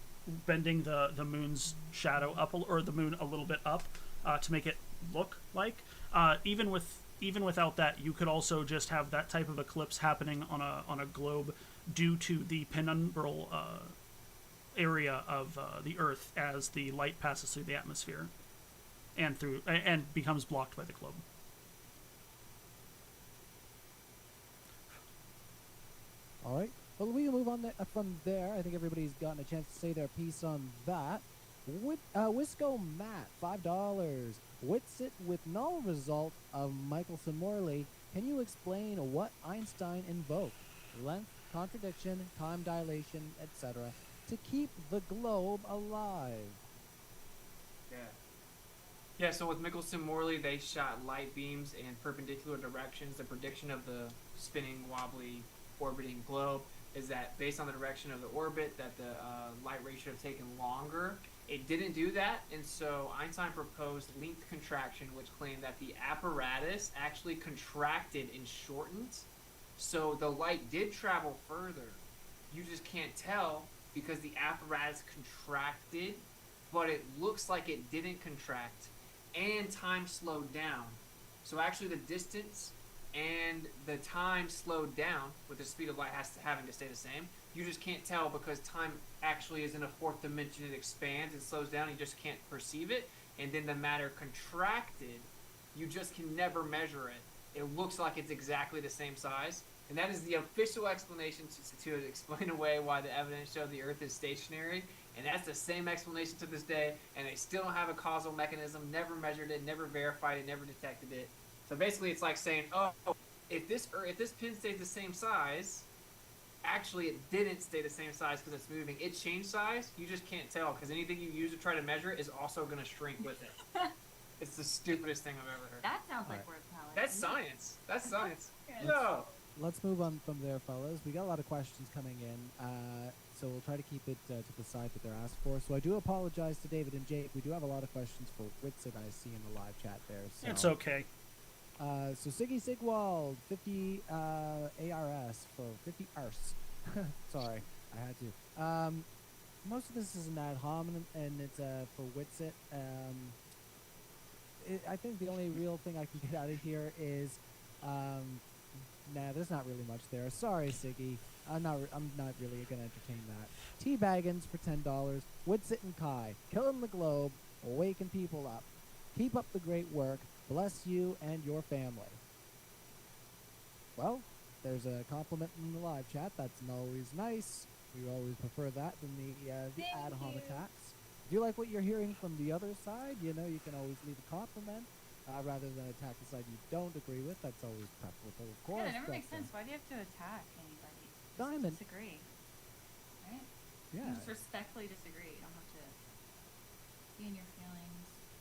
bending the moon's shadow up or the moon a little bit up to make it look like. Even without that, you could also just have that type of eclipse happening on a globe due to the penumbral area of the Earth as the light passes through the atmosphere and becomes blocked by the globe. All right. Well, we can move on from there. I think everybody's gotten a chance to say their piece on that. Wisco Matt, $5. Witsit with null result of Michelson Morley. Can you explain what Einstein invoked? Length, contradiction, time dilation, etc. to keep the globe alive. Yeah, so with Michelson Morley, they shot light beams in perpendicular directions. The prediction of the spinning, wobbly, orbiting globe is that based on the direction of the orbit, that the light ray should have taken longer. It didn't do that, and so Einstein proposed length contraction, which claimed that the apparatus actually contracted and shortened. So the light did travel further. You just can't tell because the apparatus contracted, but it looks like it didn't contract, and time slowed down. So actually the distance and the time slowed down with the speed of light having to stay the same. You just can't tell because time actually is in a fourth dimension. It expands and slows down. You just can't perceive it. And then the matter contracted. You just can never measure it. It looks like it's exactly the same size. And that is the official explanation to explain away why the evidence showed the Earth is stationary. And that's the same explanation to this day. And they still don't have a causal mechanism, never measured it, never verified it, never detected it. So basically it's like saying, oh, if this pin stays the same size, Actually, it didn't stay the same size because it's moving. It changed size. You just can't tell because anything you use to try to measure it is also going to shrink with it. It's the stupidest thing I've ever heard. That sounds like Alright. word salad. That's science. That's science. Yeah. No. Let's move on from there, fellas. We got a lot of questions coming in, so we'll try to keep it to the side that they're asked for. So I do apologize to David and Jake. We do have a lot of questions for Witsit I see in the live chat there. So. It's okay. So Siggy Sigwald, 50 ARS for 50 ARS. Sorry, I had to. Most of this is an ad hominem, and it's for Witsit. I think the only real thing I can get out of here is, nah, there's not really much there. Sorry, Siggy. I'm not really gonna entertain that. Teabaggins for $10. Witsit and Kai, killing the globe, waking people up. Keep up the great work. Bless you and your family. Well, there's a compliment in the live chat. That's always nice. We always prefer that than the Thank ad hom you. attacks. If you like what you're hearing from the other side, you know, you can always leave a compliment rather than attack the side you don't agree with. That's always preferable, of course. Yeah, it never makes but, sense. Why do you have to attack anybody? Just Diamond. disagree. Right? Yeah, Just respectfully disagree. You don't have to be in your feelings.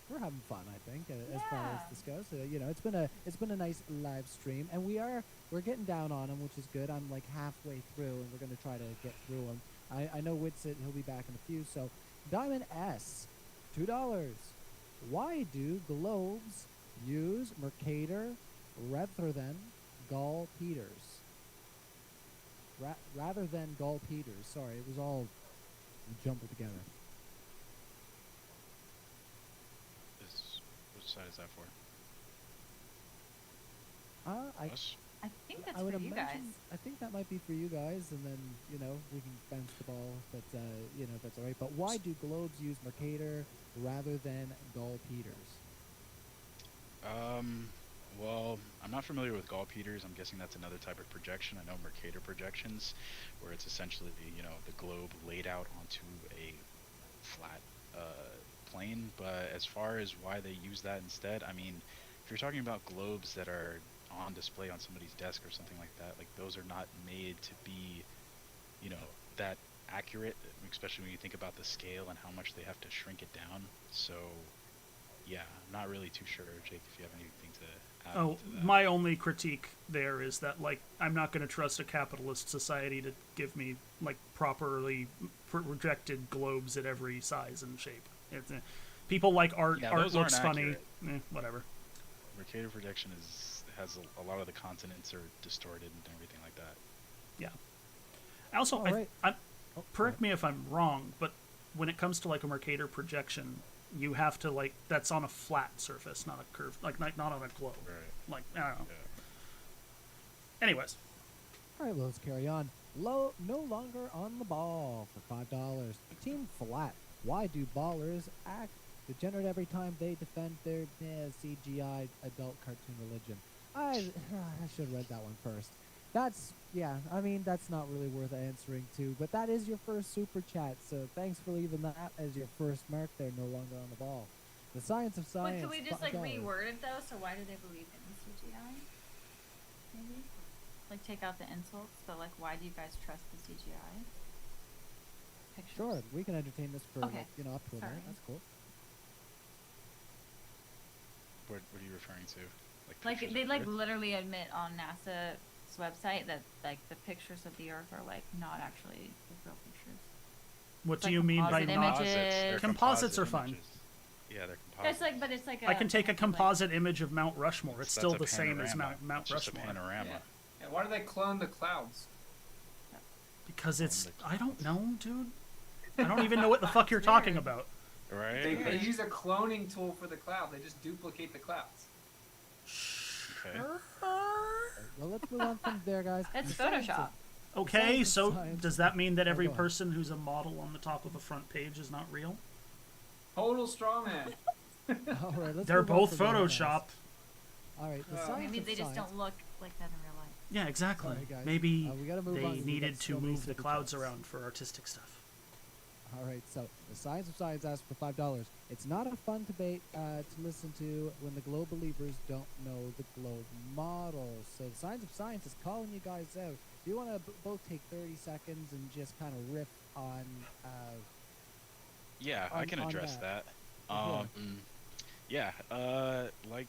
we're having fun, I think, as far as Yeah. this goes. You know, it's been a nice live stream, and we're getting down on them, which is good. I'm like halfway through, and we're gonna try to get through them. I know Witsit, he'll be back in a few. So, Diamond S, $2. Why do globes use Mercator rather than Gall Peters? Rather than Gall Peters. Sorry, it was all jumbled together. Which side is that for? I Us? I think that's I would for you guys. imagine. I think that might be for you guys, and then we can bounce the ball. But that's all right. But why do globes use Mercator rather than Gall Peters? Well, I'm not familiar with Gall Peters. I'm guessing that's another type of projection. I know Mercator projections, where it's essentially the globe laid out onto a flat plane. But as far as why they use that instead, I mean, if you're talking about globes that are on display on somebody's desk or something like that, like those are not made to be, that accurate, especially when you think about the scale and how much they have to shrink it down. So, yeah, I'm not really too sure, Jake, if you have anything to add Oh, to that. my only critique there is that, like, I'm not going to trust a capitalist society to give me, like, properly projected globes at every size and shape. It's, people like art. Yeah, Art those looks aren't funny. accurate. Whatever. Mercator projection has a lot of the continents are distorted and everything like that. Yeah. Also, All right. correct me if I'm wrong, but when it comes to like a Mercator projection, you have to like that's on a flat surface, not a curved, like not on a globe. Right. Like I don't know. Yeah. Anyways, All right, well, let's carry on. No longer on the ball for $5. Team Flat. Why do ballers act degenerate every time they defend their CGI adult cartoon religion? I should have read that one first. That's not really worth answering to, but that is your first super chat, so thanks for leaving that as your first mark there, no longer on the ball. The science of But science. could we just like $5. reword it though? So why do they believe in CGI? Maybe like take out the insults, but like why do you guys trust the CGI? Pictures. Sure, we can entertain this for Okay, up to a minute. sorry. That's cool. What are you referring to? Like pictures they of like Earth? literally admit on NASA's website that like the pictures of the Earth are like not actually the real pictures. what It's do like you mean by composite not? images. They're Composites are composite fine. images. Yeah, they're composites. That's like, but it's like I can take a like- composite image of Mount Rushmore. It's That's still a the same as panorama. Mount It's just a Rushmore. panorama. Yeah. Yeah, why do they clone the clouds? Because it's the I don't know, dude. I don't even know what the fuck you're talking about. Right? They right. use a cloning tool for the cloud. They just duplicate the clouds. Okay. Well, let's move on from there, guys. That's The science of- Photoshop. Okay, Science of so science. does that mean that Oh, every go on. person who's a model on the top of a front page is not real? Total straw man. All right, let's They're move on both from there, guys. Photoshop. All right, the Oh. science Maybe of they just science. don't look like that in real life. Yeah, exactly. Sorry, guys. Maybe We gotta move on. they We got needed to so many move the super clouds chats. around for artistic stuff. All right, so the science of science asks for $5. It's not a fun debate to listen to when the globe believers don't know the globe model. So the science of science is calling you guys out. do you want to both take 30 seconds and just kind of riff on Yeah, I can on address that. that. Sure. Yeah, like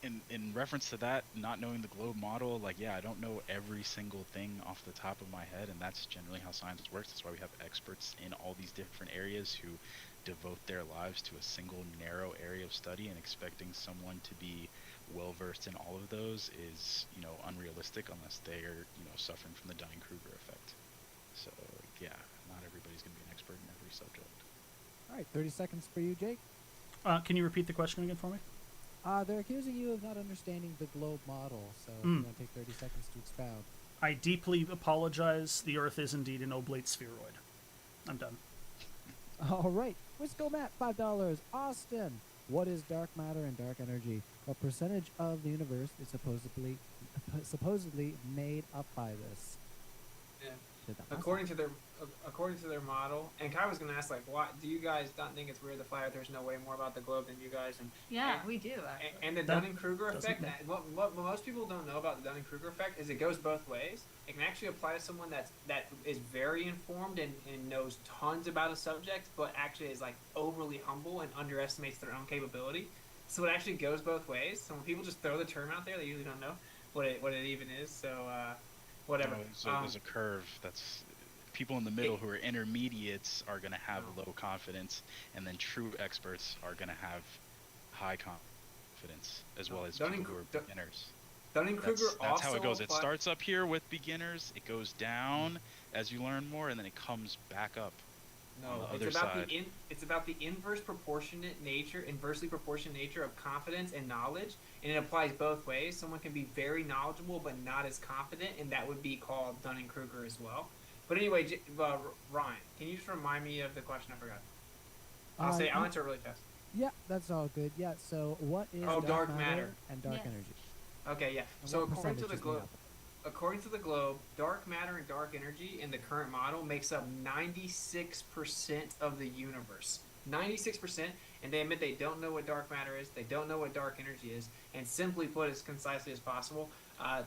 in reference to that, not knowing the globe model, like yeah, I don't know every single thing off the top of my head, and that's generally how science works. That's why we have experts in all these different areas who devote their lives to a single narrow area of study, and expecting someone to be well versed in all of those is, unrealistic unless they are, suffering from the Dunning-Kruger effect. So yeah, not everybody's going to be an expert in every subject. All right, 30 seconds for you, Jake. Can you repeat the question again for me? They're accusing you of not understanding the globe model, so if you want to take 30 seconds to expound. I deeply apologize. The Earth is indeed an oblate spheroid. I'm done. All right, Wisco Matt, $5. Austin, what is dark matter and dark energy? What percentage of the universe is supposedly made up by this? Yeah. Did that According to their model, and Kai was gonna ask, like, why do you guys not think it's weird the flat earthers know way more about the globe than you guys? And Yeah, and, we do actually. and the That Dunning-Kruger doesn't effect. make- What most people don't know about the Dunning-Kruger effect is it goes both ways. It can actually apply to someone that is very informed and knows tons about a subject, but actually is like overly humble and underestimates their own capability. So it actually goes both ways. So when people just throw the term out there, they usually don't know what it even is. So whatever. There's a curve that's people in the middle who are intermediates are going to have low confidence, and then true experts are going to have high confidence, as well as people who are beginners. Dunning-Kruger That's how also it goes. It apply- starts up here with beginners, it goes down as you learn more, and then it comes back up on the other side. It's about the inversely proportionate nature of confidence and knowledge, and it applies both ways. Someone can be very knowledgeable but not as confident, and that would be called Dunning-Kruger as well. But anyway, Ryan, can you just remind me of the question? I forgot. I'll answer it really fast. Yeah, that's all good. Yeah, so what is dark matter and dark Yes. energy? Okay, yeah. And So what according to percentage the is made globe, up? according to the globe, dark matter and dark energy in the current model makes up 96% of the universe. 96%, and they admit they don't know what dark matter is, they don't know what dark energy is, and simply put, as concisely as possible,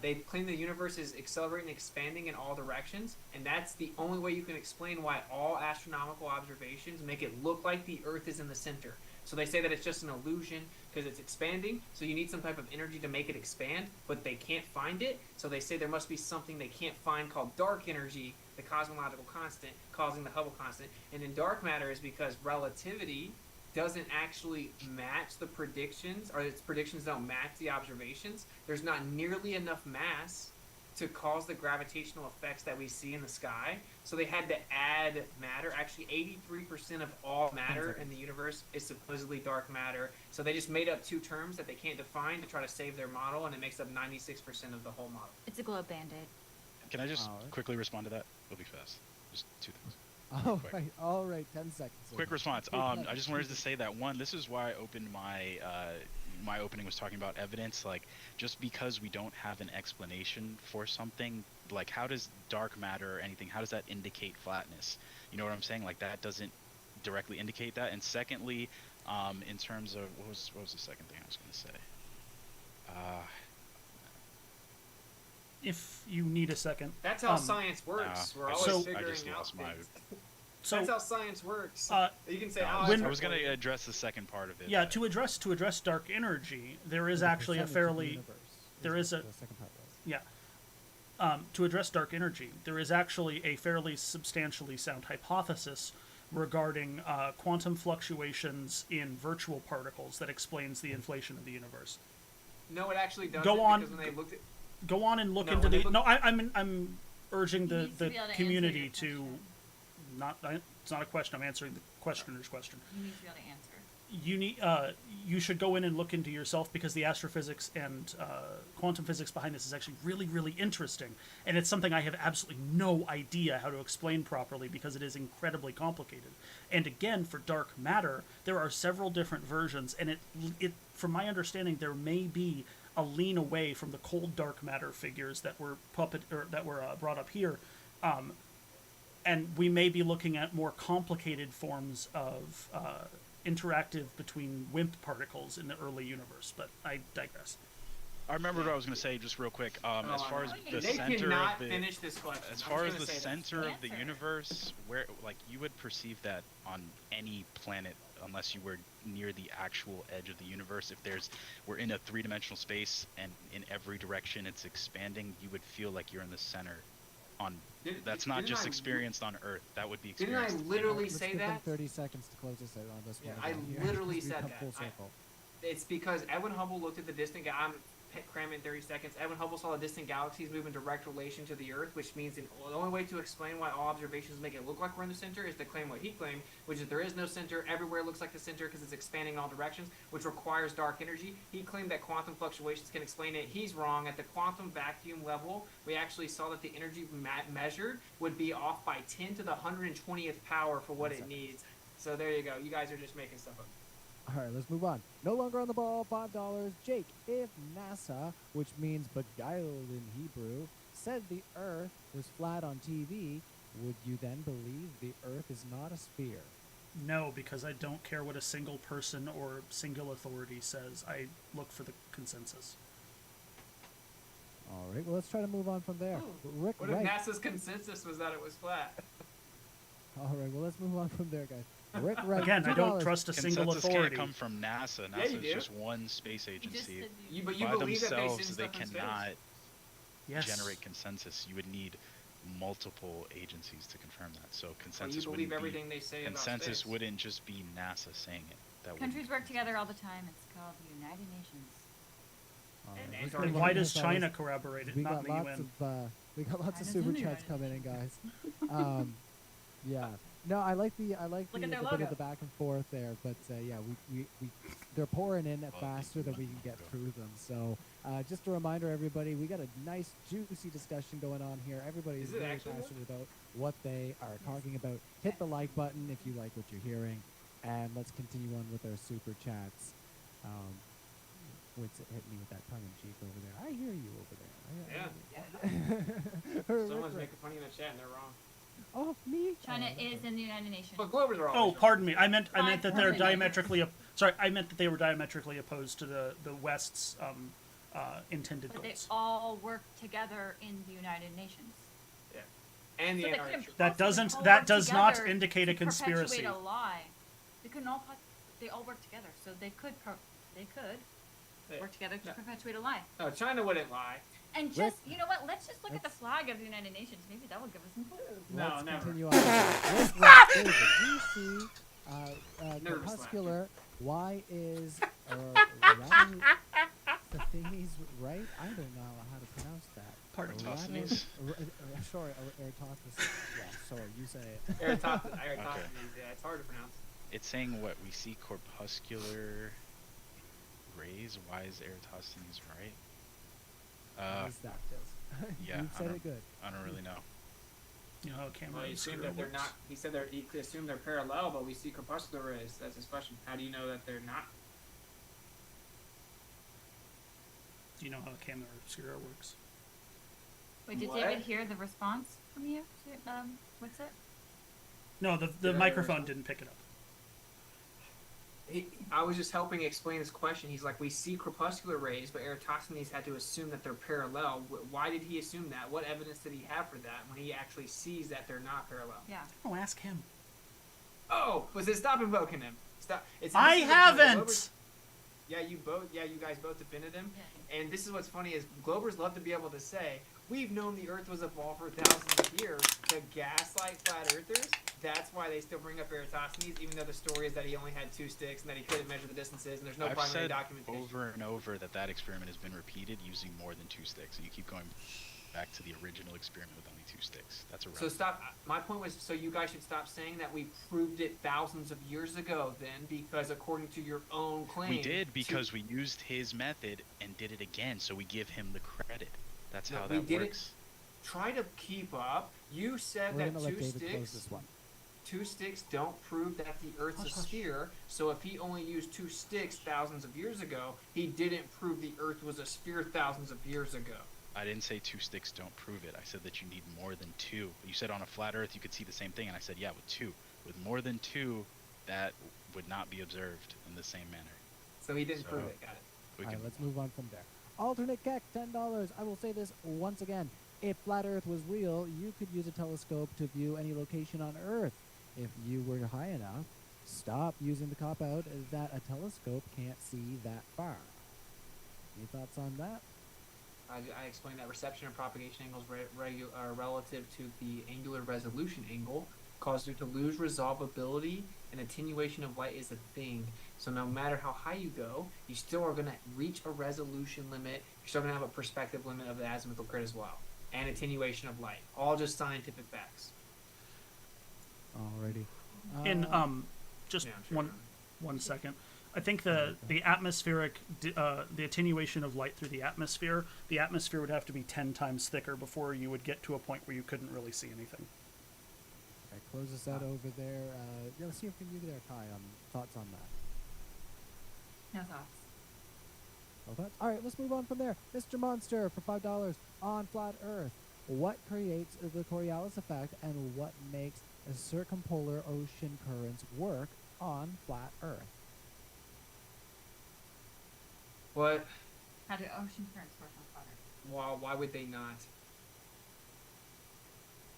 they claim the universe is accelerating and expanding in all directions, and that's the only way you can explain why all astronomical observations make it look like the Earth is in the center. So they say that it's just an illusion because it's expanding, so you need some type of energy to make it expand, but they can't find it, so they say there must be something they can't find called dark energy, the cosmological constant, causing the Hubble constant. And then dark matter is because relativity doesn't actually match the predictions, or its predictions don't match the observations. There's not nearly enough mass to cause the gravitational effects that we see in the sky. So they had to add matter. Actually, 83% of all matter in the universe is supposedly dark matter. So they just made up two terms that they can't define to try to save their model, and it makes up 96% of the whole model. It's a globe band-aid. Can I just Alright. quickly respond to that? It'll be fast. Just two things. Quick. All right, 10 seconds. Quick response. Quick I message. just wanted to say that one, this is why I opened my opening was talking about evidence. Like, just because we don't have an explanation for something, like how does dark matter or anything, how does that indicate flatness? You know what I'm saying? Like, that doesn't directly indicate that. And secondly, in terms of what was the second thing I was going to say? If you need a second. That's how science works. We're I always just- figuring I just out lost my- things. So That's how science works. You can say, I when- was going to address the second part of it. yeah, but- to address dark energy, there is The actually a percentage of the fairly universe there what is a- the second part was. yeah. To address dark energy, there is actually a fairly substantially sound hypothesis regarding quantum fluctuations in virtual particles that explains the inflation of the universe. No, it actually doesn't. Go on. Because when they looked at, Go on and look No, into when they the. look- No, I'm urging He the needs to be able to community answer your to question. it's not a question. I'm answering the questioner's question. You need to be able to answer. You should go in and look into yourself, because the astrophysics and quantum physics behind this is actually really, really interesting, and it's something I have absolutely no idea how to explain properly because it is incredibly complicated. And again, for dark matter, there are several different versions, and it from my understanding, there may be a lean away from the cold dark matter figures that were brought up here. And we may be looking at more complicated forms of interactive between WIMP particles in the early universe, but I digress. I remembered what I was going to say just real quick. As far as the they center cannot of the, finish this question. as I'm far just as the gonna say that. center of the Answer. universe, where like you would perceive that on any planet unless you were near the actual edge of the universe. If we're in a three-dimensional space and in every direction it's expanding, you would feel like you're in the center. That's not just experienced on Earth. That would be Didn't I experienced. literally Let's say give them that? 30 seconds to close this out on this Yeah, one. I again here, literally 'cause we've said come that. Full circle. It's because Edwin Hubble looked at the distant I'm cramming in 30 seconds. Edwin Hubble saw the distant galaxies move in direct relation to the Earth, which means the only way to explain why all observations make it look like we're in the center is to claim what he claimed, which is there is no center. Everywhere looks like the center because it's expanding in all directions, which requires dark energy. He claimed that quantum fluctuations can explain it. He's wrong. At the quantum vacuum level, we actually saw that the energy measured would be off by 10 to the 120th power for what it needs. So there you go. You guys are just making stuff up. All right, let's move on. No longer on the ball, $5. Jake, if NASA, which means beguiled in Hebrew, said the Earth was flat on TV, would you then believe the Earth is not a sphere? No, because I don't care what a single person or single authority says. I look for the consensus. All right, well, let's try to move on from there. Ooh, Rick What if Wright. NASA's consensus was that it was flat? All right, well, let's move on from there, guys. Rick Wright. Again, I don't $2. trust a single Consensus authority. can't come from NASA. Yeah, you NASA is do. just one space agency. But you By believe that they themselves, send they stuff in space. cannot Yes. generate consensus. You would need multiple agencies to confirm that. So Or you consensus believe wouldn't everything be, they say consensus about space. wouldn't just be NASA saying it. That wouldn't Countries be work together all consensus. the time. It's called the United Nations. All And right, let's Antarctica. move Then on why from does here, China fellas. corroborate it, We not got the lots UN? of we got lots of China's super in the chats United coming in, guys. Yeah. No, I like the Look at their bit logo. of the back and forth there, but yeah, we they're pouring in Well, faster than we can get through them. So just a reminder, everybody, we got a nice juicy discussion going on here. Everybody is Is it very actually? passionate about what they are talking about. Hit the like button if you like what you're hearing, and let's continue on with our super chats. What's it hit me with that tongue in cheek over there? I hear you over there. Yeah. Someone's making funny in the chat and they're wrong. Oh, me? China Oh, is in the United Nations. But Globers are Oh, always wrong. pardon me. I meant that they're Permanent. diametrically. Sorry, I meant that they were diametrically opposed to the West's intended But they goals. all work together in the United Nations. And the So they Antarctic. couldn't That possibly doesn't. all That work does not together indicate a to conspiracy. perpetuate a lie. They couldn't all. They all work together, so they could. Yeah. Work together to No. perpetuate a lie. No, China wouldn't lie. And Rick, just, you know what? Let's just look at the let's- flag of the United Nations. Maybe that will give us some clues. No, Let's never. continue on. Rick, David, you see Nervous corpuscular. Why is Radon Sathanes right? I don't know how to pronounce that. Pardon. Eratosthenes? Sorry, Eratosthenes. Yeah, sorry, you say it. Eratosthenes, Okay. yeah, it's hard to pronounce. It's saying what we see corpuscular rays. Why is Eratosthenes right? What is that, Des? yeah, you I said don't- it good. I don't really know. You know how a camera Well, he assumed that they're works. not. He said he assumed they're parallel, but we see corpuscular rays. That's his question. How do you know that they're not? Do you know how a camera obscura works? Wait, did What? David hear the response from you? What's it? No, the Did I microphone understand? didn't pick it up. I was just helping explain his question. He's like, we see corpuscular rays, but Eratosthenes had to assume that they're parallel. Why did he assume that? What evidence did he have for that when he actually sees that they're not parallel? Yeah. Oh, ask him. Oh, was it stop invoking him? Stop. It's I this is the point. haven't. Globers- Yeah, you both. Yeah, you guys both defended him. Yeah. And this is what's funny is Globers love to be able to say, we've known the Earth was a ball for thousands of years. To gaslight flat Earthers, that's why they still bring up Eratosthenes, even though the story is that he only had 2 sticks and that he couldn't measure the distances, and there's no I've primary said documentation. over and over that experiment has been repeated using more than 2 sticks. So you keep going back to the original experiment with only 2 sticks. That's a So stop. My point was, so you guys should stop saying that we proved it thousands of years ago, then, because according to your own claim, We did because we used his method and did it again, so we give him the credit. That's No, how we that did it- works. try to keep up. You said We're that gonna let 2 David close sticks. this one. 2 sticks don't prove that the Earth's a Hush, hush. sphere. So if he only used 2 sticks thousands of years ago, he didn't prove the Earth was a sphere thousands of years ago. I didn't say 2 sticks don't prove it. I said that you need more than 2. You said on a flat Earth you could see the same thing, and I said yeah, with 2. With more than 2, that would not be observed in the same manner. So he didn't So- prove it. Got it. We All right, can let's move on from there. Alternate Keck, $10. I will say this once again. If flat Earth was real, you could use a telescope to view any location on Earth. If you were high enough, stop using the cop-out that a telescope can't see that far. Any thoughts on that? I explained that reception and propagation angles are relative to the angular resolution angle, cause you to lose resolvability, and attenuation of light is a thing. So no matter how high you go, you still are going to reach a resolution limit. You're still going to have a perspective limit of the azimuthal grid as well, and attenuation of light. All just scientific facts. Alrighty. In just Yeah, I'm sure. one second. I think the atmospheric the attenuation of light through the atmosphere would have to be 10 times thicker before you would get to a point where you couldn't really see anything. Okay, close this out over there. Yeah, let's see if you there, Kai, thoughts on that. No thoughts. No thoughts? All right, let's move on from there. Mr. Monster for $5 on flat Earth. What creates the Coriolis effect, and what makes circumpolar ocean currents work on flat Earth? What? How do ocean currents work on flat Earth? Why would they not?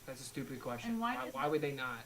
That's a stupid question. And why Why would they not?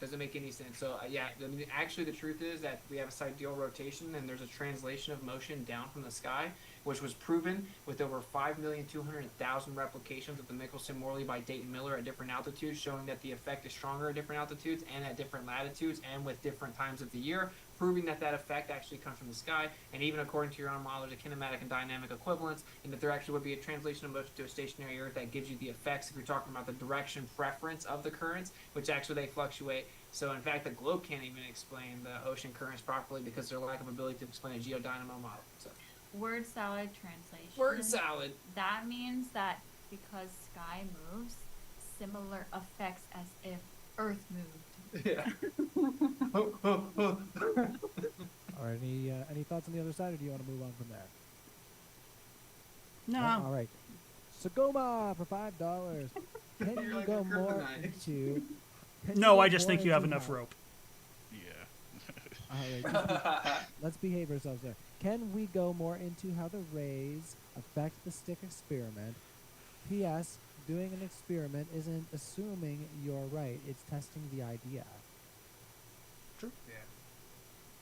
Doesn't make any sense. So yeah, I mean, actually, the truth is that we have a sidereal rotation, and there's a translation of motion down from the sky, which was proven with over 5,200,000 replications of the Michelson-Morley by Dayton Miller at different altitudes, showing that the effect is stronger at different altitudes and at different latitudes and with different times of the year, proving that that effect actually comes from the sky. And even according to your own model, there's a kinematic and dynamic equivalence, and that there actually would be a translation of motion to a stationary Earth that gives you the effects if you're talking about the direction preference of the currents, which actually they fluctuate. So in fact, the globe can't even explain the ocean currents properly because of their lack of ability to explain a geodynamo model. So Word salad translation. word salad. That means that because sky moves, similar effects as if Earth moved. Yeah. All right, any thoughts on the other side, or do you want to move on from there? No. All right. Sagoma for $5. Can You're you like go a more kryptonite. into? No, I just think you have enough rope. Yeah. All right, let's behave ourselves there. Can we go more into how the rays affect the stick experiment? P.S. Doing an experiment isn't assuming you're right; it's testing the idea. Yeah.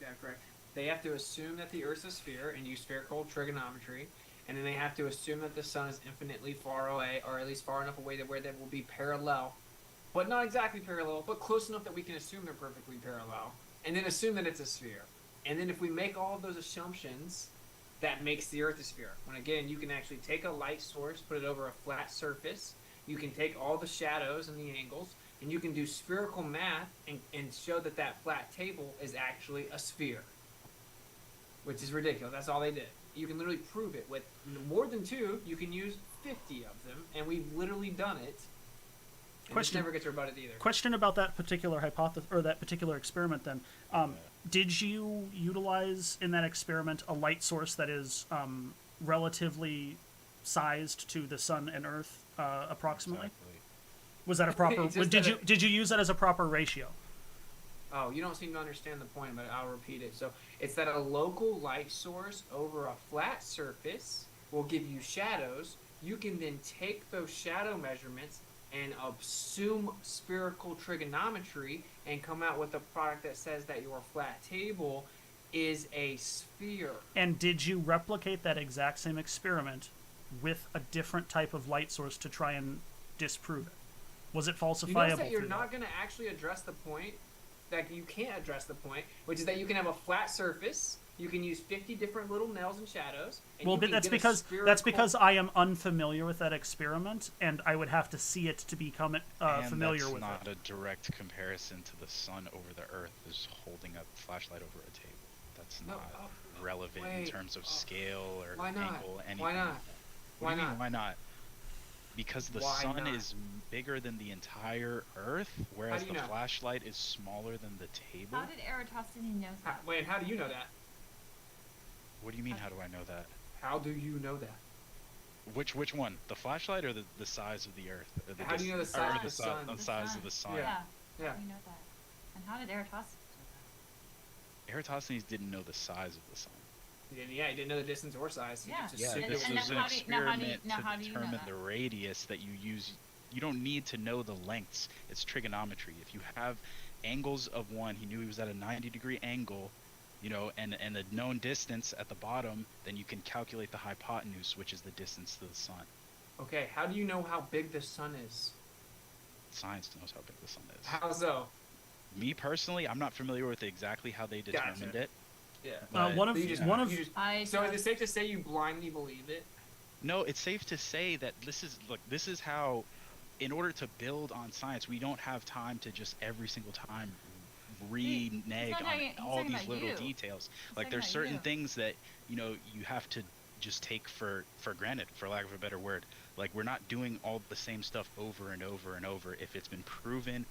Yeah, correct. They have to assume that the Earth's a sphere and use spherical trigonometry, and then they have to assume that the sun is infinitely far away, or at least far enough away that where they will be parallel, but not exactly parallel, but close enough that we can assume they're perfectly parallel, and then assume that it's a sphere. And then if we make all of those assumptions, that makes the Earth a sphere. When again, you can actually take a light source, put it over a flat surface, you can take all the shadows and the angles, and you can do spherical math and show that that flat table is actually a sphere, which is ridiculous. That's all they did. You can literally prove it with more than two. You can use 50 of them, and we've literally done it. And this never gets rebutted either. Question about that particular hypothesis or that particular experiment. Then, did you utilize in that experiment a light source that is relatively sized to the sun and Earth approximately? Exactly. Was that a proper? Just did that you did you use that as a proper ratio? Oh, you don't seem to understand the point, but I'll repeat it. So it's that a local light source over a flat surface will give you shadows. You can then take those shadow measurements and assume spherical trigonometry and come out with a product that says that your flat table is a sphere. And did you replicate that exact same experiment with a different type of light source to try and disprove it? Was it You notice falsifiable? that you're through not going to actually address the point, that you can't address the point, which is that you can have a flat surface, you can use 50 different little nails and shadows, and Well, you but can that's get a because spherical... I am unfamiliar with that experiment, and I would have to see it to become And familiar that's with not it. a direct comparison to the sun over the Earth is holding a flashlight over a table. That's No, not relevant in wait, terms of scale or why not? angle. Anything Why not? like that. What Why do you mean, not? why not? Because the Why sun not? is bigger than the entire Earth, whereas do you the know? flashlight is smaller than the table. How did Eratosthenes know that? Wait, how do you know that? What do you mean? How do I know that? How do you know that? Which one? The flashlight or the size of the Earth? Or the How do you know the size or of the sun? The size of the sun. Yeah. Yeah. We know that. And how did Eratosthenes know that? Eratosthenes didn't know the size of the sun. Yeah, he didn't know the distance or size. He Yeah. just Yeah, assumed this it and was an how do you- now how do you- experiment now to how do you know determine that? the radius that you use. You don't need to know the lengths. It's trigonometry. If you have angles of one, he knew he was at a 90-degree angle, you know, and a known distance at the bottom, then you can calculate the hypotenuse, which is the distance to the sun. Okay, how do you know how big the sun is? Science knows how big the sun is. How so? Me personally, I'm not familiar with exactly how they determined Gotcha. it. Yeah. But one of So you just, one of you just, I so is it trust- safe to say you blindly believe it? No, it's safe to say that this is how, in order to build on science, we don't have time to just every single time renege not on talking- he's all talking these about little you. details. He's Like talking there's about certain you. things that, you know, you have to just take for granted, for lack of a better word. Like we're not doing all the same stuff over and over and over if it's been proven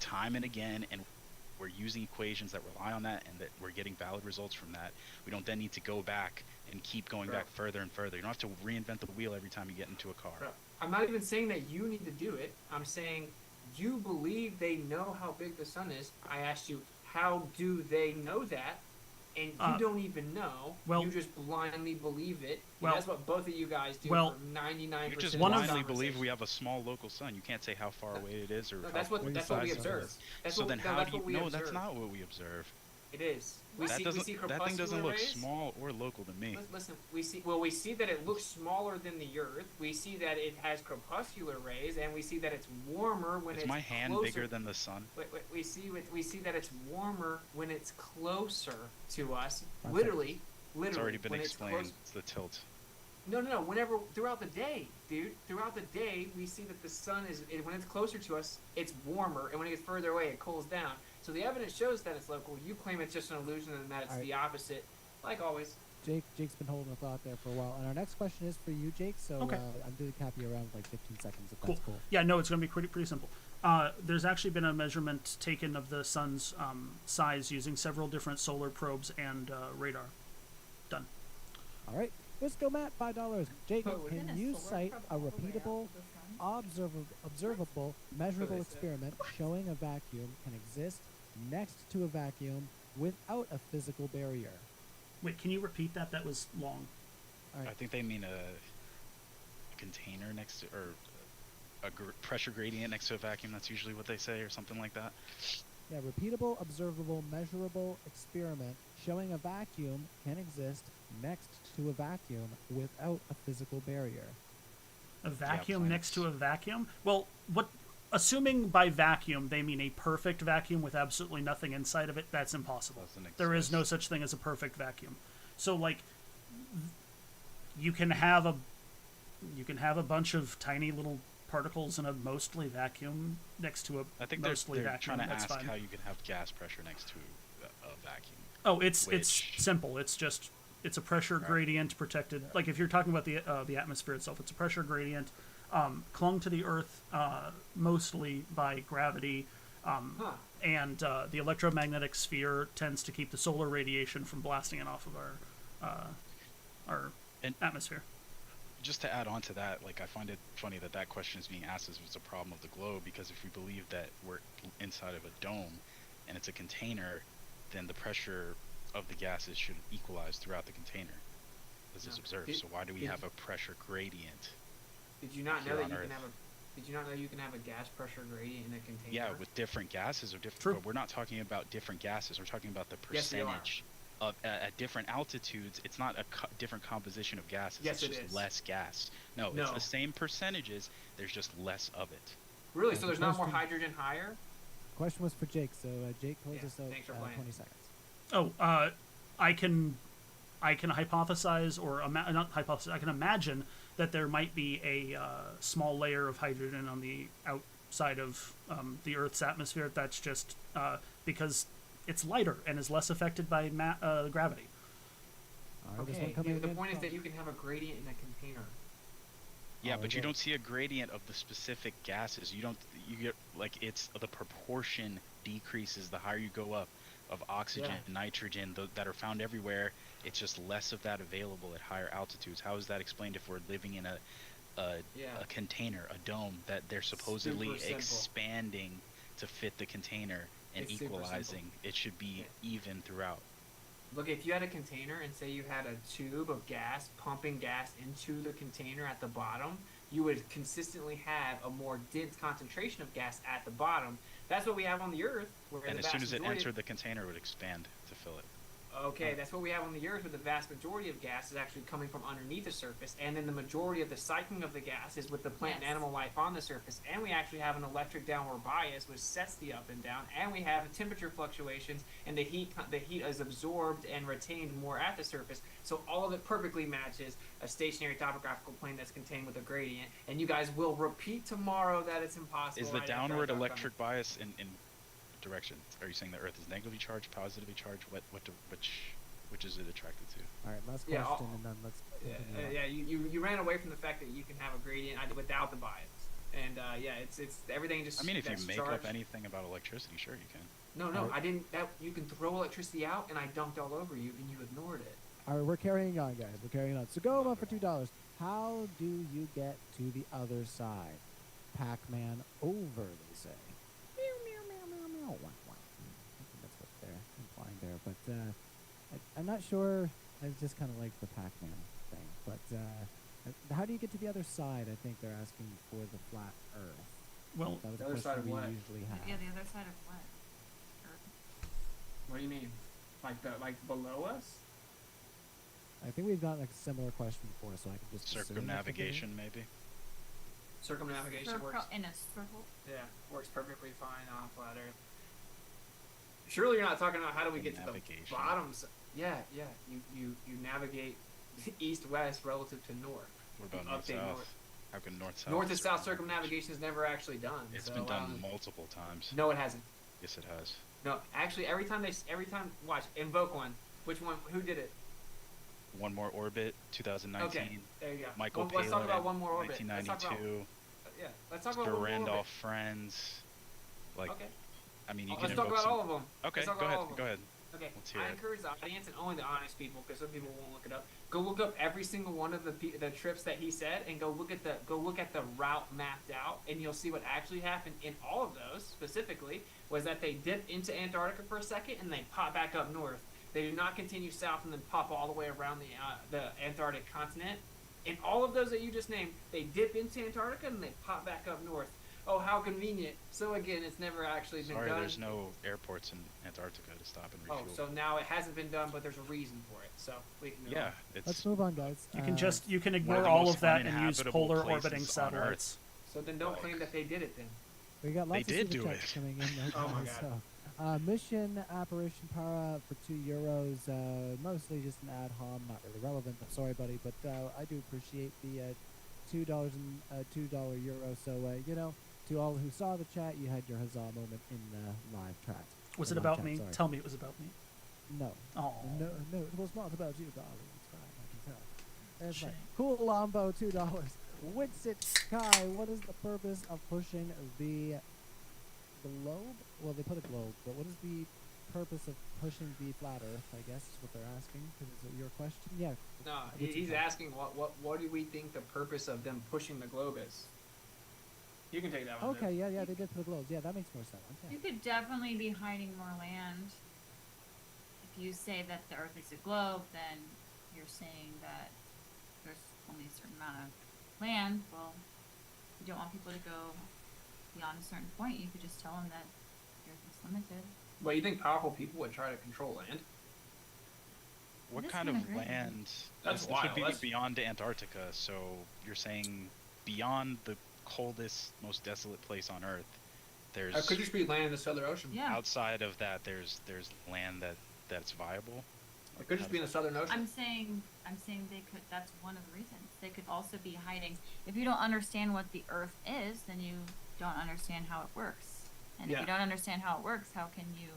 time and again, and we're using equations that rely on that and that we're getting valid results from that. We don't then need to go back and keep going Bro. back further and further. You don't have to reinvent the wheel every time you get into a car. Bro, I'm not even saying that you need to do it. I'm saying you believe they know how big the sun is. I asked you, how do they know that? And you don't even know. well- you just blindly believe it. And well- that's what both of you guys do well, for 99%. You just One of- blindly believe we have a small local sun. You can't say how far away it is or No, how that's what big the that's what we size of it observe. is. That's So what, then no, how that's do you what we know observe. that's not what we observe? It is. We That see doesn't we see that thing doesn't crepuscular look rays. small or local to me. Listen, we see that it looks smaller than the Earth. We see that it has crepuscular rays, and we see that it's warmer when Is it's my hand closer. bigger than the sun? We see that it's warmer when it's closer to us. One Literally, It's already been when explained. It's close. It's the tilt. No. Whenever throughout the day, dude, throughout the day, we see that the sun is when it's closer to us, it's warmer, and when it gets further away, it cools down. So the evidence shows that it's local. You claim it's just an illusion and that it's Alright. the opposite, like always. Jake's been holding a thought there for a while, and our next question is for you, Jake. So Okay. I'm going to cap you around like 15 seconds, if Cool. that's cool. Yeah, no, it's going to be pretty simple. There's actually been a measurement taken of the sun's size using several different solar probes and radar. Done. All right, let's go, Matt. $5. Jake, Oh, can Isn't a you solar cite probe a all the way up repeatable, to the sun? observable, measurable What is that? experiment showing a vacuum can exist next to a vacuum without a physical barrier? Wait, can you repeat that? That was long. All I right, think they mean a container next to, or a pressure gradient next to a vacuum. That's usually what they say, or something like that. yeah, repeatable, observable, measurable experiment showing a vacuum can exist next to a vacuum without a physical barrier. A vacuum next to planets. a vacuum? Well, what? Assuming by vacuum they mean a perfect vacuum with absolutely nothing inside of it, that's impossible. Doesn't There is no exist. such thing as a perfect vacuum. So like, you can have a bunch of tiny little particles in a mostly vacuum next to a I think mostly they're vacuum. trying to That's ask fine. how you can have gas pressure next to a vacuum. Oh, it's Which- simple. It's just it's a pressure Right. gradient protected. Like if you're talking about the atmosphere itself, it's a pressure gradient clung to the Earth mostly by gravity, Huh. and the electromagnetic sphere tends to keep the solar radiation from blasting it off of our And- atmosphere. Just to add on to that, like I find it funny that that question is being asked as if it's a problem of the globe, because if we believe that we're inside of a dome and it's a container, then the pressure of the gases should equalize throughout the container, as is No. observed. Did- So why do we did- have a pressure gradient? Did you not Here know that on you Earth. can have a? Did you not know you can have a gas pressure gradient in a container? Yeah, with different gases or different. True. But we're not talking about different gases. We're talking about the Yes, we are. percentage of at different altitudes. It's not a different composition of gases. Yes, it's it just is. less gas. No, it's No. the same percentages. There's just less of it. Really? Yeah, So the there's not more question- hydrogen higher? Question was for Jake, so Jake holds Yeah, us out thanks for playing. 20 seconds. Oh, I can hypothesize or not hypothesize. I can imagine that there might be a small layer of hydrogen on the outside of the Earth's atmosphere. That's just because it's lighter and is less affected by gravity. All right, this Okay. one coming The in point is from- that you can have a gradient in a container. Yeah, Oh, but is you it? don't see a gradient of the specific gases. You don't. You get like it's the proportion decreases the higher you go up of oxygen, Yeah. nitrogen that are found everywhere. It's just less of that available at higher altitudes. How is that explained if we're living in a Yeah. container, a dome that they're supposedly Super simple. expanding to fit the container and It's super simple. equalizing? It should be even throughout. Look, if you had a container and say you had a tube of gas pumping gas into the container at the bottom, you would consistently have a more dense concentration of gas at the bottom. That's what we have on the Earth. Where And the as soon vast as it majority- entered the container, it would expand to fill it. Okay, that's what we have on the Earth, where the vast majority of gas is actually coming from underneath the surface, and then the majority of the cycling of the gas is with the plant and Yes. animal life on the surface, and we actually have an electric downward bias, which sets the up and down, and we have temperature fluctuations, and the heat is absorbed and retained more at the surface. So all of it perfectly matches a stationary topographical plane that's contained with a gradient. And you guys will repeat tomorrow that it's impossible. Is the right after I downward talk about it. electric bias in direction? Are you saying the Earth is negatively charged, positively charged? Which is it attracted to? All right, last Yeah, question, I'll- and then let's Yeah, continue on. yeah. You ran away from the fact that you can have a gradient without the bias, and yeah, it's everything just. I mean, if you that's make charged. up anything about electricity, sure you can. No, Alright. I didn't. That you can throw electricity out, and I dumped all over you, and you ignored it. All right, we're carrying on, guys. We're carrying on. So go for $2. How do you get to the other side? Pac-Man over, they say. Meow, meow, meow, meow, meow. Wah, wah. I think that's what they're implying there. But I'm not sure. I just kind of like the Pac-Man thing. But how do you get to the other side? I think they're asking for the flat Earth. Well, That was The a other question side of we what? usually have. Yeah, the other side of what? What do you mean? Like below us? I think we've gotten a similar question before, so I can just assume that's what they're- Circumnavigation, maybe. Circumnavigation Circle works. in a circle. Yeah, works perfectly fine on flat Earth. Surely you're not talking about how do we get to the Navigation. bottoms? Yeah. You navigate east west relative to north. What about Update north-south? north. How can north-south? North and south circumnavigation is never actually done. It's so, been done multiple times. No, it hasn't. Yes, it has. No, actually, every time watch, invoke one. Which one? Who did it? One More Orbit, 2019. Okay, there you go. Michael Well, let's talk Palin, about one more orbit. Let's talk about, 1992. yeah, let's talk about Sir one more Randolph orbit. Friends. Like, Okay, I mean, you can let's talk invoke about some... all of them. Okay, Let's talk go about all ahead. of Go them. ahead. Okay, Let's hear I it. encourage the audience and only the honest people, because some people won't look it up. Go look up every single one of the trips that he said, and go look at the route mapped out, and you'll see what actually happened in all of those. Specifically, was that they dip into Antarctica for a second and they pop back up north. They do not continue south and then pop all the way around the Antarctic continent. In all of those that you just named, they dip into Antarctica and they pop back up north. Oh, how convenient! So again, it's never actually been Sorry, done. there's no airports in Antarctica to stop and Oh, refuel. so now it hasn't been done, but there's a reason for it. So we can move Yeah, on. Let's it's move on, guys. you can of ignore the all most of that and use uninhabitable polar places orbiting on Earth. satellites. So then don't claim that they did it then. we got lots They of did super do chats it. coming in. There, Oh my guys, God. So, mission Apparition Para for €2. Mostly just an ad hom, not really relevant. I'm sorry, buddy, but I do appreciate the $2 and $2 euro. So to all who saw the chat, you had your huzzah moment in the live chat. Was Or it live about chat, me? sorry. Tell me it was about me. No. Oh, No, it was not about you, darling. It's fine, I can tell. That's Shame. fine. Cool Lombo, $2. Witsit Sky, what is the purpose of pushing the globe? Well, they put a globe, but what is the purpose of pushing the flat Earth? I guess is what they're asking. Is it your question? Yeah. No, What's he's it called? asking what do we think the purpose of them pushing the globe is? You can take that one. Okay. Yeah. They did put a globe. Yeah, that makes more sense. You Yeah. could definitely be hiding more land. If you say that the Earth is a globe, then you're saying that there's only a certain amount of land. Well, you don't want people to go beyond a certain point. You could just tell them that the Earth is limited. But you think powerful people would try to control land? what That is kind of kinda great. land? That's this wild. would be That's- beyond Antarctica, so you're saying beyond the coldest, most desolate place on Earth. There's It could just be land in the Southern Ocean. Yeah. outside of that. There's land that's viable. It could just be in the Southern Ocean. I'm saying they could. That's one of the reasons. They could also be hiding. If you don't understand what the Earth is, then you don't understand how it works. And if Yeah. you don't understand how it works, how can you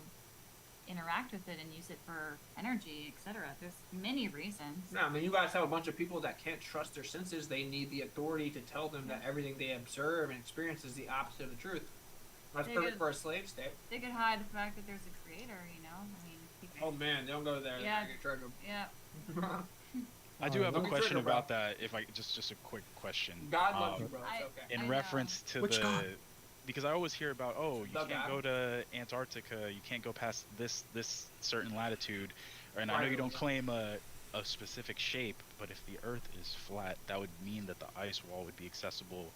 interact with it and use it for energy, etc.? There's many reasons. No, I mean, you guys have a bunch of people that can't trust their senses. They need the authority to tell them that everything they observe and experience is the opposite of the truth. That's They perfect could- for a slave state. They could hide the fact that there's a creator. I mean, people, Oh man, don't go there. Yeah. Get triggered. yeah. I do Oh, have don't a be question triggered, bro. about that. If I just a quick question. God loves you, Um, bro. It's I- okay. in I know. reference to Which the God? because I always hear about you The can't God? go to Antarctica, you can't go past this certain latitude. And I know you don't Right. claim a specific shape, but if the Earth is flat, that would mean that the ice wall would be accessible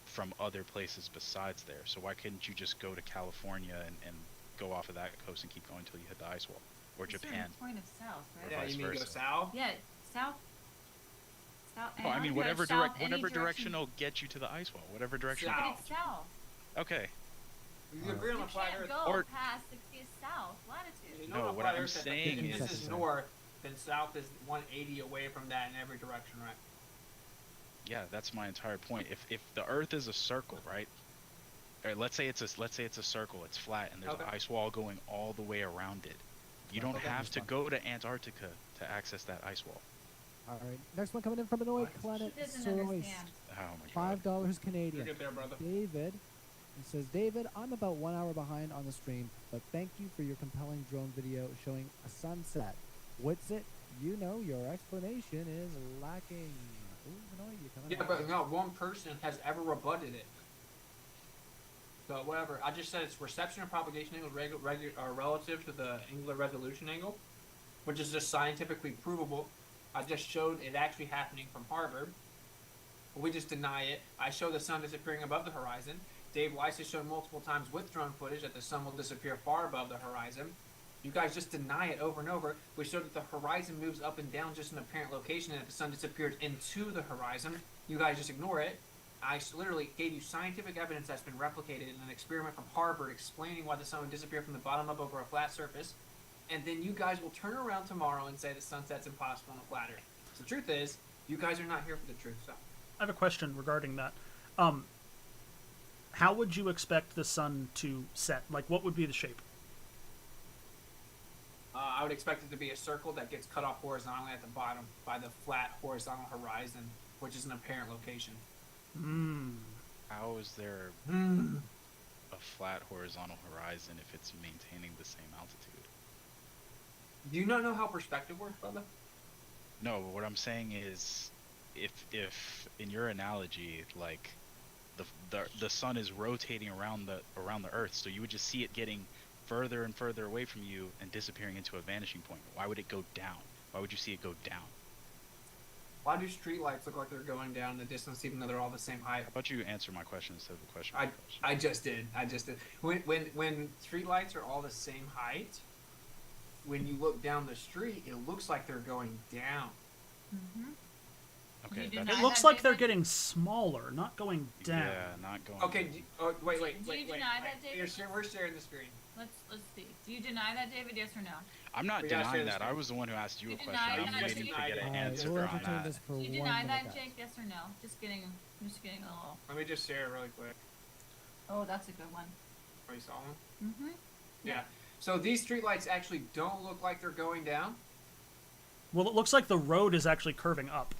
from other places besides there. So why couldn't you just go to California and go off of that coast and keep going until you hit the ice wall, or A certain Japan? point of south, right? Yeah, vice you mean go versa. south? Yeah, south. South. Oh, I mean, go whatever south any whatever direction will get you to the ice wall, whatever direction. South. But it's south. Okay. You agree on You the flat can't Earth? go Or- past 60 south latitude. You No, know on what flat I'm Earth that saying if this is- is north, then south is 180 away from that in every direction, right? Yeah, that's my entire point. If the Earth is a circle, right? Or let's say it's a circle. It's flat, and there's Okay. an ice wall going all the way around it. You don't Okay. have to go to Antarctica to access that ice wall. All right. Next one coming in from Annoyed What? Planet He doesn't Source. understand. Oh my god. $5 You're Canadian. good there, brother. David. It says, David, I'm about 1 hour behind on the stream, but thank you for your compelling drone video showing a sunset. What's it? You know your explanation is lacking. Ooh, Annoyed, you coming Yeah, in? but not one person has ever rebutted it. So whatever. I just said it's reception and propagation angle are relative to the angular resolution angle, which is just scientifically provable. I just showed it actually happening from Harvard. We just deny it. I show the sun disappearing above the horizon. Dave Weiss has shown multiple times with drone footage that the sun will disappear far above the horizon. You guys just deny it over and over. We showed that the horizon moves up and down just in apparent location and that the sun disappears into the horizon. You guys just ignore it. I literally gave you scientific evidence that's been replicated in an experiment from Harvard explaining why the sun would disappear from the bottom up over a flat surface. And then you guys will turn around tomorrow and say the sunset's impossible on a flat Earth. So the truth is, you guys are not here for the truth. So I have a question regarding that. How would you expect the sun to set? Like, what would be the shape? I would expect it to be a circle that gets cut off horizontally at the bottom by the flat horizontal horizon, which is an apparent location. How is there Hmm. a flat horizontal horizon if it's maintaining the same altitude? Do you not know how perspective works, brother? No, but what I'm saying is, if in your analogy, like the sun is rotating around the Earth, so you would just see it getting further and further away from you and disappearing into a vanishing point. Why would it go down? Why would you see it go down? Why do streetlights look like they're going down in the distance even though they're all the same height? How about you answer my question instead of the question? I just did. When streetlights are all the same height, when you look down the street, it looks like they're going down. Mm-hmm. Okay, You that's, deny It looks that, like they're David? getting smaller, not going down. yeah, not going. Okay. Wait. Do you deny that, David? We're sharing the screen. Let's see. Do you deny that, David? Yes or no? I'm not We gotta share denying this that. thing. I was the one who asked you You a question. deny I'm that, waiting you to get an All right, answer we'll on entertain that. this for Do you 1 deny minute, that, guys. Jake? Yes or no? Just getting a little. Let me just share it really quick. Oh, that's a good one. Are you saw one? Mm-hmm. Yeah. So these streetlights actually don't look like they're going down. Well, it looks like the road is actually curving up.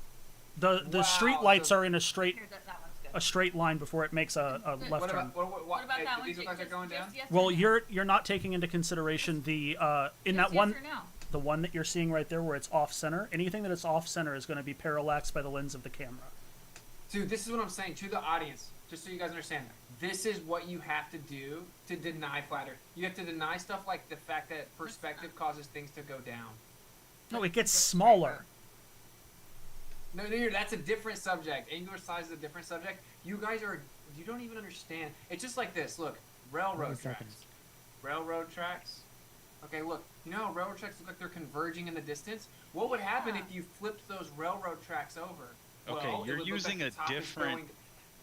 The Wow, street lights so- are in a straight Here, that one's good. straight line before it makes a Good. left What turn. about What about hey, that do one? these look Jake? like they're going down? Just yes Well, or no? you're not taking into consideration the in Just that one Yes or no? the one that you're seeing right there where it's off center. Anything that is off center is going to be parallaxed by the lens of the camera. Dude, this is what I'm saying to the audience, just so you guys understand. This is what you have to do to deny flat Earth. You have to deny stuff like the fact that perspective causes things to go down. No, it gets Just smaller. No, that's a different subject. Angular size is a different subject. You don't even understand. It's just like this. Look, railroad 30 tracks. seconds. Railroad tracks. Okay, look. You know how railroad tracks look like they're converging in the distance? What would happen Yeah. if you flipped those railroad tracks over? Okay, Well, it you're would look using like a the top is different- going- This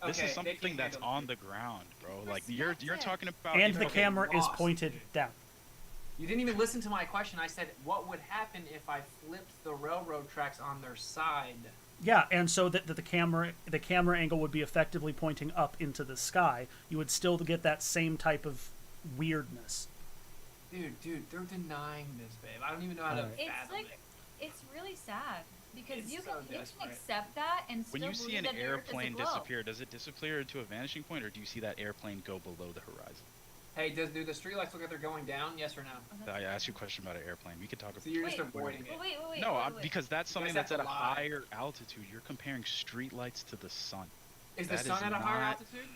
Okay, is they can't something that's handle on it. the ground, bro. Like you're Perspective. talking about. And the Okay, camera is lost, pointed dude. down. You didn't even listen to my question. I said, what would happen if I flipped the railroad tracks on their side? Yeah, and so that the camera angle would be effectively pointing up into the sky. You would still get that same type of weirdness. Dude, they're denying this, babe. I don't even know how to Alright. It's fathom like it. it's really sad because It's you so can desperate. accept that and still When you see believe an that the Earth is a airplane globe. disappear, does it disappear into a vanishing point, or do you see that airplane go below the horizon? Hey, do the streetlights look like they're going down? Yes or no? Oh, that's I good. asked you a question about an airplane. We could talk So you're just Wait, avoiding it. Wait. No, wait. because that's You something guys that's at have a to lie. higher altitude. You're comparing streetlights to the sun. Is the that sun is at a higher not- altitude?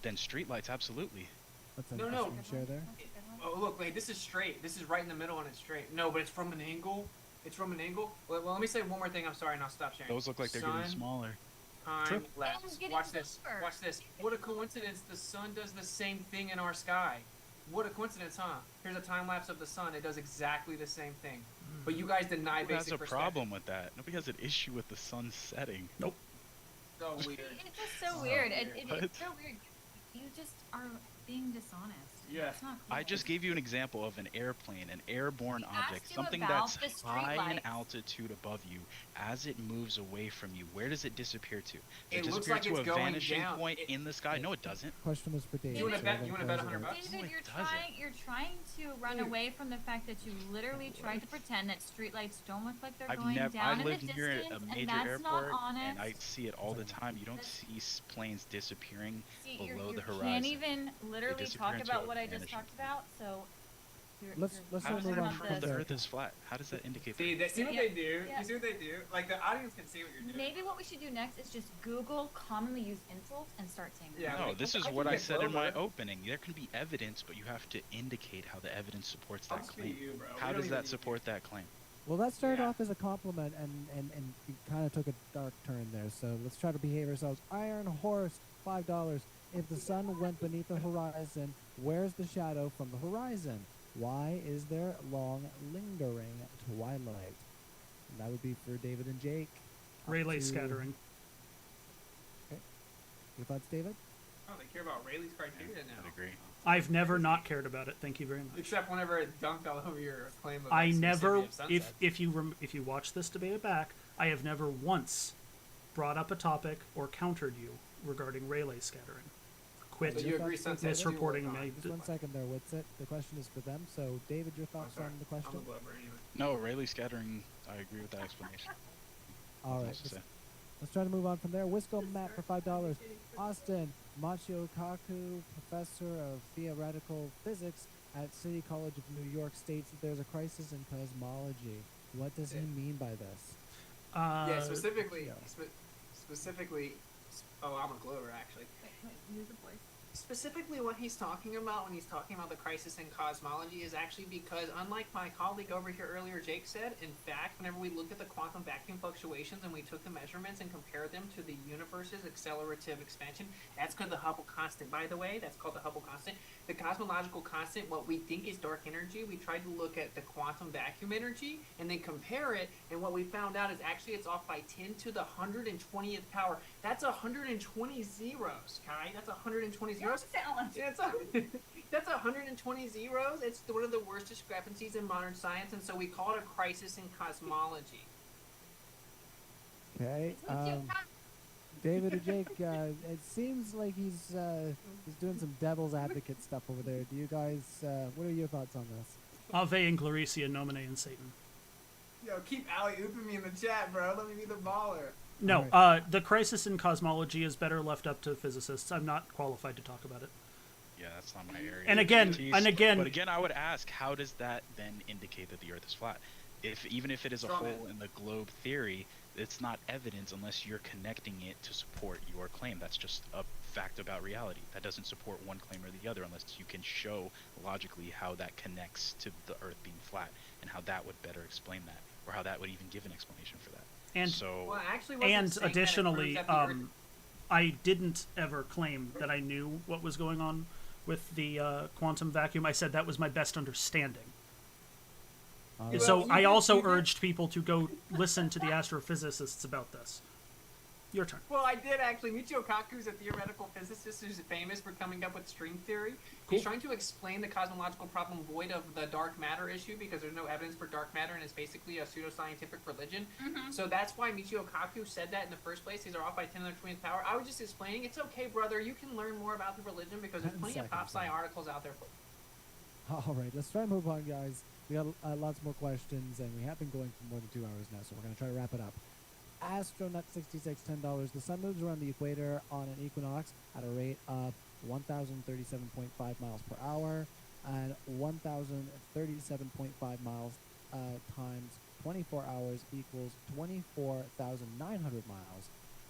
Then streetlights, absolutely. That's an No, no. interesting share there. That's a good one. oh look, wait, this is straight. This is right in the middle and it's straight. No, but it's from an angle. It's from an angle. Well, let me say one more thing. I'm sorry, and I'll stop sharing. Those look like they're Sun, getting smaller. Time True. lapse. Sun's getting Watch this. smaller. Watch this. What a coincidence! The sun does the same thing in our sky. What a coincidence, huh? Here's a time lapse of the sun. It does exactly the same thing. But you guys deny Who has basic a problem with that? Nobody has an issue with the sun setting. Nope. So weird. It's just so So weird. weird. It's so weird. You just are being dishonest. Yeah. That's not cool. I just gave you an example of an airplane, an airborne object, you something about that's the high in streetlights. altitude above you. As it moves away from you, where does it disappear to? Does It looks disappear like to it's a going vanishing down. point in the sky? No, it doesn't. Question was for David. You wanna so bet- then you wanna bet close it $100? out. No, David, it you're doesn't. trying to run Dude. away from the fact that you literally tried to pretend that streetlights don't look like they're I've going never. down I in live the near distance, a and major that's airport, not honest. and I see it all the time. You don't That's- see planes disappearing See, below you the horizon. can't even literally disappear talk into about a what I just vanishing talked about. So Let's How does move that on prove from the there. Earth is flat? How does that indicate See, that? see what Yeah. they do? Yeah. You see what they do? Like, the audience can see what you're doing. maybe what we should do next is just Google commonly used insults and start saying them. Yeah, No, like, this is I what can I get said in my Clover. opening. There can be evidence, but you have to indicate how the evidence supports I'll that just be claim. you, bro. We How don't does even that need support that claim? Well, that started Yeah. off as a compliment, and it kind of took a dark turn there. So let's try to behave ourselves. Iron Horse, $5. If the sun went beneath the horizon, where's the shadow from the horizon? Why is there long, lingering twilight? And that would be for David and Jake. Up Rayleigh to- scattering. Your thoughts, David? Oh, they care about Rayleigh's criteria now. I'd agree. I've never not cared about it. Thank you very much. Except whenever it dunked all over your claim of I exclusivity never, of sunsets. if you watch this debate back, I have never once brought up a topic or countered you regarding Rayleigh scattering. Quit So you agree thoughts, sunsets do misreporting work on- me. Just 1 second there, Witsit. The question is for them. So, David, your I'm thoughts sorry. on the I'm a question? Glover anyway. No, Rayleigh scattering. I agree with that explanation. All Nothing right. else to Let's, say. let's try to move on from there. Wisco Matt for $5. Austin Machio Kaku, professor of theoretical physics at City College of New York, states that there's a crisis in cosmology. What does he Yeah. mean by this? Yeah, specifically, yeah. specifically. Oh, I'm a Glover actually. Wait, use the voice. Specifically, what he's talking about when he's talking about the crisis in cosmology is actually because, unlike my colleague over here earlier, Jake said, in fact, whenever we looked at the quantum vacuum fluctuations and we took the measurements and compared them to the universe's accelerative expansion, that's called the Hubble constant, by the way. That's called the Hubble constant. The cosmological constant, what we think is dark energy, we tried to look at the quantum vacuum energy and then compare it, and what we found out is actually it's off by 10 to the 120th power. That's 120 zeros, Kai. That's 120 zeros. Sound. Yeah, that's 120 zeros. It's one of the worst discrepancies in modern science, and so we call it a crisis in cosmology. Okay. David and Jake, it seems like he's doing some devil's advocate stuff over there. Do you guys, what are your thoughts on this? Ave and Claricia, Nomine and Satan. Yo, keep alley ooping me in the chat, bro. Let me be the baller. No, Alright. the crisis in cosmology is better left up to physicists. I'm not qualified to talk about it. Yeah, that's not my area. And of again- expertise. and again- But again, I would ask, how does that then indicate that the Earth is flat? Even if it is a Straw man. hole in the globe theory, it's not evidence unless you're connecting it to support your claim. That's just a fact about reality. That doesn't support one claim or the other unless you can show logically how that connects to the Earth being flat and how that would better explain that, or how that would even give an explanation for that. And So Well, I actually wasn't and saying that it additionally, proves that the Earth- I didn't ever claim that I knew what was going on with the quantum vacuum. I said that was my best understanding. All And right. so Well, you I did- also you did- urged people to go listen to the astrophysicists about this. Your turn. Well, I did actually. Michio Kaku's a theoretical physicist who's famous for coming up with string theory. Cool. He's trying to explain the cosmological problem void of the dark matter issue because there's no evidence for dark matter and it's basically a pseudoscientific religion. So that's why Michio Kaku said that in the first place. These are off by 10 to the 20th power. I was just explaining, it's okay, brother. You can learn more about the religion because there's 10 plenty of pop seconds, sci man. articles out there for All right, let's try and move on, guys. We got lots more questions, and we have been going for more than 2 hours now, so we're going to try to wrap it up. Astronaut66, $10. The sun moves around the equator on an equinox at a rate of 1,037.5 miles per hour, and 1,037.5 miles times 24 hours equals 24,900 miles.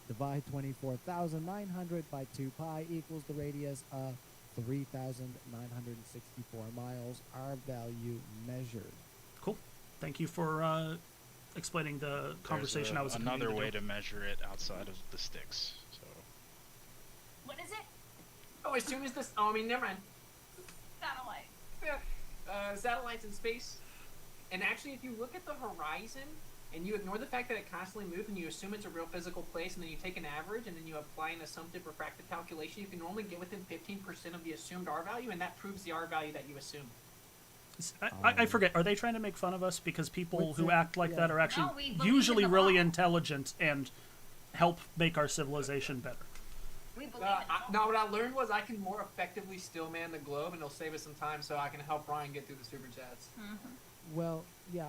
Divide 24,900 by 2 pi equals the radius of 3,964 miles, R value measured. Cool. Thank you for explaining the conversation I was another intending way do. to measure it outside of the sticks. So What is it? Oh, as soon as this, oh, I mean, never mind. Satellite. Yeah, satellites in space. And actually, if you look at the horizon and you ignore the fact that it constantly moves and you assume it's a real physical place, and then you take an average and then you apply an assumptive refractive calculation, you can normally get within 15% of the assumed R value, and that proves the R value that you assume. I forget. Are they trying to make fun of us because people What's who it- act like yeah. that are actually No, we believe usually in the really law. intelligent and help make our civilization better? We believe No, what I learned was I can more effectively still man the globe, and it'll save us some time, so I can help Ryan get through the super chats. Well, yeah,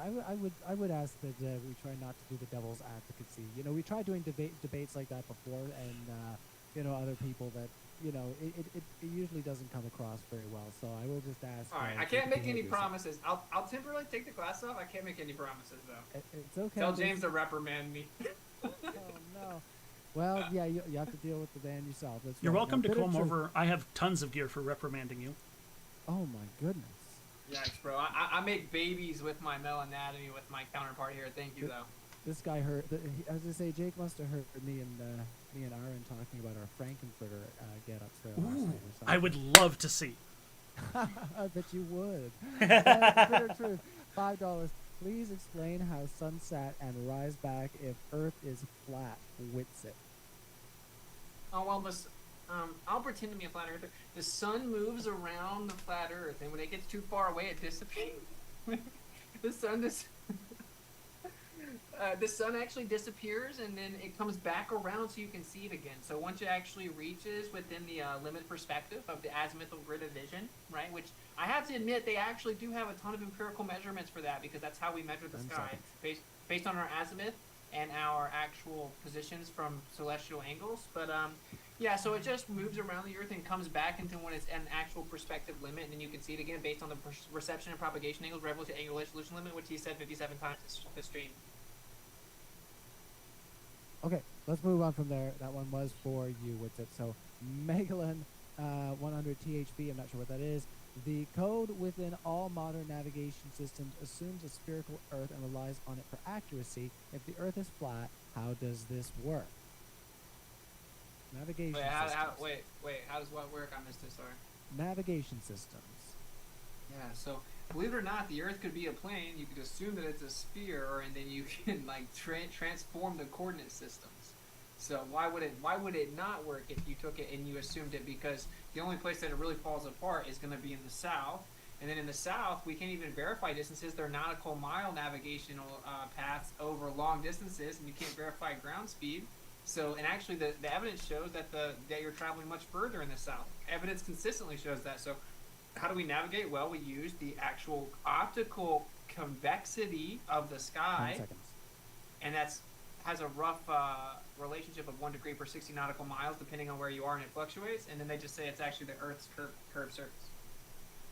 I would ask that we try not to do the devil's advocacy. You know, we tried doing debates like that before, and you know, other people that, you know, it usually doesn't come across very well. So I will just ask. All right, I you can't to make behave any yourself. promises. I'll temporarily take the class off. I can't make any promises though. It's okay. Tell this- James to reprimand me. Oh no. Well, yeah, you have to deal with the ban yourself. That's You're right. welcome Now, to bit of come truth- over. I have tons of gear for reprimanding you. Oh my goodness. Yikes, bro. I make babies with my male anatomy with my counterpart here. Thank you, though. This guy heard. As I say, Jake must have heard me and Aaron talking about our Frankenfurter get-ups there last night or something. I would love to see. I bet you would. Bitter truth. $5. Please explain how sunset and rise back if Earth is flat. Witsit. Oh, well, I'll pretend to be a flat earther. The sun moves around the flat earth, and when it gets too far away, it dissipates. the sun dis- the sun actually disappears, and then it comes back around so you can see it again. So once it actually reaches within the limit perspective of the azimuthal grid of vision, right? Which I have to admit, they actually do have a ton of empirical measurements for that, because that's how we measure the 10 sky seconds. based on our azimuth and our actual positions from celestial angles. But yeah, so it just moves around the Earth and comes back into when it's an actual perspective limit, and then you can see it again based on the reception and propagation angles, revolution angular solution limit, which he said 57 times this stream. Okay, let's move on from there. That one was for you. What's it? So, Megalon 100 THB, I'm not sure what that is. The code within all modern navigation systems assumes a spherical Earth and relies on it for accuracy. If the Earth is flat, how does this work? Navigation systems. Wait, how does what work? I missed it, sorry. Navigation systems. Yeah, so believe it or not, the Earth could be a plane. You could assume that it's a sphere, and then you can like transform the coordinate systems. So why would it not work if you took it and you assumed it? Because the only place that it really falls apart is going to be in the south, and then in the south we can't even verify distances. They're nautical mile navigational paths over long distances, and you can't verify ground speed. So, and actually the evidence shows that that you're traveling much further in the south. Evidence consistently shows that. So how do we navigate? Well, we use the actual optical convexity of the 10 sky, seconds. and has a rough relationship of 1 degree per 60 nautical miles, depending on where you are, and it fluctuates. And then they just say it's actually the Earth's curved surface.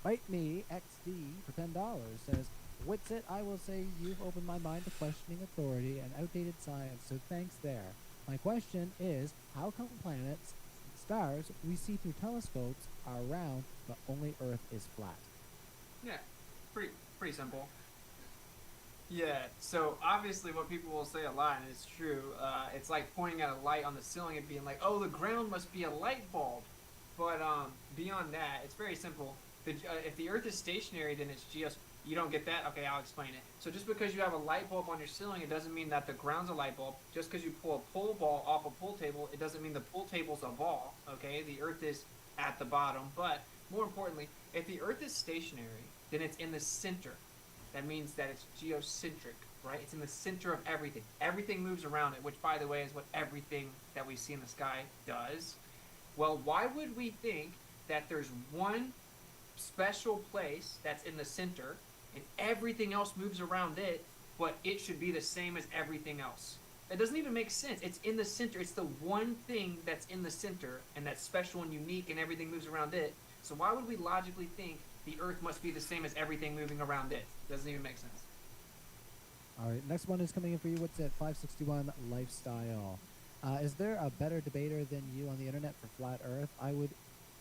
Bite Me XD for $10 says, Witsit, I will say you've opened my mind to questioning authority and outdated science, so thanks there. My question is, how come planets, stars we see through telescopes are round, but only Earth is flat? Yeah, pretty simple. Yeah, so obviously what people will say a lot, and it's true, it's like pointing at a light on the ceiling and being like, oh, the ground must be a light bulb. But beyond that, it's very simple. If the Earth is stationary, then it's you don't get that? Okay, I'll explain it. So just because you have a light bulb on your ceiling, it doesn't mean that the ground's a light bulb. Just because you pull a pull ball off a pool table, it doesn't mean the pool table's a ball, okay? The Earth is at the bottom. But more importantly, if the Earth is stationary, then it's in the center. That means that it's geocentric, right? It's in the center of everything. Everything moves around it, which, by the way, is what everything that we see in the sky does. Well, why would we think that there's one special place that's in the center and everything else moves around it, but it should be the same as everything else? That doesn't even make sense. It's in the center. It's the one thing that's in the center, and that's special and unique, and everything moves around it. So why would we logically think the Earth must be the same as everything moving around it? Doesn't even make sense. All right, next one is coming in for you. What's it? 561 Lifestyle. Is there a better debater than you on the internet for flat Earth? I would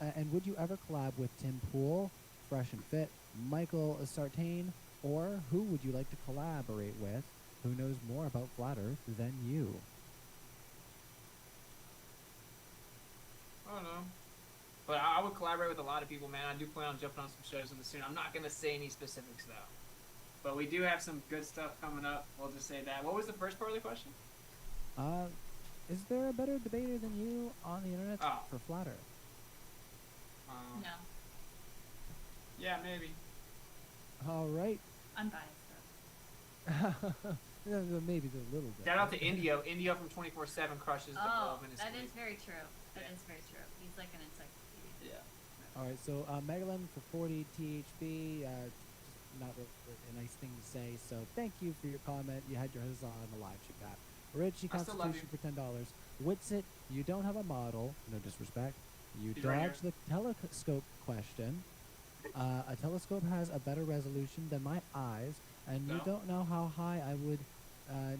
And would you ever collab with Tim Pool, Fresh and Fit, Michael Sartain, or who would you like to collaborate with who knows more about Flat Earth than you? I don't know. But I would collaborate with a lot of people, man. I do plan on jumping on some shows in the soon. I'm not going to say any specifics, though. But we do have some good stuff coming up. We'll just say that. What was the first part of the question? Is there a better debater than you on the internet Oh. for Flat Earth? No, Yeah, maybe. All right. unbiased though. Maybe a little bit. Shout out to Indio. Indio from 24/7 crushes the Oh, globe in his that sleep. is very true. That Yeah. is very true. He's like an encyclopedia. Yeah. All right, so Megalyn for 40 THB, just not a nice thing to say. So thank you for your comment. You had your huzzah on the live chat. Richie I still love Constitution for $10. Witsit, you don't have a model. No disrespect. You He's right dodged the telescope question. A telescope has a better resolution than my eyes, and you No. don't know how high I would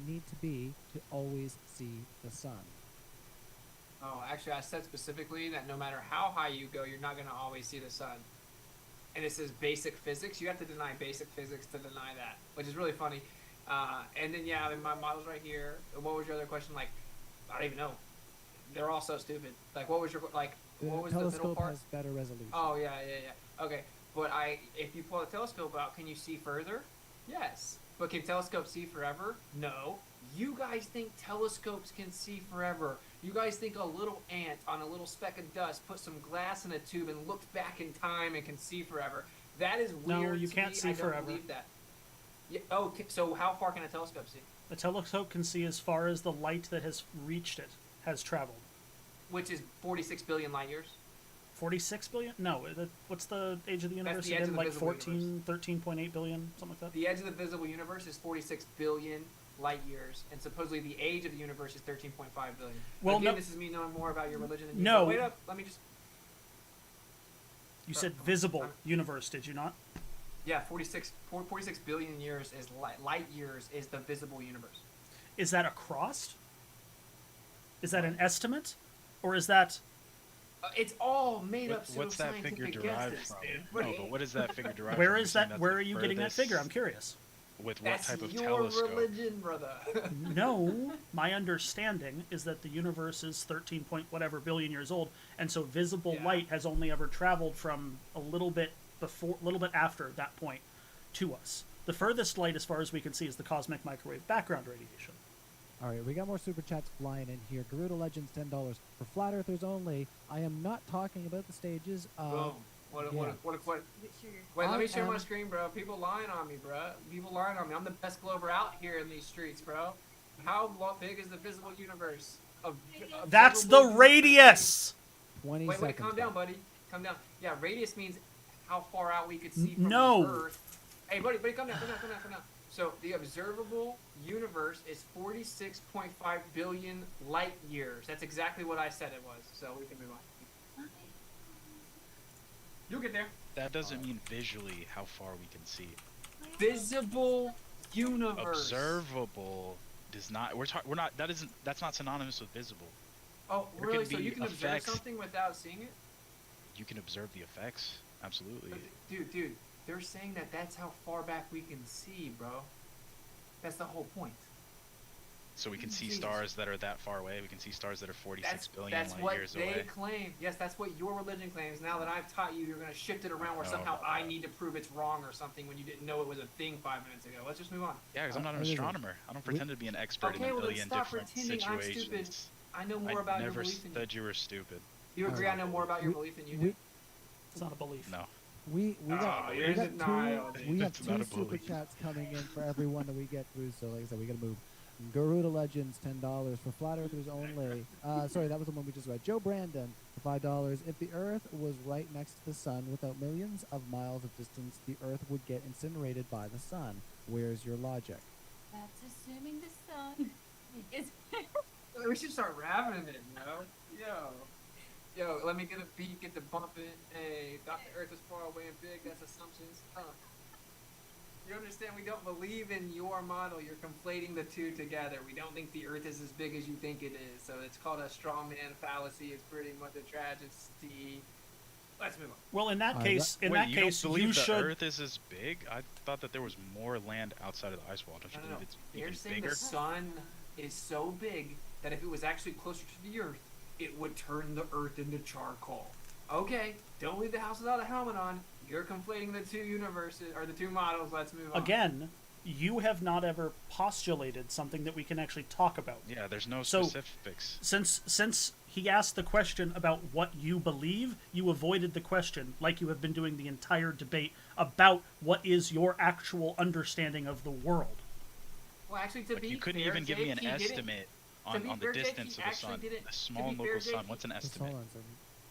need to be to always see the sun. Oh, actually, I said specifically that no matter how high you go, you're not going to always see the sun. And it says basic physics. You have to deny basic physics to deny that, which is really funny. And then, yeah, I mean, my model's right here. What was your other question? Like, I don't even know. They're all so stupid. Like, what was your, like, The what was the middle telescope part? has better resolution. Oh, yeah. Okay. But if you pull the telescope out, can you see further? Yes. But can telescopes see forever? No. You guys think telescopes can see forever. You guys think a little ant on a little speck of dust put some glass in a tube and looked back in time and can see forever. That is No, weird. you to can't me. see I don't forever. believe that. Yeah, oh, so how far can a telescope see? A telescope can see as far as the light that has reached it has traveled. Which is 46 billion light years. 46 billion? No, what's the age of the universe the edge again? of the Like visible 14, 13.8 billion, something like that? The edge of the visible universe is 46 billion light years, and supposedly the age of the universe is 13.5 billion. Well, Again, no- this is me knowing more about your religion than you. No. But wait up, let me just. You said visible universe, did you not? Yeah, 46 billion years is light years is the visible universe. Is that across? Is that an estimate? Or is that... It's all made up What's that figure pseudoscientific derived guesses, from? dude. No, but what is that figure derived Where from? is You're saying that? that's Where the are you getting that figure? I'm furthest- curious. With what That's type of your telescope? religion, brother. No, my understanding is that the universe is 13 point whatever billion years old, and so visible Yeah. light has only ever traveled from a little bit after that point to us. The furthest light, as far as we can see, is the cosmic microwave background radiation. All right, we got more super chats flying in here. Garuda Legends, $10 for Flat Earthers only. I am not talking about the stages. Boom. What? yeah. Wait, let me I share my am- screen, bro. People lying on me, bro. People lying on me. I'm the best Glober out here in these streets, bro. How big is the visible universe? That's the radius! 20 Wait, seconds. calm down, buddy. Calm down. Yeah, radius means how far out we could see from No. the Earth. Hey, buddy, calm down. So the observable universe is 46.5 billion light years. That's exactly what I said it was. So we can move on. You'll get there. That doesn't mean visually how far we can see. Visible universe. Observable does not. We're not. That's not synonymous with visible. Oh, There really? could So be you can observe effects. something without seeing it? You can observe the effects. Absolutely. But dude, they're saying that that's how far back we can see, bro. That's the whole point. So we can see Jesus. stars that are that far away. We can see stars that are 46 billion That's light what years they away. claim. Yes, that's what your religion claims. Now that I've taught you, you're going to shift it around where Oh. somehow I need to prove it's wrong or something when you didn't know it was a thing 5 minutes ago. Let's just move on. Yeah, because I'm not an Listen, astronomer. I don't pretend to be an expert Okay, in a well then billion stop different pretending I'm stupid. situations. I know more about I your never belief than you. said you were stupid. You agree I know more about your We- belief than you we- do? It's not a belief. No. We got, you're we got in denial, two, dude. we have It's not two a super belief. chats coming in for everyone that we get through. So like I said, we gotta move. Garuda Legends, $10 for Flat Earthers only. Sorry, that was the one we just read. Joe Brandon for $5. If the Earth was right next to the sun without millions of miles of distance, the Earth would get incinerated by the sun. Where's your logic? That's assuming the sun is. We should start rapping it, Yo, let me get a beat, get the bump in. Hey, Dr. Earth is far away and big, that's assumptions. You understand, we don't believe in your model. You're conflating the two together. We don't think the Earth is as big as you think it is. So it's called a straw man fallacy. It's pretty much a tragedy. Let's move on. Well, in that Alright, case, in Wait, that you case, don't believe you the should. Earth is as big? I thought that there was more land outside of the ice wall. Don't you No, no, believe no. it's They're even saying bigger? the sun is so big that if it was actually closer to the Earth, it would turn the Earth into charcoal. Okay, don't leave the house without a helmet on. You're conflating the two universes or the two models. Let's move on. Again, you have not ever postulated something that we can actually talk about. Yeah, there's no So- specifics. Since he asked the question about what you believe, you avoided the question like you have been doing the entire debate about what is your actual understanding of the world. Well, actually, to Like, be you couldn't fair, even give me Jake, an he didn't- estimate to on be the fair, Jake, distance he of the actually sun. didn't- A to small be and fair, local sun. Jake, What's an Just estimate? hold on a second.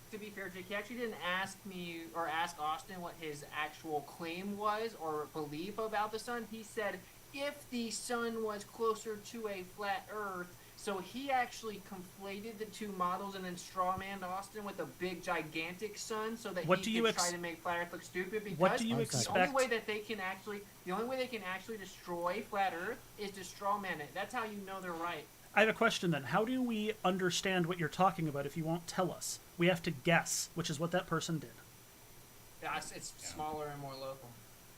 To be fair, Jake, he actually didn't ask me or ask Austin what his actual claim was or belief about the sun. He said if the sun was closer to a flat Earth. So he actually conflated the two models and then strawmanned Austin with a big, gigantic sun, so that What he do you could try ex- to make flat Earth look stupid. Because What do you One the second. only expect? way that they can actually destroy flat Earth is to strawman it. That's how you know they're right. I have a question then. How do we understand what you're talking about if you won't tell us? We have to guess, which is what that person did. Yeah, it's smaller and more local.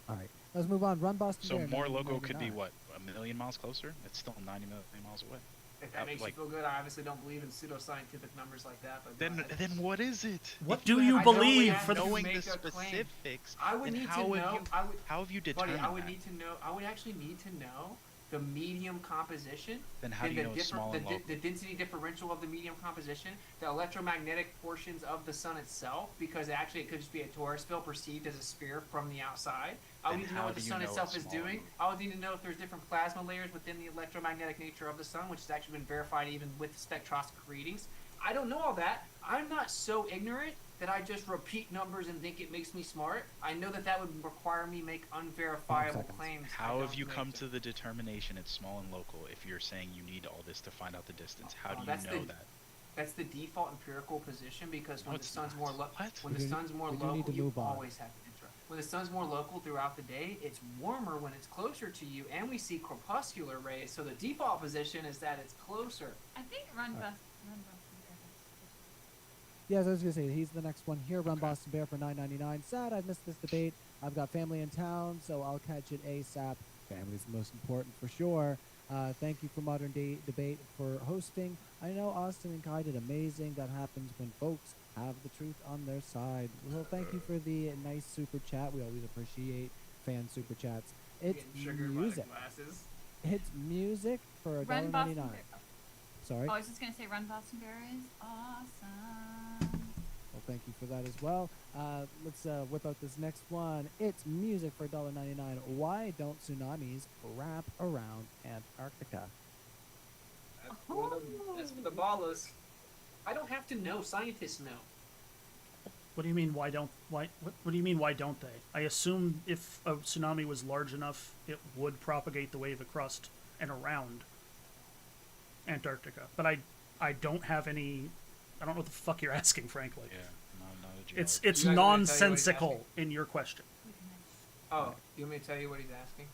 All right, let's move on. Run Boston So Bear, more local could be 1999. what? A million miles closer? It's still 90 million miles away. If that makes like- you feel good, I obviously don't believe in pseudoscientific numbers like that. But go Then ahead. then what is it? What If do have you I know we believe have for to the knowing make the a claim. specifics? I would then need to how have know. you how have you Buddy, determined I would that? need to know. I would actually need to know the medium composition. Then how do and you the know it's small and local? the density differential of the medium composition, the electromagnetic portions of the sun itself, because actually it could just be a torus field perceived as a sphere from the outside. I Then would need to know how what the do you sun know itself it's is small and doing. local? I would need to know if there's different plasma layers within the electromagnetic nature of the sun, which has actually been verified even with spectroscopy readings. I don't know all that. I'm not so ignorant that I just repeat numbers and think it makes me smart. I know that that would require me make unverifiable seconds. claims. I How have don't you make come to- to the determination it's small and local if you're saying you need all this to find out the distance? How do you that's know the- that? That's the default empirical position because No, when the it's sun's not. more What? when We the do- sun's more we do need local, to you move on. always have to interrupt. When the sun's more local throughout the day, it's warmer when it's closer to you, and we see corpuscular rays. So the default position is that it's closer. I think Run Alright. Bus. Yes, I was gonna say he's the next one here. Run Okay. Boston Bear for $9.99. Sad I've missed this debate. I've got family in town, so I'll catch it ASAP. Family's the most important for sure. Thank you for Modern Day Debate for hosting. I know Austin and Kai did amazing. That happens when folks have the truth on their side. Well, thank you for the nice super chat. We always appreciate fan super chats. It's Getting sugar music. by the glasses. It's music for Run Boston $1.99. Bear. Sorry. Oh, I was just gonna say Run Boston Bear is awesome. Well, thank you for that as well. Let's whip out this next one. It's music for $1.99. Why don't tsunamis wrap around Antarctica? That's for the ballers. I don't have to know. Scientists know. What do you mean? What do you mean? Why don't they? I assume if a tsunami was large enough, it would propagate the wave across and around Antarctica. But I don't have any. I don't know what the fuck you're asking, frankly. Yeah, not a It's geologist. it's You guys want me to tell you what he's nonsensical in your question. Oh, you want me to tell you what he's asking?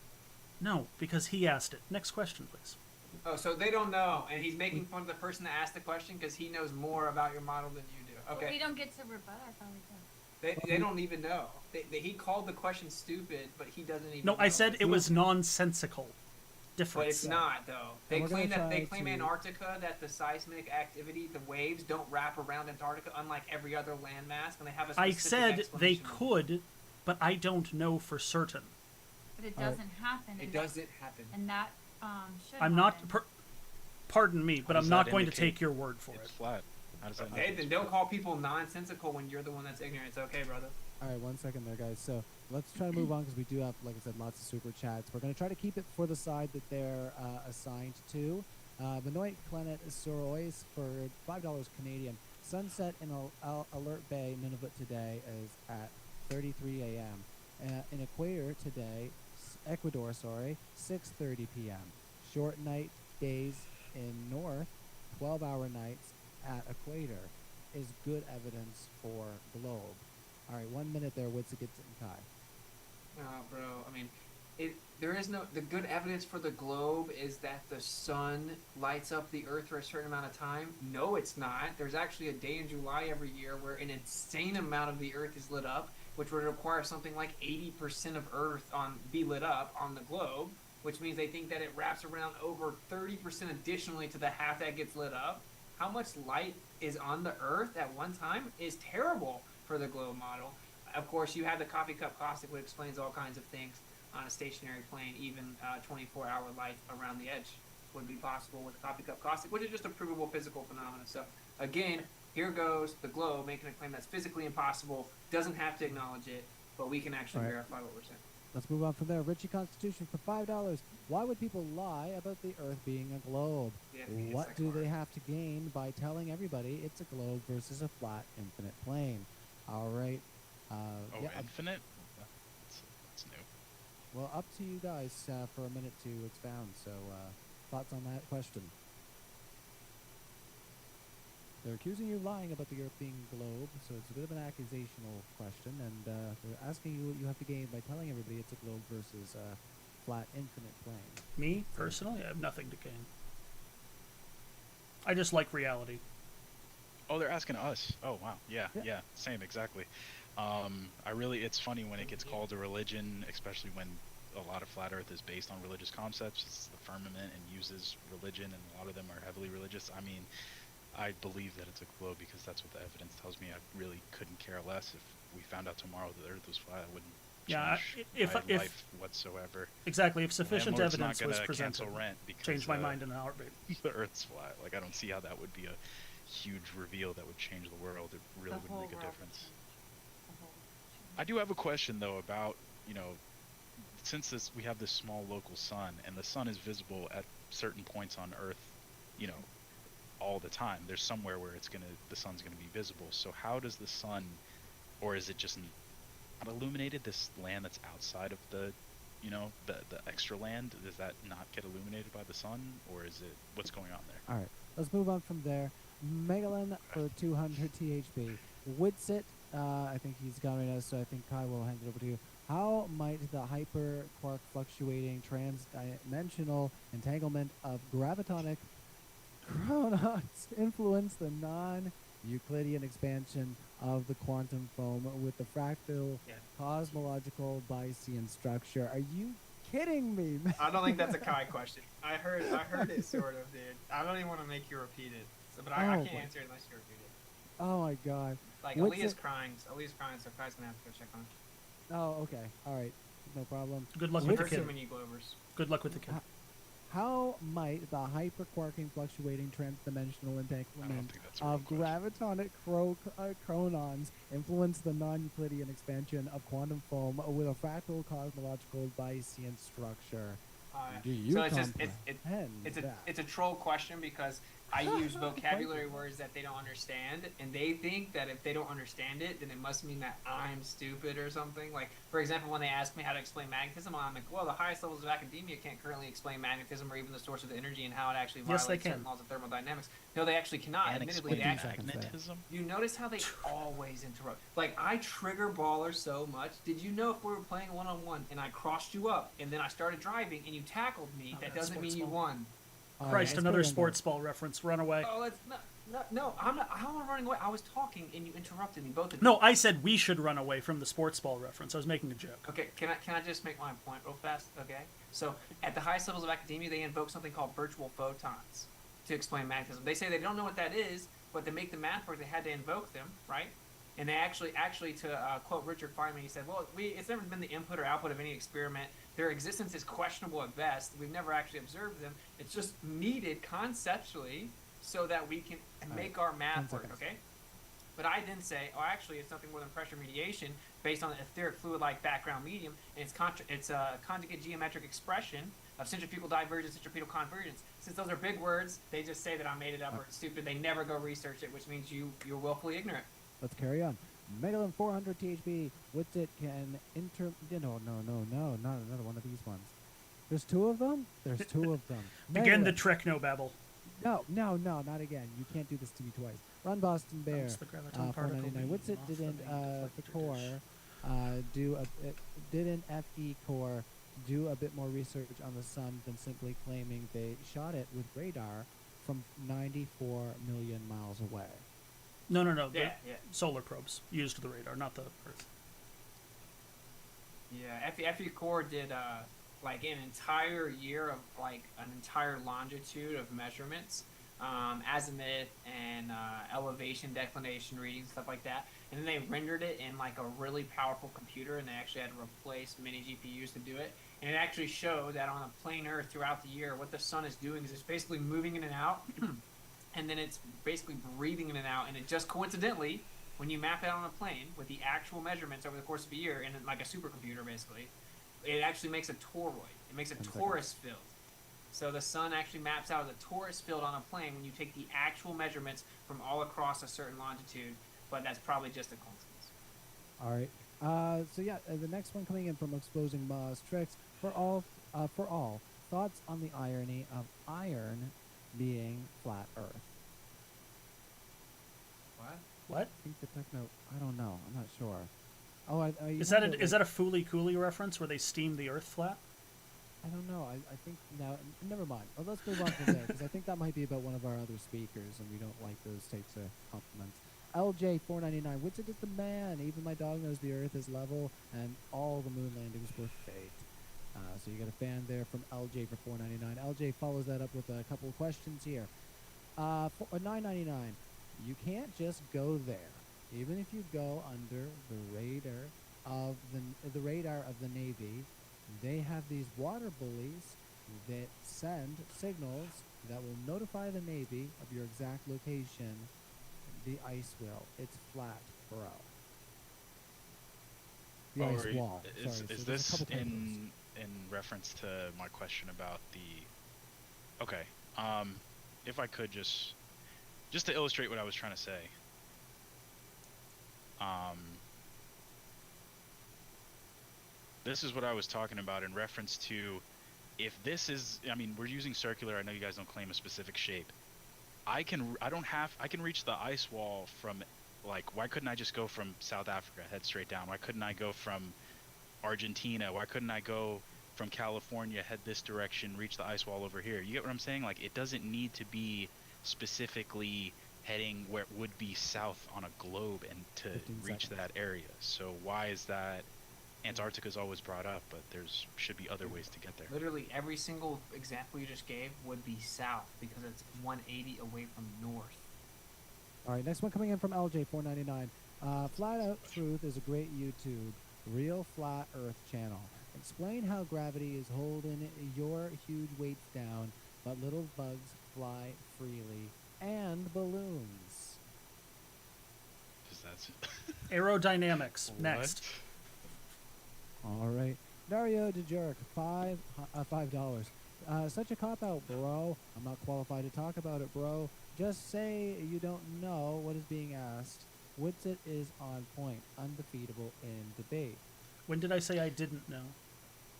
No, because he asked it. Next question, please. Oh, so they don't know, and he's making fun of the person that asked the question because he knows more about your model than you do. We Okay, don't get to rebut. I thought we did. they don't even know. He called the question stupid, but he doesn't even. No, know. I said it was nonsensical. But Difference. it's not though. They And we're claim gonna that they try claim to- Antarctica that the seismic activity, the waves don't wrap around Antarctica, unlike every other landmass, and they have a I specific said they explanation. could, but I don't know for certain. But it All right. doesn't happen. It and doesn't happen. And that should. I'm not. happen. Pardon me, but How I'm does not that going to indicate take your word for It's it. flat. How does that know Hey, it's then don't call people nonsensical when you're the one that's ignorant. It's okay, brother. All right, 1 second there, guys. So let's try to move on because we do have, like I said, lots of super chats. We're going to try to keep it for the side that they're assigned to. Benoit Planet Sorois for $5 Canadian. Sunset in Alert Bay, Nunavut today is at 33 a.m. In Equator today, Ecuador, sorry, 6:30 p.m. Short night days in North, 12-hour nights at Equator is good evidence for globe. All right, 1 minute there. What's it get to Kai? Oh, bro. I mean, the good evidence for the globe is that the sun lights up the earth for a certain amount of time. No, it's not. There's actually a day in July every year where an insane amount of the earth is lit up, which would require something like 80% of earth be lit up on the globe, which means they think that it wraps around over 30% additionally to the half that gets lit up. How much light is on the earth at one time is terrible for the globe model. Of course, you have the coffee cup caustic, which explains all kinds of things on a stationary plane. Even 24-hour light around the edge would be possible with coffee cup caustic, which is just a provable physical phenomenon. So again, here goes the globe making a claim that's physically impossible, doesn't have to acknowledge it, but we can actually verify what we're saying. Let's move on from there. Richie Constitution for $5. Why would people lie about the Earth being a globe? Yeah, What do they have to gain by telling everybody it's a globe versus a flat, infinite plane? All right. Infinite? That's new. Well, up to you guys for a minute to expound. So, thoughts on that question? They're accusing you of lying about the Earth being a globe, so it's a bit of an accusational question, and they're asking you what you have to gain by telling everybody it's a globe versus a flat, infinite plane. Me, personally, I have nothing to gain. I just like reality. Oh, they're asking us. Oh, wow. Yeah, same, exactly. It's funny when it gets called a religion, especially when a lot of flat earth is based on religious concepts. It's the firmament and uses religion, and a lot of them are heavily religious. I mean, I believe that it's a globe because that's what the evidence tells me. I really couldn't care less if we found out tomorrow that the earth was flat. I wouldn't change my life whatsoever. Exactly. If sufficient Landlord's evidence not was gonna presented, cancel rent because, change my mind in a heartbeat. the earth's flat. Like, I don't see how that would be a huge reveal that would change the world. It really wouldn't make a difference. I do have a question though about, since we have this small local sun, and the sun is visible at certain points on Earth, all the time. There's somewhere where the sun's gonna be visible. So how does the sun, or is it just not illuminated? This land that's outside of the extra land, does that not get illuminated by the sun, or is it what's going on there? All right, let's move on from there. Megalyn for 200 THB. Witsit, I think he's got right now, so I think Kai will hand it over to you. How might the hyper-quark fluctuating trans-dimensional entanglement of gravitonic chronons influence the non-Euclidean expansion of the quantum foam with the fractal cosmological Bayesian structure? Are you kidding me, man? I don't think that's a Kai question. I heard it sort of, dude. I don't even want to make you repeat it, but I can't answer it unless you repeat it. Oh my god. Like, What's Aaliyah's it- crying, so Kai's gonna have to go check on her. Oh, okay. All right. No problem. Good luck We've with the heard too kid. many Glovers. Good luck with the kid. How might the hyperquarking fluctuating transdimensional I don't entanglement think that's a real of question. gravitonic chronons influence the non-Euclidean expansion of quantum foam with a fractal cosmological Bayesian structure? Do you So it's comprehend that? it's a troll question because I use vocabulary words that they don't understand, and they think that if they don't understand it, then it must mean that I'm stupid or something. Like, for example, when they ask me how to explain magnetism, I'm like, well, the highest levels of academia can't currently explain magnetism or even the source of the energy and how it actually Yes, violates they certain can. laws of thermodynamics. No, they actually cannot. And Admittedly, explain they actually. magnetism? You notice how they always interrupt. Like, I trigger baller so much. Did you know if we were playing one-on-one and I crossed you up and then I started driving and you tackled me, Oh, that that's doesn't mean sports you ball. won. All right, Christ, let's another put it on sports ball reference. Run away. Oh, that's no, I'm not. How am I running away? I was talking and you interrupted me. Both of you. No, I said we should run away from the sports ball reference. I was making a joke. Okay, can I just make my point real fast? Okay, so at the highest levels of academia, they invoke something called virtual photons to explain magnetism. They say they don't know what that is, but to make the math work, they had to invoke them, right? And they actually to quote Richard Feynman, he said, "Well, it's never been the input or output of any experiment. Their existence is questionable at best. We've never actually observed them. It's just needed conceptually so that we can make our math 10 work." seconds. Okay. But I then say, oh, actually, it's nothing more than pressure mediation based on an etheric fluid-like background medium, and it's a conjugate geometric expression of centrifugal divergence, centripetal convergence. Since those are big words, they just say that I made it up or it's stupid. They never go research it, which means you're willfully ignorant. Let's carry on. Megalyn 400 THB. What's it can No, not another one of these ones. There's two of them? There's two of them. Begin the Megalyn. technobabble. No, not again. You can't do this to me twice. Run Boston Bear. That's the graviton particle 499. beam What's it off the didn't main the deflector core dish. didn't FE core do a bit more research on the sun than simply claiming they shot it with radar from 94 million miles away. No, no, no. The Yeah, yeah. solar probes used the radar, not the Earth. Yeah, FE Core did like an entire year of like an entire longitude of measurements, azimuth and elevation, declination readings, stuff like that. And then they rendered it in like a really powerful computer, and they actually had to replace mini GPUs to do it. And it actually showed that on a plain Earth throughout the year, what the sun is doing is it's basically moving in and out, and then it's basically breathing in and out. And it just coincidentally, when you map it on a plane with the actual measurements over the course of a year in like a supercomputer, basically, it actually makes a toroid. It makes a torus field. So the sun actually maps out as a torus field on a plane when you take the actual measurements from all across a certain longitude, but that's probably just a coincidence. All right. So yeah, the next one coming in from Exposing Ma's Tricks for all thoughts on the irony of iron being flat Earth. What? What? I think the techno. I don't know. I'm not sure. Oh, Is that a Fooly Cooley reference where they steam the Earth flat? I don't know. I think now. Never mind. Well, let's move on from there because I think that might be about one of our other speakers, and we don't like those types of compliments. LJ499, Witsit is the man. Even my dog knows the Earth is level, and all the moon landings were fake. So you got a fan there from LJ for 499. LJ follows that up with a couple of questions here. For 999, you can't just go there. Even if you go under the radar of the Navy, they have these water bullies that send signals that will notify the Navy of your exact location. The ice will. It's flat, bro. The ice wall. Is, Sorry, is so there's a this couple typos. in reference to my question about the? Okay. If I could just to illustrate what I was trying to say. This is what I was talking about in reference to, if this is, I mean, we're using circular. I know you guys don't claim a specific shape. I can reach the ice wall from, like, why couldn't I just go from South Africa, head straight down? Why couldn't I go from Argentina? Why couldn't I go from California, head this direction, reach the ice wall over here? You get what I'm saying? Like, it doesn't need to be specifically heading where it would be south on a globe and to 15 reach seconds. that area. So why is that? Antarctica is always brought up, but there's should be other ways to get there. Literally every single example you just gave would be south because it's 180 away from north. All right, next one coming in from LJ499. Flat Out Truth is a great YouTube, real flat Earth channel. Explain how gravity is holding your huge weights down, but little bugs fly freely, and balloons. Because that's Aerodynamics. What? Next. All right, Dario DeJerk, $5. Such a cop out, bro. I'm not qualified to talk about it, bro. Just say you don't know what is being asked. Witsit is on point, undefeatable in debate. When did I say I didn't know?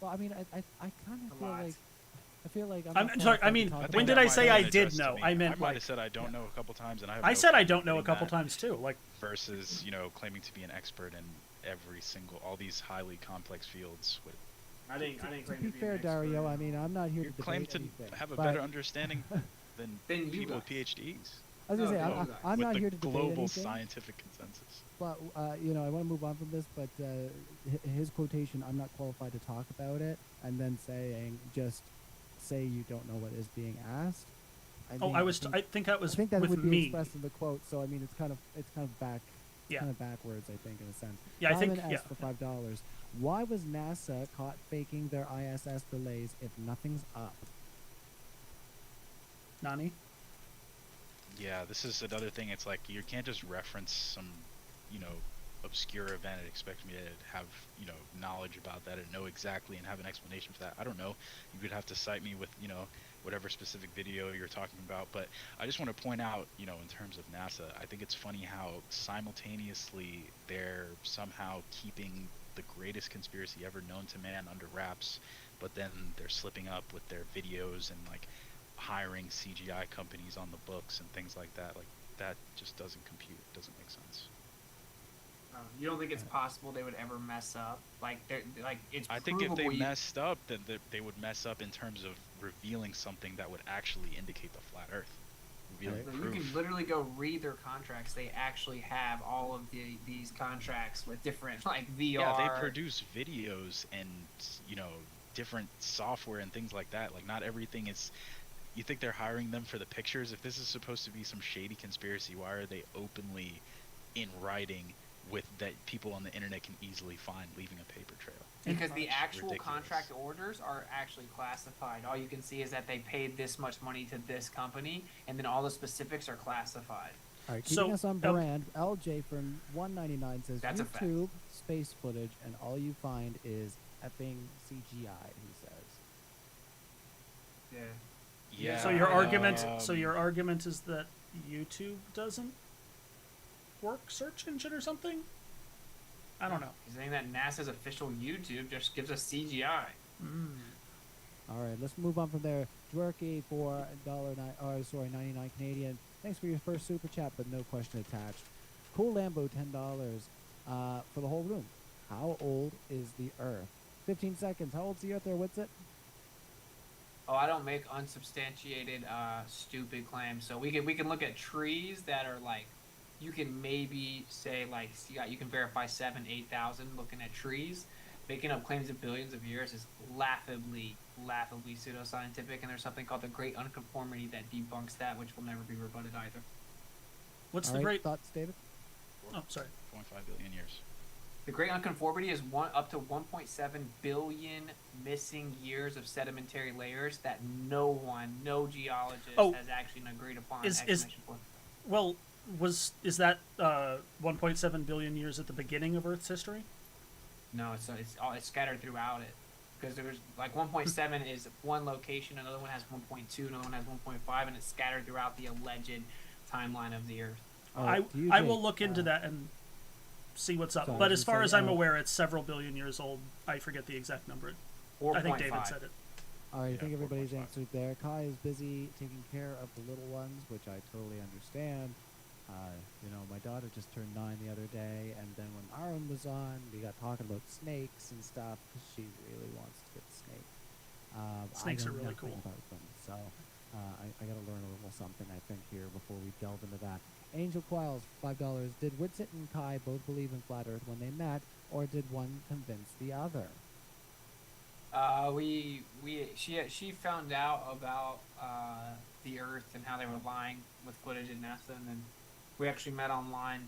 Well, I mean, I kind of A feel lot. like I feel like I'm not sorry, I qualified to mean, talk when about did it. I might say have I been did addressed to know? me. I meant, I might like, have said I don't know a couple times, and I have I no said I problem don't know a admitting couple that times too. Like, versus, you know, claiming to be an expert in every single, all these highly complex fields. With, I didn't To claim be to fair, an expert. Dario, I mean, I'm not here you to claim debate to anything, have a but better understanding than Then you people with guys. PhDs. I was gonna say, No, I'm with not the here to debate global anything. scientific consensus. But you know, I want to move on from this. But his quotation, "I'm not qualified to talk about it," and then saying, "Just say you don't know what is being asked." oh, mean, I was. I think that was I think that with would be me. expressed in the quote. So I mean, it's kind of back. Yeah. Kind of backwards, I think, in a sense. Yeah, I think. Diamond Yeah. S for $5. Why was NASA caught faking their ISS delays if nothing's up? Nani. Yeah, this is another thing. It's like you can't just reference some, you know, obscure event and expect me to have, you know, knowledge about that and know exactly and have an explanation for that. I don't know. You would have to cite me with, you know, whatever specific video you're talking about. But I just want to point out, you know, in terms of NASA, I think it's funny how simultaneously they're somehow keeping the greatest conspiracy ever known to man under wraps, but then they're slipping up with their videos and like hiring CGI companies on the books and things like that. Like that just doesn't compute. Doesn't make sense. You don't think it's possible they would ever mess up? Like they're like it's. I think if they provable you- messed up, then they would mess up in terms of revealing something that would actually indicate the flat Earth. Revealing Right. You proof. can literally go read their contracts. They actually have all of these contracts with different like VR. Yeah, they produce videos and different software and things like that. Like not everything is. You think they're hiring them for the pictures? If this is supposed to be some shady conspiracy, why are they openly in writing with that people on the internet can easily find, leaving a paper trail? Because the It's actual ridiculous. contract orders are actually classified. All you can see is that they paid this much money to this company, and then all the specifics are classified. All right, So, keeping us on brand, LJ from 199 says That's a fact. YouTube space footage, and all you find is effing CGI. He says. Yeah. Yeah. So your argument, um, is that YouTube doesn't work search engine or something? I don't know. He's saying that NASA's official YouTube just gives us CGI. All right, let's move on from there. Dwerky for $99 Canadian. Thanks for your first super chat, but no question attached. Cool Lambo, $10 for the whole room. How old is the Earth? 15 seconds. How old's the Earth there? What's it? Oh, I don't make unsubstantiated, stupid claims. So we can look at trees that are like, you can maybe say like, you can verify 8,000 looking at trees. Making up claims of billions of years is laughably pseudoscientific, and there's something called the Great Unconformity that debunks that, which will never be rebutted either. What's All the right, great? thoughts, David? Oh, sorry. 4.5 billion years. The Great Unconformity is up to 1.7 billion missing years of sedimentary layers that no geologist Oh, has actually agreed upon is- explanation for. Well, is that 1.7 billion years at the beginning of Earth's history? No, it's scattered throughout it, because there's like 1.7 is one location, another one has 1.2, another one has 1.5, and it's scattered throughout the alleged timeline of the Earth. All I right, to you, I Jake. will look into that and see what's up. sorry, I But was as gonna far say, as I'm aware, it's several billion years old. I forget the exact number. I think David 4.5. said it. All right, I Yeah, think everybody's 4.5. answered there. Kai is busy taking care of the little ones, which I totally understand. My daughter just turned 9 the other day, and then when Aaron was on, we got talking about snakes and stuff because she really wants to get a snake. Snakes I are know really nothing cool. about them, so I got to learn a little something, I think, here before we delve into that. Angel Quiles, $5. Did Whitsitt and Kai both believe in flat Earth when they met, or did one convince the other? She found out about the Earth and how they were lying with footage at NASA, and then we actually met online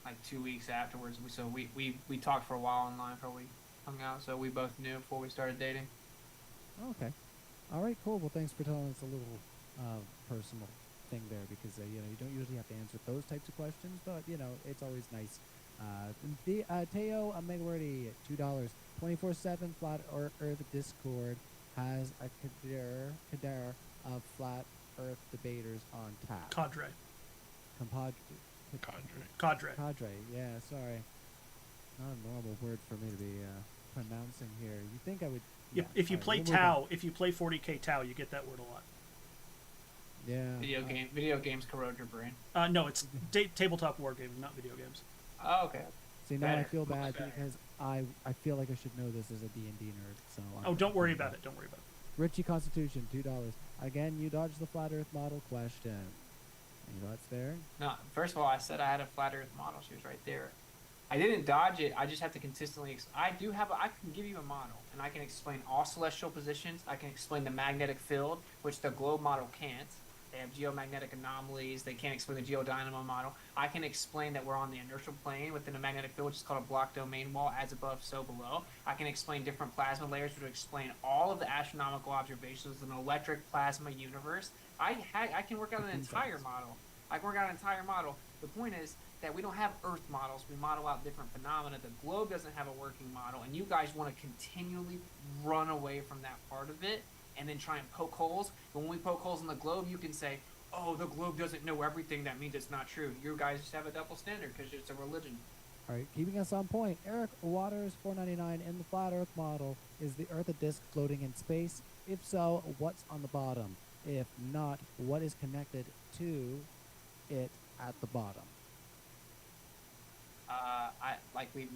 like 2 weeks afterwards. We talked for a while online before we hung out, so we both knew before we started dating. Okay. All right, cool. Well, thanks for telling us a little personal thing there, because you don't usually have to answer those types of questions, but it's always nice. Teo Megawari, $2. 24/7 Flat Earth Discord has a cadre of flat Earth debaters on tap. Cadre. Cadre. Yeah, sorry. Not a normal word for me to be pronouncing here. You think I would? Yeah. If you all right, play we'll move on. Tau, if you play 40k Tau, you get that word a lot. Yeah. Video games corrode your brain. No, it's tabletop wargaming, not video games. Oh, okay. See, now I Better, feel much bad better. because I feel like I should know this as a D&D nerd. So Oh, don't worry about it. Don't worry about it. Richie Constitution, $2. Again, you dodged the flat Earth model question. Any thoughts there? No, first of all, I said I had a flat Earth model. She was right there. I didn't dodge it. I just have to consistently. I can give you a model, and I can explain all celestial positions. I can explain the magnetic field, which the globe model can't. They have geomagnetic anomalies. They can't explain the geodynamo model. I can explain that we're on the inertial plane within a magnetic field, which is called a block domain wall, as above, so below. I can explain different plasma layers, which would explain all of the astronomical observations of an electric plasma universe. I can work out an entire model. I can work out an entire model. The point is that we don't have Earth models. We model out different phenomena. The globe doesn't have a working model, and you guys want to continually run away from that part of it and then try and poke holes. But when we poke holes in the globe, you can say, oh, the globe doesn't know everything. That means it's not true. You guys just have a double standard because it's a religion. All right, keeping us on point. Eric Waters, $4.99. In the flat Earth model, is the Earth a disk floating in space? If so, what's on the bottom? If not, what is connected to it at the bottom?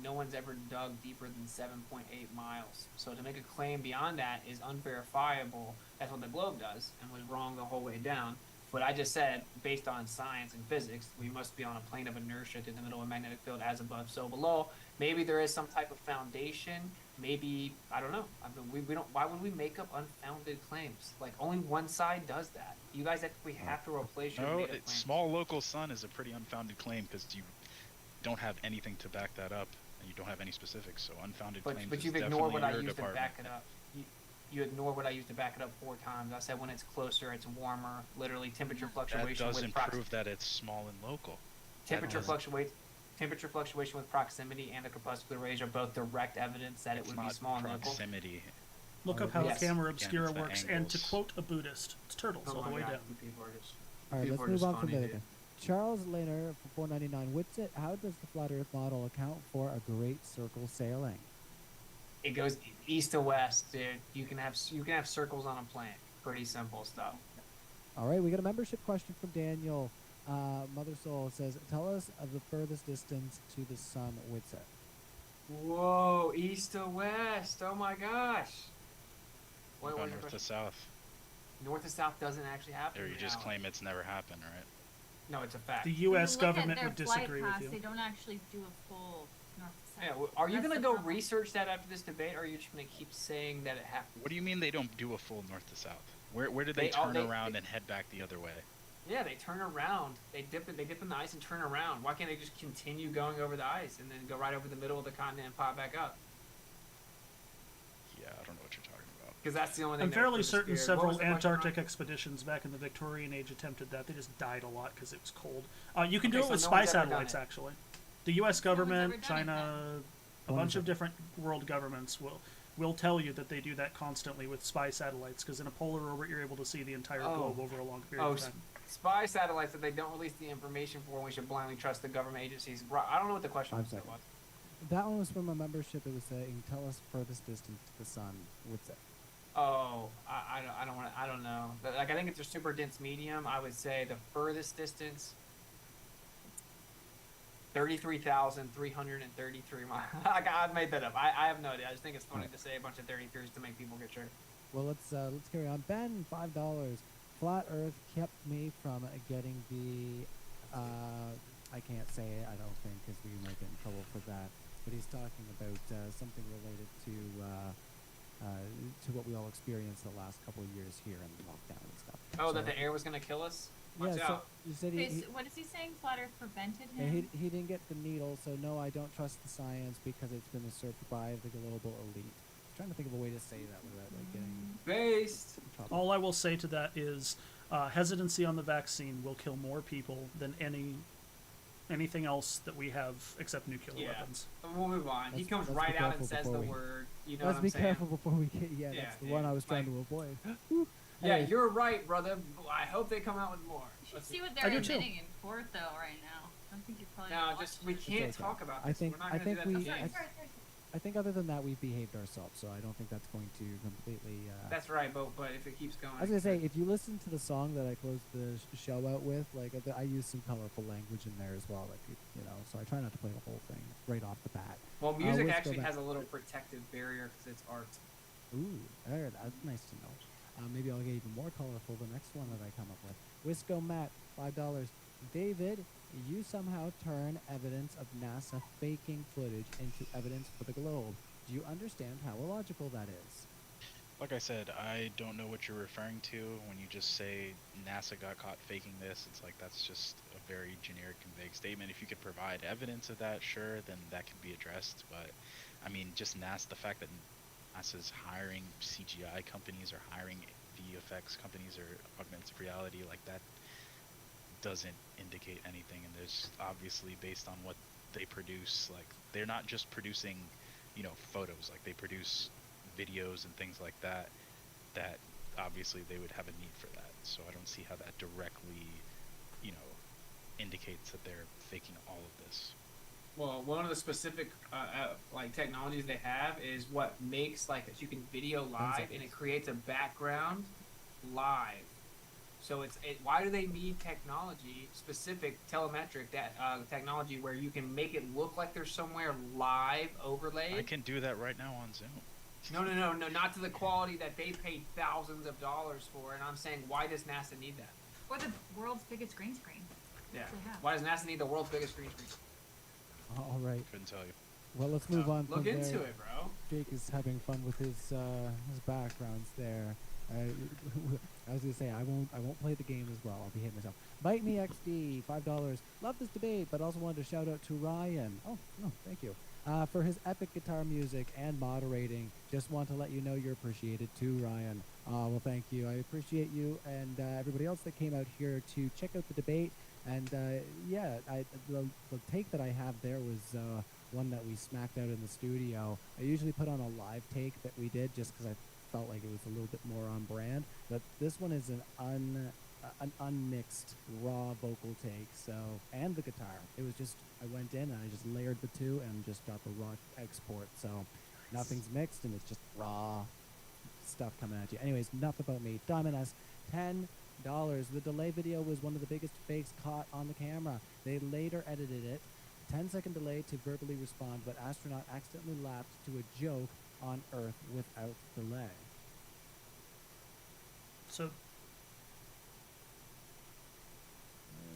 no one's ever dug deeper than 7.8 miles. So to make a claim beyond that is unverifiable. That's what the globe does, and was wrong the whole way down. But I just said, based on science and physics, we must be on a plane of inertia through the middle of a magnetic field, as above, so below. Maybe there is some type of foundation. Maybe, I don't know. I mean, we don't. Why would we make up unfounded claims? Like, only one side does that. You guys actually have to replace your No, made-up claims. small local sun is a pretty unfounded claim because you don't have anything to back that up, and you don't have any specifics. So unfounded claims But is you've definitely ignored what I your used to department. back it up. You ignore what I used to back it up 4 times. I said when it's closer, it's warmer. Literally, temperature That fluctuation doesn't with prove that it's small and local. temperature doesn't- fluctuates. Temperature fluctuation with proximity and the crepuscular rays are both direct evidence that it It's would be not small and local. proximity. Look Oh, up how yes. camera Again, obscura it's the works, and to angles. quote a Buddhist, it's turtles Oh all the my way God, down. you people are just- All right, people let's are move just on from funny, there. dude. Charles Lehner for 499 Witsit. How does the flat Earth model account for a great circle sailing? It goes east to west, dude. You can have circles on a plane. Pretty simple stuff. All right, we got a membership question from Daniel. Mother Soul says, "Tell us of the furthest distance to the sun, Witsit." Whoa, east to west. Oh my gosh. What What about was your north to question? south? North to south doesn't actually happen. Or you in just reality. claim it's never happened, right? No, it's a fact. The When you U.S. look at government their would flight disagree paths, with They you. don't actually do a full north to south. Yeah, are you That's gonna the go problem. research that after this debate, or are you just gonna keep saying that it happened? What do you mean they don't do a full north to south? Where did they They all- turn they- around they- and head back the other way? Yeah, they turn around. They dip in the ice and turn around. Why can't they just continue going over the ice and then go right over the middle of the continent and pop back up? Yeah, I don't know what you're talking about. Because that's the only thing. I'm that fairly was certain scared. What several was the question, Antarctic Ryan? expeditions back in the Victorian age attempted that. They just died a lot because it was cold. You can Okay, do it so with no spy one's ever done satellites, it. actually. The U.S. No one's ever government, done it China, a One bunch of of different world governments will tell you that they do that constantly with spy satellites, because in a polar orbit you're able to see the entire Oh. globe over a long period Oh, of time. spy satellites that they don't release the information for, and we should blindly trust the government agencies. I don't know what the question 5 was. seconds. That one was from a membership. It was saying, "Tell us furthest distance to the sun, Witsit." Oh, I don't want to. I don't know. Like, I think it's a super dense medium. I would say the furthest distance, 33,333 miles. I made that up. I have no idea. I just think it's funny to say a bunch of 33s to make people get sure. Well, let's carry on. Ben, $5. Flat Earth kept me from getting the. I can't say it. I don't think, because we might get in trouble for that. But he's talking about something related to what we all experienced the last couple of years here in lockdown and stuff. Oh, So- that the air was gonna kill us. Watch Yeah. So out. you said Okay, he, so what is he saying? Flat Earth prevented yeah, him? he didn't get the needle, so no, I don't trust the science because it's been usurped by the global elite. I'm trying to think of a way to say that without like getting Based. in trouble. All I will say to that is hesitancy on the vaccine will kill more people than anything else that we have except nuclear Yeah. weapons. We'll move on. He Let's- comes let's be right out and careful says before the we- word. You know Let's what I'm be saying? careful before we get. Yeah, Yeah, that's the yeah, one I was trying like- to avoid. Yeah, Anyway, you're right, brother. I hope they come out with more. You should Let's see what I they're do too. admitting in court, though, right now. I don't think you're probably. No, gonna just watch we it. can't okay. talk about I this. think- We're not I gonna think do that we- tonight. I think other than that, we've behaved ourselves, so I don't think that's going to completely. That's right, but if it keeps going, I was gonna say, if you listen to the song that I closed the show out with, like I use some colorful language in there as well, like you know. So I try not to play the whole thing right off the bat. well, music let's go actually back. has a little protective barrier because it's art. Ooh, there, that's nice to know. Maybe I'll get even more colorful the next one that I come up with. Wisco Matt, $5. David, you somehow turn evidence of NASA faking footage into evidence for the globe. Do you understand how illogical that is? Like I said, I don't know what you're referring to when you just say NASA got caught faking this. It's like that's just a very generic and vague statement. If you could provide evidence of that, sure, then that could be addressed. But I mean, just NASA, the fact that NASA's hiring CGI companies or hiring VFX companies or augmented reality, like that doesn't indicate anything. And there's obviously, based on what they produce, like they're not just producing, you know, photos, like they produce videos and things like that, that obviously they would have a need for that. So I don't see how that directly, you know, indicates that they're faking all of this. Well, one of the specific like technologies they have is what makes like that you can video live and it creates a background live. So why do they need technology, specific telemetric technology where you can make it look like there's somewhere live overlaid? I can do that right now on Zoom. No, not to the quality that they paid thousands of dollars for. And I'm saying, why does NASA need that? Or the world's biggest green screen. Yeah. They have. Why does NASA need the world's biggest green screen? All right. Couldn't tell you. Well, let's move on Look from into there. it, bro. Jake is having fun with his backgrounds there. I was gonna say I won't play the game as well. I'll behave myself. Bite me XD, $5. Love this debate, but also wanted to shout out to Ryan. Oh no, thank you. For his epic guitar music and moderating. Just want to let you know you're appreciated too, Ryan. Well, thank you. I appreciate you and everybody else that came out here to check out the debate. And yeah, the take that I have there was one that we smacked out in the studio. I usually put on a live take that we did just because I felt like it was a little bit more on brand. But this one is an unmixed raw vocal take. So, and the guitar. It was just, I went in and I just layered the two and just got the raw export. So nothing's mixed and it's just raw stuff coming at you. Anyways, enough about me. Diamond S, $10. The delay video was one of the biggest fakes caught on the camera. They later edited it. 10-second delay to verbally respond, but astronaut accidentally laughed to a joke on Earth without delay. So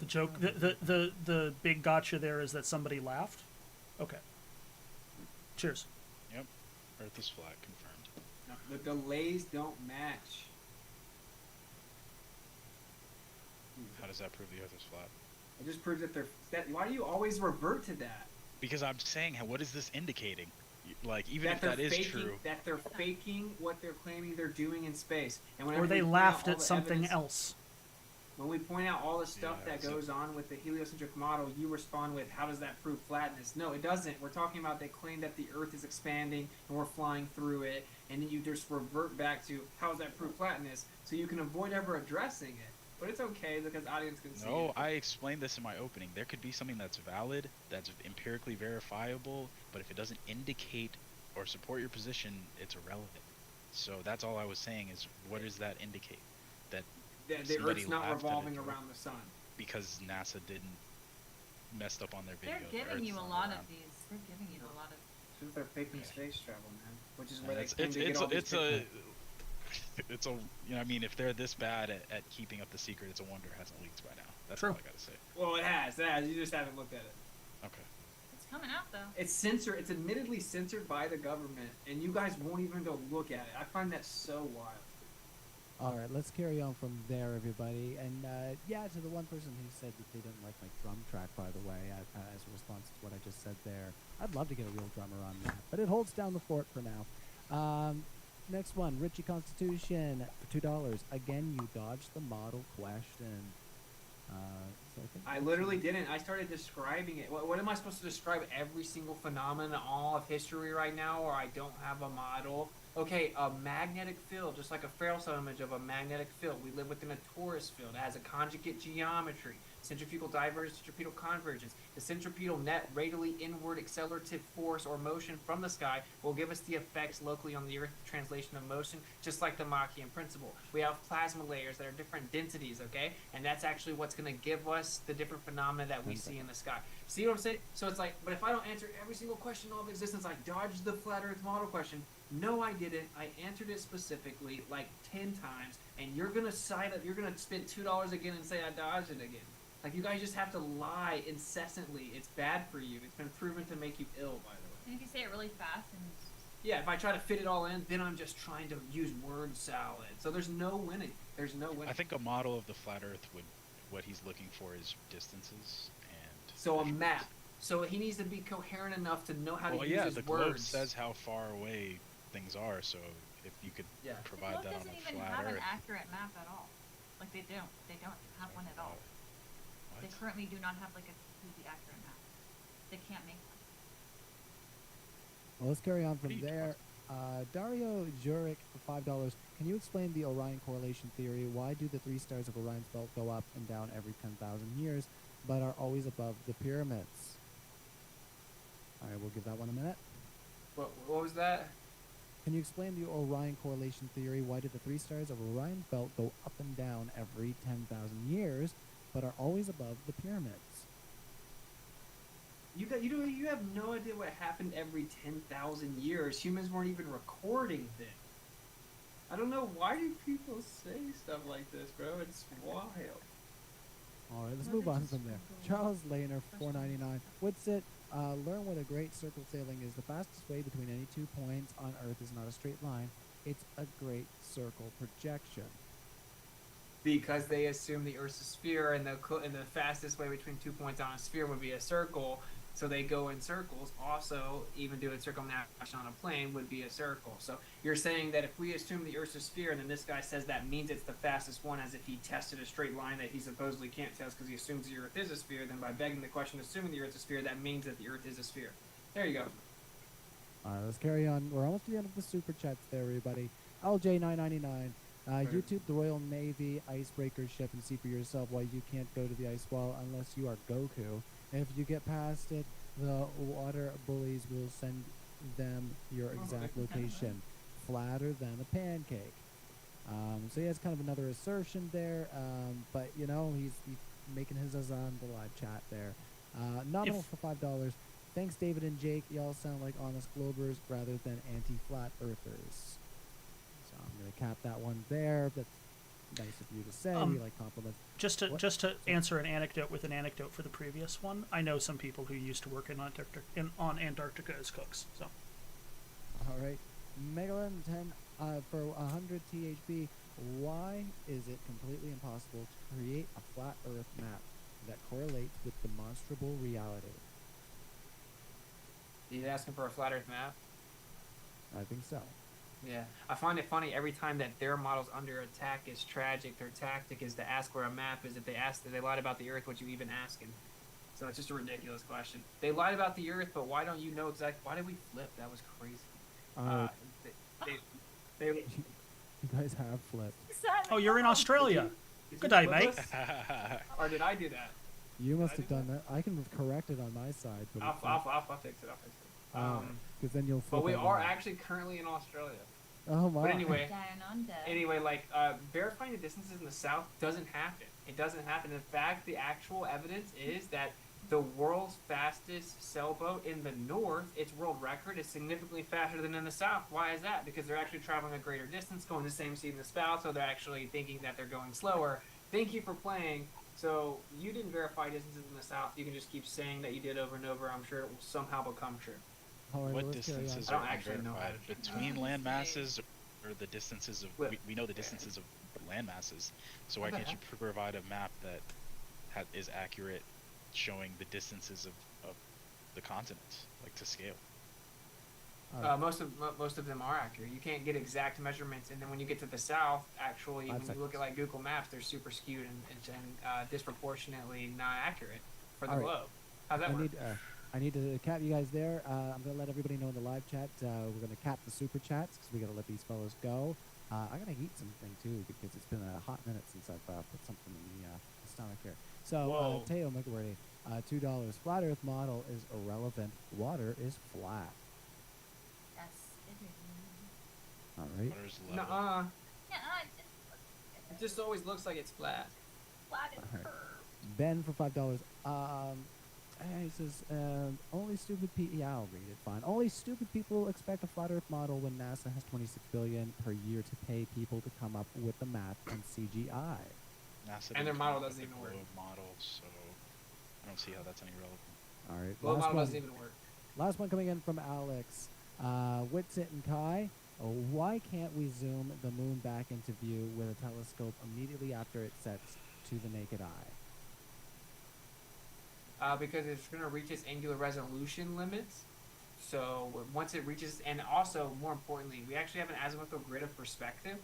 the joke, the big gotcha there is that somebody laughed. Okay. Cheers. Yep. Earth is flat, confirmed. No, the delays don't match. How does that prove the Earth is flat? It just proves that why do you always revert to that? Because I'm saying, what is this indicating? Like, even if they're that is faking, true. that they're faking what they're claiming they're doing in space. And Or whenever they we point laughed out all at the something evidence- else. When we point out all the stuff Yeah, that so- goes on with the heliocentric model, you respond with, how does that prove flatness? No, it doesn't. We're talking about they claim that the Earth is expanding and we're flying through it, and then you just revert back to, how does that prove flatness? So you can avoid ever addressing it. But it's okay because audience can see No, it. I explained this in my opening. There could be something that's valid, that's empirically verifiable, but if it doesn't indicate or support your position, it's irrelevant. So that's all I was saying is, what does that indicate? That The somebody Earth's not laughed at a revolving joke. around the sun. because NASA didn't messed up on their video. They're giving you a lot of these. They're giving you a lot of. It's just they're faking space travel, man. Which is Yeah, where they it's claim to get all these pictures. it's a you know, I mean, if they're this bad at keeping up the secret, it's a wonder it hasn't leaked by now. That's True. all I gotta say. Well, it has. You just haven't looked at it. Okay. It's coming out though. It's censored. It's admittedly censored by the government, and you guys won't even go look at it. I find that so wild. All right, let's carry on from there, everybody. And yeah, to the one person who said that they didn't like my drum track, by the way, as a response to what I just said there, I'd love to get a real drummer on that, but it holds down the fort for now. Next one, Richie Constitution for $2. Again, you dodged the model question. So I think I literally didn't. I started describing it. What am I supposed to describe? Every single phenomenon, all of history right now, or I don't have a model? Okay, a magnetic field, just like a Farrell image of a magnetic field. We live within a torus field. It has a conjugate geometry, centrifugal divergence, centripetal convergence. The centripetal net radially inward accelerative force or motion from the sky will give us the effects locally on the Earth, translation of motion, just like the Machian principle. We have plasma layers that are different densities, okay? And that's actually what's going to give us the different phenomena that we see in the sky. See what I'm saying? So it's like, but if I don't answer every single question in all of existence, I dodged the flat Earth model question. No, I didn't. I answered it specifically like 10 times, and you're gonna sign up. You're gonna spend $2 again and say I dodged it again. Like, you guys just have to lie incessantly. It's bad for you. It's been proven to make you ill, by the way. And if you say it really fast and Yeah, if I try to fit it all in, then I'm just trying to use word salad. So there's no winning. There's no winning. I think a model of the flat Earth would, what he's looking for is distances and. So a measurements. map. So he needs to be coherent enough to know how to Well, use yeah, his the globe words. says how far away things are. So if you could Yeah. the provide globe that on doesn't a even flat have Earth. an accurate map at all. Like they don't have one at all. They What? currently do not have like a completely accurate map. They can't make one. Well, let's carry on What are from you there. Dario Jurek for $5. Can you explain the Orion correlation theory? Why do the 3 stars of Orion's belt go up and down every 10,000 years, but are always above the pyramids? All right, we'll give that one a minute. What was that? Can you explain the Orion correlation theory? Why do the three stars of Orion belt go up and down every 10,000 years, but are always above the pyramids? You have no idea what happened every 10,000 years. Humans weren't even recording then. I don't know, why do people say stuff like this, bro? It's wild. All right, let's Well, move they on just from there. Google Charles Lehner, questions. $4.99. What's it? Learn what a great circle sailing is. The fastest way between any 2 points on Earth is not a straight line. It's a great circle projection. Because they assume the Earth's a sphere, and the fastest way between 2 points on a sphere would be a circle. So they go in circles. Also, even doing circumnavigation on a plane would be a circle. So you're saying that if we assume the Earth's a sphere, and then this guy says that means it's the fastest one, as if he tested a straight line that he supposedly can't test because he assumes the Earth is a sphere, then by begging the question, assuming the Earth's a sphere, that means that the Earth is a sphere. There you go. All right, let's carry on. We're almost to the end of the super chats there, everybody. LJ999. YouTube the Royal Navy icebreaker ship and see for yourself why you can't go to the ice wall unless you are Goku. If you get past it, the water bullies will send them your exact location, flatter than a pancake. So he has kind of another assertion there, but you know he's making his on the live chat there. Nominal for $5. Thanks, David and Jake. Y'all sound like honest globers rather than anti-flat earthers. So I'm gonna cap that one there. That's nice of you to say. We like compliments. Just to What? answer an anecdote with an anecdote for the previous one, I know some people who used to work in on Antarctica as cooks. So All right, Megalon 10 for 100 THB. Why is it completely impossible to create a flat Earth map that correlates with demonstrable reality? You asking for a flat Earth map? I think so. Yeah, I find it funny every time that their model's under attack is tragic. Their tactic is to ask where a map is. If they lied about the Earth, what you even asking? So it's just a ridiculous question. They lied about the Earth, but why don't you know exactly? Why did we flip? That was crazy. All They, you guys have flipped. oh, you're in Australia. did Good you day, flip mate. us? Or did I do that? You must I have do done that. I can correct it on my side, but I'll it's not- fix it. I'll fix it. because then you'll. But flip we it are wrong. actually currently in Australia. Oh my. But anyway, Down under. Anyway, verifying the distances in the south doesn't happen. It doesn't happen. In fact, the actual evidence is that the world's fastest sailboat in the north, its world record, is significantly faster than in the south. Why is that? Because they're actually traveling a greater distance, going the same speed in the south, so they're actually thinking that they're going slower. Thank you for playing. So you didn't verify distances in the south. You can just keep saying that you did over and over. I'm sure it will somehow become true. All right, What let's carry on. distances I don't are actually know how unverified to- between land masses or the distances of Well, we know the distances of land masses, so why Okay. can't you provide a map that is accurate, showing the distances of the continents, like to scale? All right. Most of them are accurate. You can't get exact measurements, and then when you get to the south, actually, when you look at like Google Maps, they're super skewed and disproportionately not accurate for the All right. globe. How's that I work? need I need to cap you guys there. I'm gonna let everybody know in the live chat. We're gonna cap the super chats because we gotta let these fellows go. I gotta eat something too because it's been a hot minute since I've put something in the stomach here. So Whoa. Teo McWherty, $2. Flat Earth model is irrelevant. Water is flat. Yes, it is. All right. Water's level. Nuh-uh. Yeah, It just always looks like it's flat. flat and Alright. curved. Ben for $5. He says, only stupid people. Yeah, I'll read it. Fine. Only stupid people expect a flat Earth model when NASA has $26 billion per year to pay people to come up with the math and CGI. NASA And their didn't model come up doesn't with even the work. globe model, so I don't see how that's any relevant. All right. Globe last model one. doesn't even work. Last one coming in from Alex. Witsit and Kai. Why can't we zoom the moon back into view with a telescope immediately after it sets to the naked eye? Because it's going to reach its angular resolution limits. So once it reaches, and also more importantly, we actually have an azimuthal grid of perspective,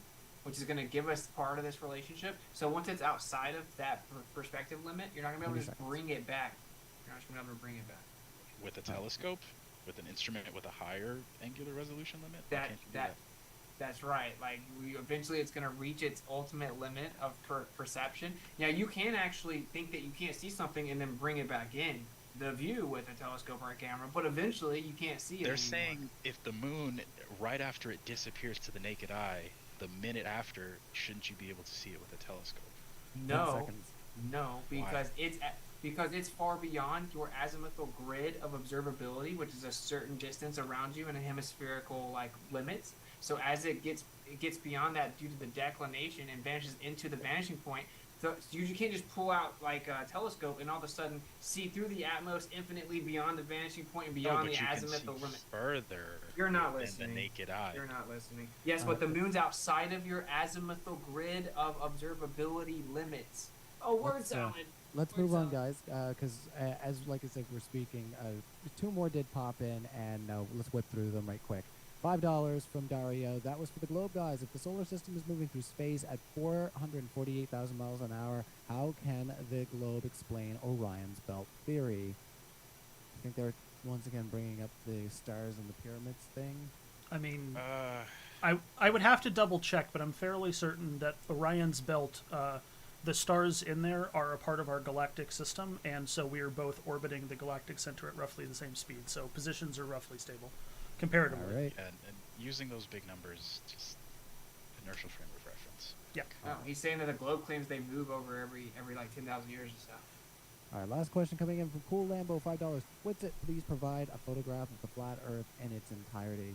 which is going to give us part of this relationship. So once it's outside of that perspective limit, you're not going to be able to just 30 bring it back. You're not just going to be able to bring it back. With a telescope, with an instrument with a higher angular resolution limit, why can't you do That's right. Like eventually, it's going to reach its ultimate limit of perception. Now, you can actually think that you can't see something and then bring it back in. the view with a telescope or a camera, but eventually you can't see it They're anymore. saying if the moon, right after it disappears to the naked eye, the minute after, shouldn't you be able to see it with a telescope? 10 No, seconds. no, because it's far beyond your azimuthal grid of observability, which is a certain distance around you in a hemispherical like limits. So as it gets beyond that due to the declination and vanishes into the vanishing point, so you can't just pull out like a telescope and all of a sudden see through the Atmos infinitely beyond the vanishing point and No, beyond but the you can see azimuthal limit. further You're not than listening. the naked eye. You're not listening. Yes, but the moon's outside of your azimuthal grid of observability limits. Oh, word Let's, salad. Let's Word move on, salad. guys, because as like I said, we're speaking. Two more did pop in, and let's whip through them right quick. $5 from Dario. That was for the globe, guys. If the solar system is moving through space at 448,000 miles an hour, how can the globe explain Orion's belt theory? I think they're once again bringing up the stars and the pyramids thing. I mean, Uh, I would have to double check, but I'm fairly certain that Orion's belt, the stars in there are a part of our galactic system, and so we are both orbiting the galactic center at roughly the same speed. So positions are roughly stable, comparatively. All right. and using those big numbers, just inertial frame of reference. Yeah. Oh, he's saying that the globe claims they move over every like 10,000 years or so. All right, last question coming in from Cool Lambo, $5. Would it please provide a photograph of the flat Earth in its entirety?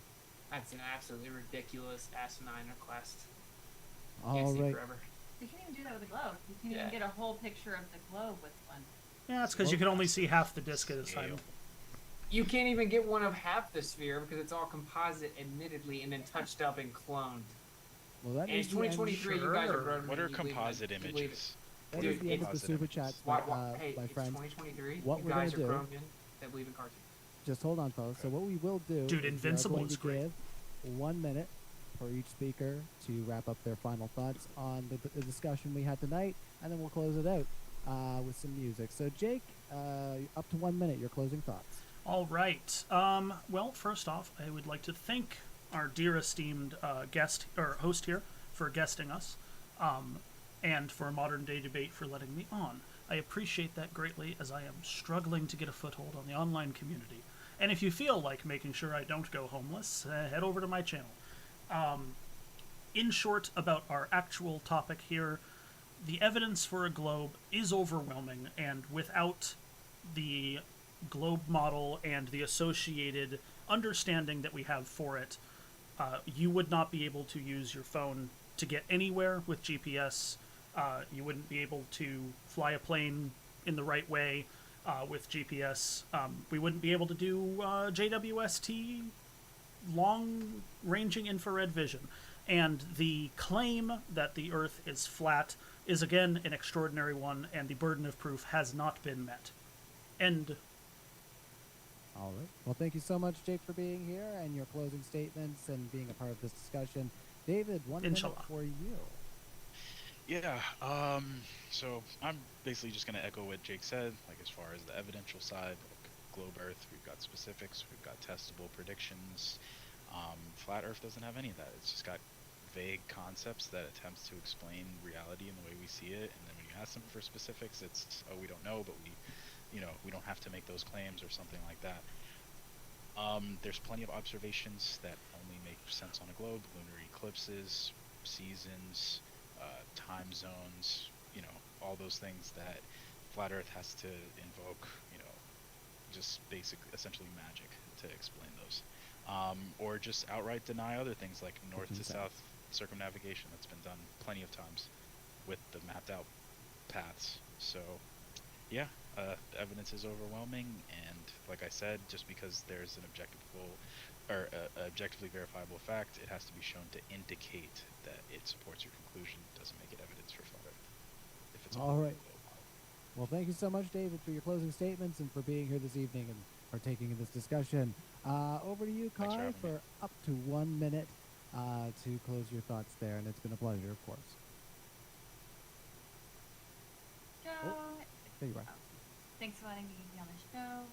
That's an absolutely ridiculous asinine request. All Can't see right. forever. You can even do that with a globe. You can Yeah. even get a whole picture of the globe with one. Yeah, that's because you can only see half the disk at a time. Scale. You can't even get one of half the sphere because it's all composite, admittedly, and then touched up and cloned. Well, that And is it's the end. 2023. You guys are Sure. grown. What men, are you believe in it. composite You believe it. images? That Dude, is the end of the composite super images. chats, Hey, my it's friends. 2023. What you we're gonna guys are do- grown men that believe in cartoons. Just hold on, fellas. So what we will do Dude, is we are Invincible going is to great. give 1 minute for each speaker to wrap up their final thoughts on the discussion we had tonight, and then we'll close it out with some music. So, Jake, up to 1 minute, your closing thoughts. All right. Well, first off, I would like to thank our dear esteemed guest or host here for guesting us, and for Modern Day Debate for letting me on. I appreciate that greatly, as I am struggling to get a foothold on the online community. And if you feel like making sure I don't go homeless, head over to my channel. In short, about our actual topic here, the evidence for a globe is overwhelming, and without the globe model and the associated understanding that we have for it, you would not be able to use your phone to get anywhere with GPS. You wouldn't be able to fly a plane in the right way with GPS. We wouldn't be able to do JWST, long-ranging infrared vision. And the claim that the Earth is flat is, again, an extraordinary one, and the burden of proof has not been met. End. All right. Well, thank you so much, Jake, for being here and your closing statements and being a part of this discussion. David, 1 minute Inshallah. for you. Yeah, so I'm basically just going to echo what Jake said, like as far as the evidential side, like globe Earth, we've got specifics, we've got testable predictions. Flat Earth doesn't have any of that. It's just got vague concepts that attempts to explain reality in the way we see it, and then when you ask them for specifics, it's, oh, we don't know, but we don't have to make those claims or something like that. There's plenty of observations that only make sense on a globe: lunar eclipses, seasons, time zones, all those things that Flat Earth has to invoke, just essentially magic to explain those. Or just outright deny other things like north to south circumnavigation. That's been done plenty of times with the mapped out paths. So yeah, the evidence is overwhelming, and like I said, just because there's an objectively verifiable fact, it has to be shown to indicate that it supports your conclusion. Doesn't make it evidence for Flat Earth. If it's All right. globe model. Well, thank you so much, David, for your closing statements and for being here this evening and partaking in this discussion. Over to you, Thanks for Kai, having me. for up to 1 minute to close your thoughts there, and it's been a pleasure, of course. Joe, There you are. thanks for letting me be on the show.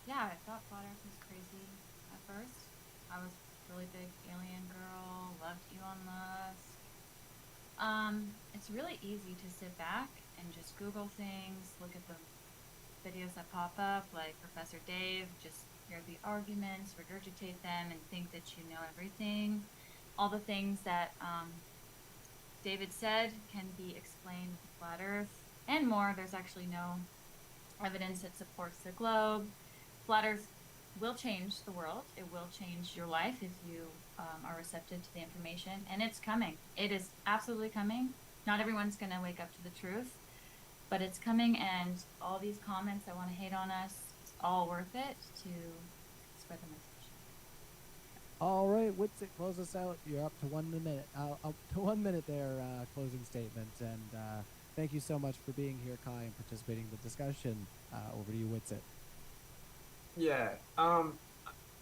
Yeah, I thought Flat Earth was crazy at first. I was a really big alien girl, loved Elon Musk. It's really easy to sit back and just Google things, look at the videos that pop up, like Professor Dave, just hear the arguments, regurgitate them, and think that you know everything. All the things that David said can be explained with the flat Earth and more. There's actually no evidence that supports the globe. Flat Earth will change the world. It will change your life if you are receptive to the information, and it's coming. It is absolutely coming. Not everyone's going to wake up to the truth, but it's coming, and all these comments that want to hate on us, it's all worth it to spread the message. All right, Witsit, close us out. You're up to 1 minute. Up to 1 minute there, closing statement. And thank you so much for being here, Kai, and participating in the discussion. Over to you, Witsit. Yeah.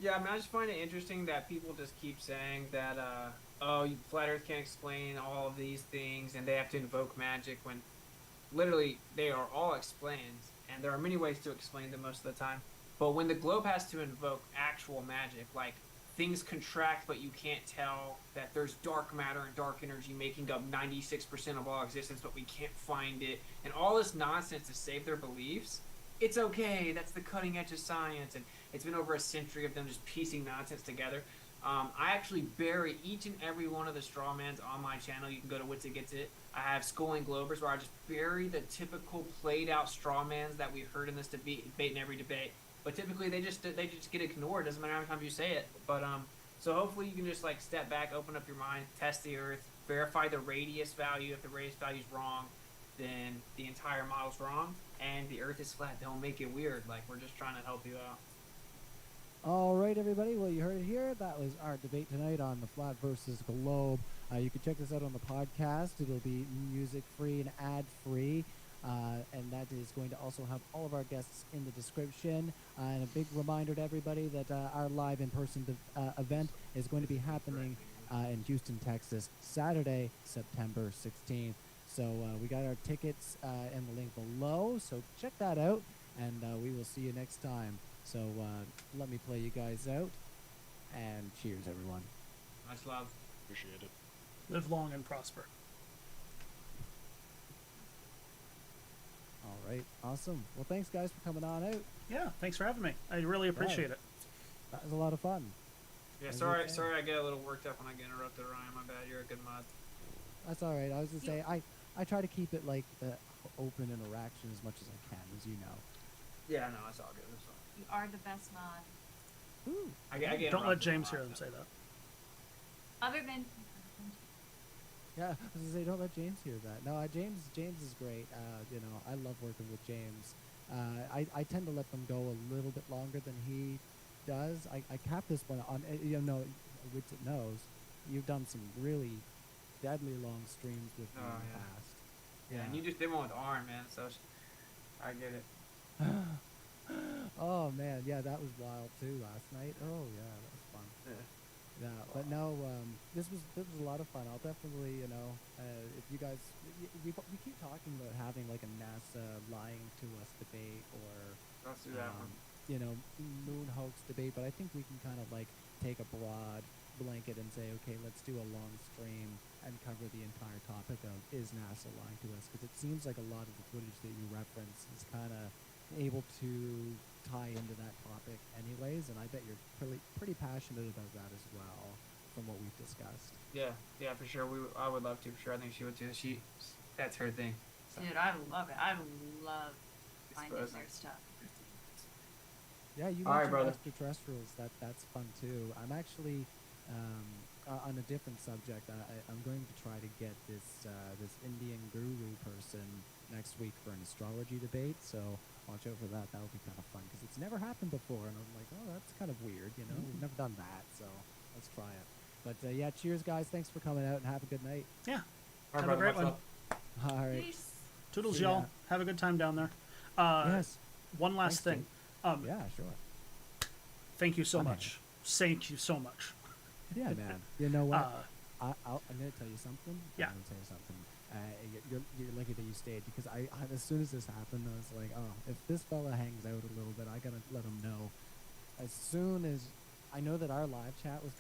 Yeah, I mean, I just find it interesting that people just keep saying that, Flat Earth can't explain all of these things and they have to invoke magic when literally they are all explained, and there are many ways to explain them most of the time. But when the globe has to invoke actual magic, like things contract but you can't tell that there's dark matter and dark energy making up 96% of all existence, but we can't find it, and all this nonsense to save their beliefs, it's okay. That's the cutting edge of science, and it's been over a century of them just piecing nonsense together. I actually bury each and every one of the straw mans on my channel. You can go to Witsit Gets It. I have Schooling Globers where I just bury the typical played out straw mans that we've heard in this debate in every debate. But typically they just get ignored. Doesn't matter how many times you say it. But so hopefully you can just like step back, open up your mind, test the Earth, verify the radius value. If the radius value is wrong, then the entire model's wrong, and the Earth is flat. Don't make it weird. Like, we're just trying to help you out. All right, everybody. Well, you heard it here. That was our debate tonight on the flat versus globe. You can check this out on the podcast. It'll be music-free and ad-free. And that is going to also have all of our guests in the description. And a big reminder to everybody that our live in-person event is going to be happening in Houston, Texas, Saturday, September 16th. So we got our tickets in the link below. So check that out, and we will see you next time. So let me play you guys out, and cheers, everyone. Much love. Appreciate it. Live long and prosper. All right, awesome. Well, thanks, guys, for coming on out. Yeah, thanks for having me. I really appreciate it. That was a lot of fun. Yeah, Is sorry, it- sorry, I get a little worked up when I get interrupted, Ryan. My bad. You're a good mod. That's all right. I was gonna say I try to keep it like open interaction as much as I can, as you know. Yeah, no, it's all good. It's all You are the best mod. Ooh. I get Don't let interrupted a James lot, hear them so- say that. Other than Yeah, I was gonna say don't let James hear that. No, James is great. You know, I love working with James. I tend to let them go a little bit longer than he does. I capped this one on. You know, Witsit knows you've done some really deadly long streams with me in the yeah. past. Yeah, and you just did one with Arn, man. So I get it. Oh man, yeah, that was wild too last night. Oh yeah, that was fun. Yeah. Yeah, but no, this was a lot of fun. I'll definitely, you know, if you guys, we keep talking about having like a NASA lying to us debate or, Let's do that one. you know, moon hoax debate. But I think we can kind of like take a broad blanket and say, okay, let's do a long stream and cover the entire topic of is NASA lying to us? Because it seems like a lot of the footage that you reference is kind of able to tie into that topic anyways, and I bet you're pretty passionate about that as well from what we've discussed. Yeah, for sure. I would love to, for sure. I think she would too. That's her thing. So, dude, I love it. I love finding exposing. their stuff. Yeah, you All right, mentioned brother. extraterrestrials. That's fun too. I'm actually on a different subject. I'm going to try to get this Indian guru person next week for an astrology debate. So watch out for that. That'll be kind of fun because it's never happened before, and I'm like, oh, that's kind of weird. You know, we've never done that. So let's try it. But yeah, cheers, guys. Thanks for coming out, and have a good night. Yeah. All Have a right, great brother, one. much love. All right. Peace. Toodles, See y'all. ya. Have a good time down there. Yes. One last Thanks, thing. Yeah, sure. Thank you so I'm much. Thank you so much. Yeah, man. You know what? Uh, I'm going to tell you something. Yeah. I'm going to tell you something. You're lucky that you stayed because I as soon as this happened, I was like, oh, if this fella hangs out a little bit, I got to let him know. As soon as I know that our live chat was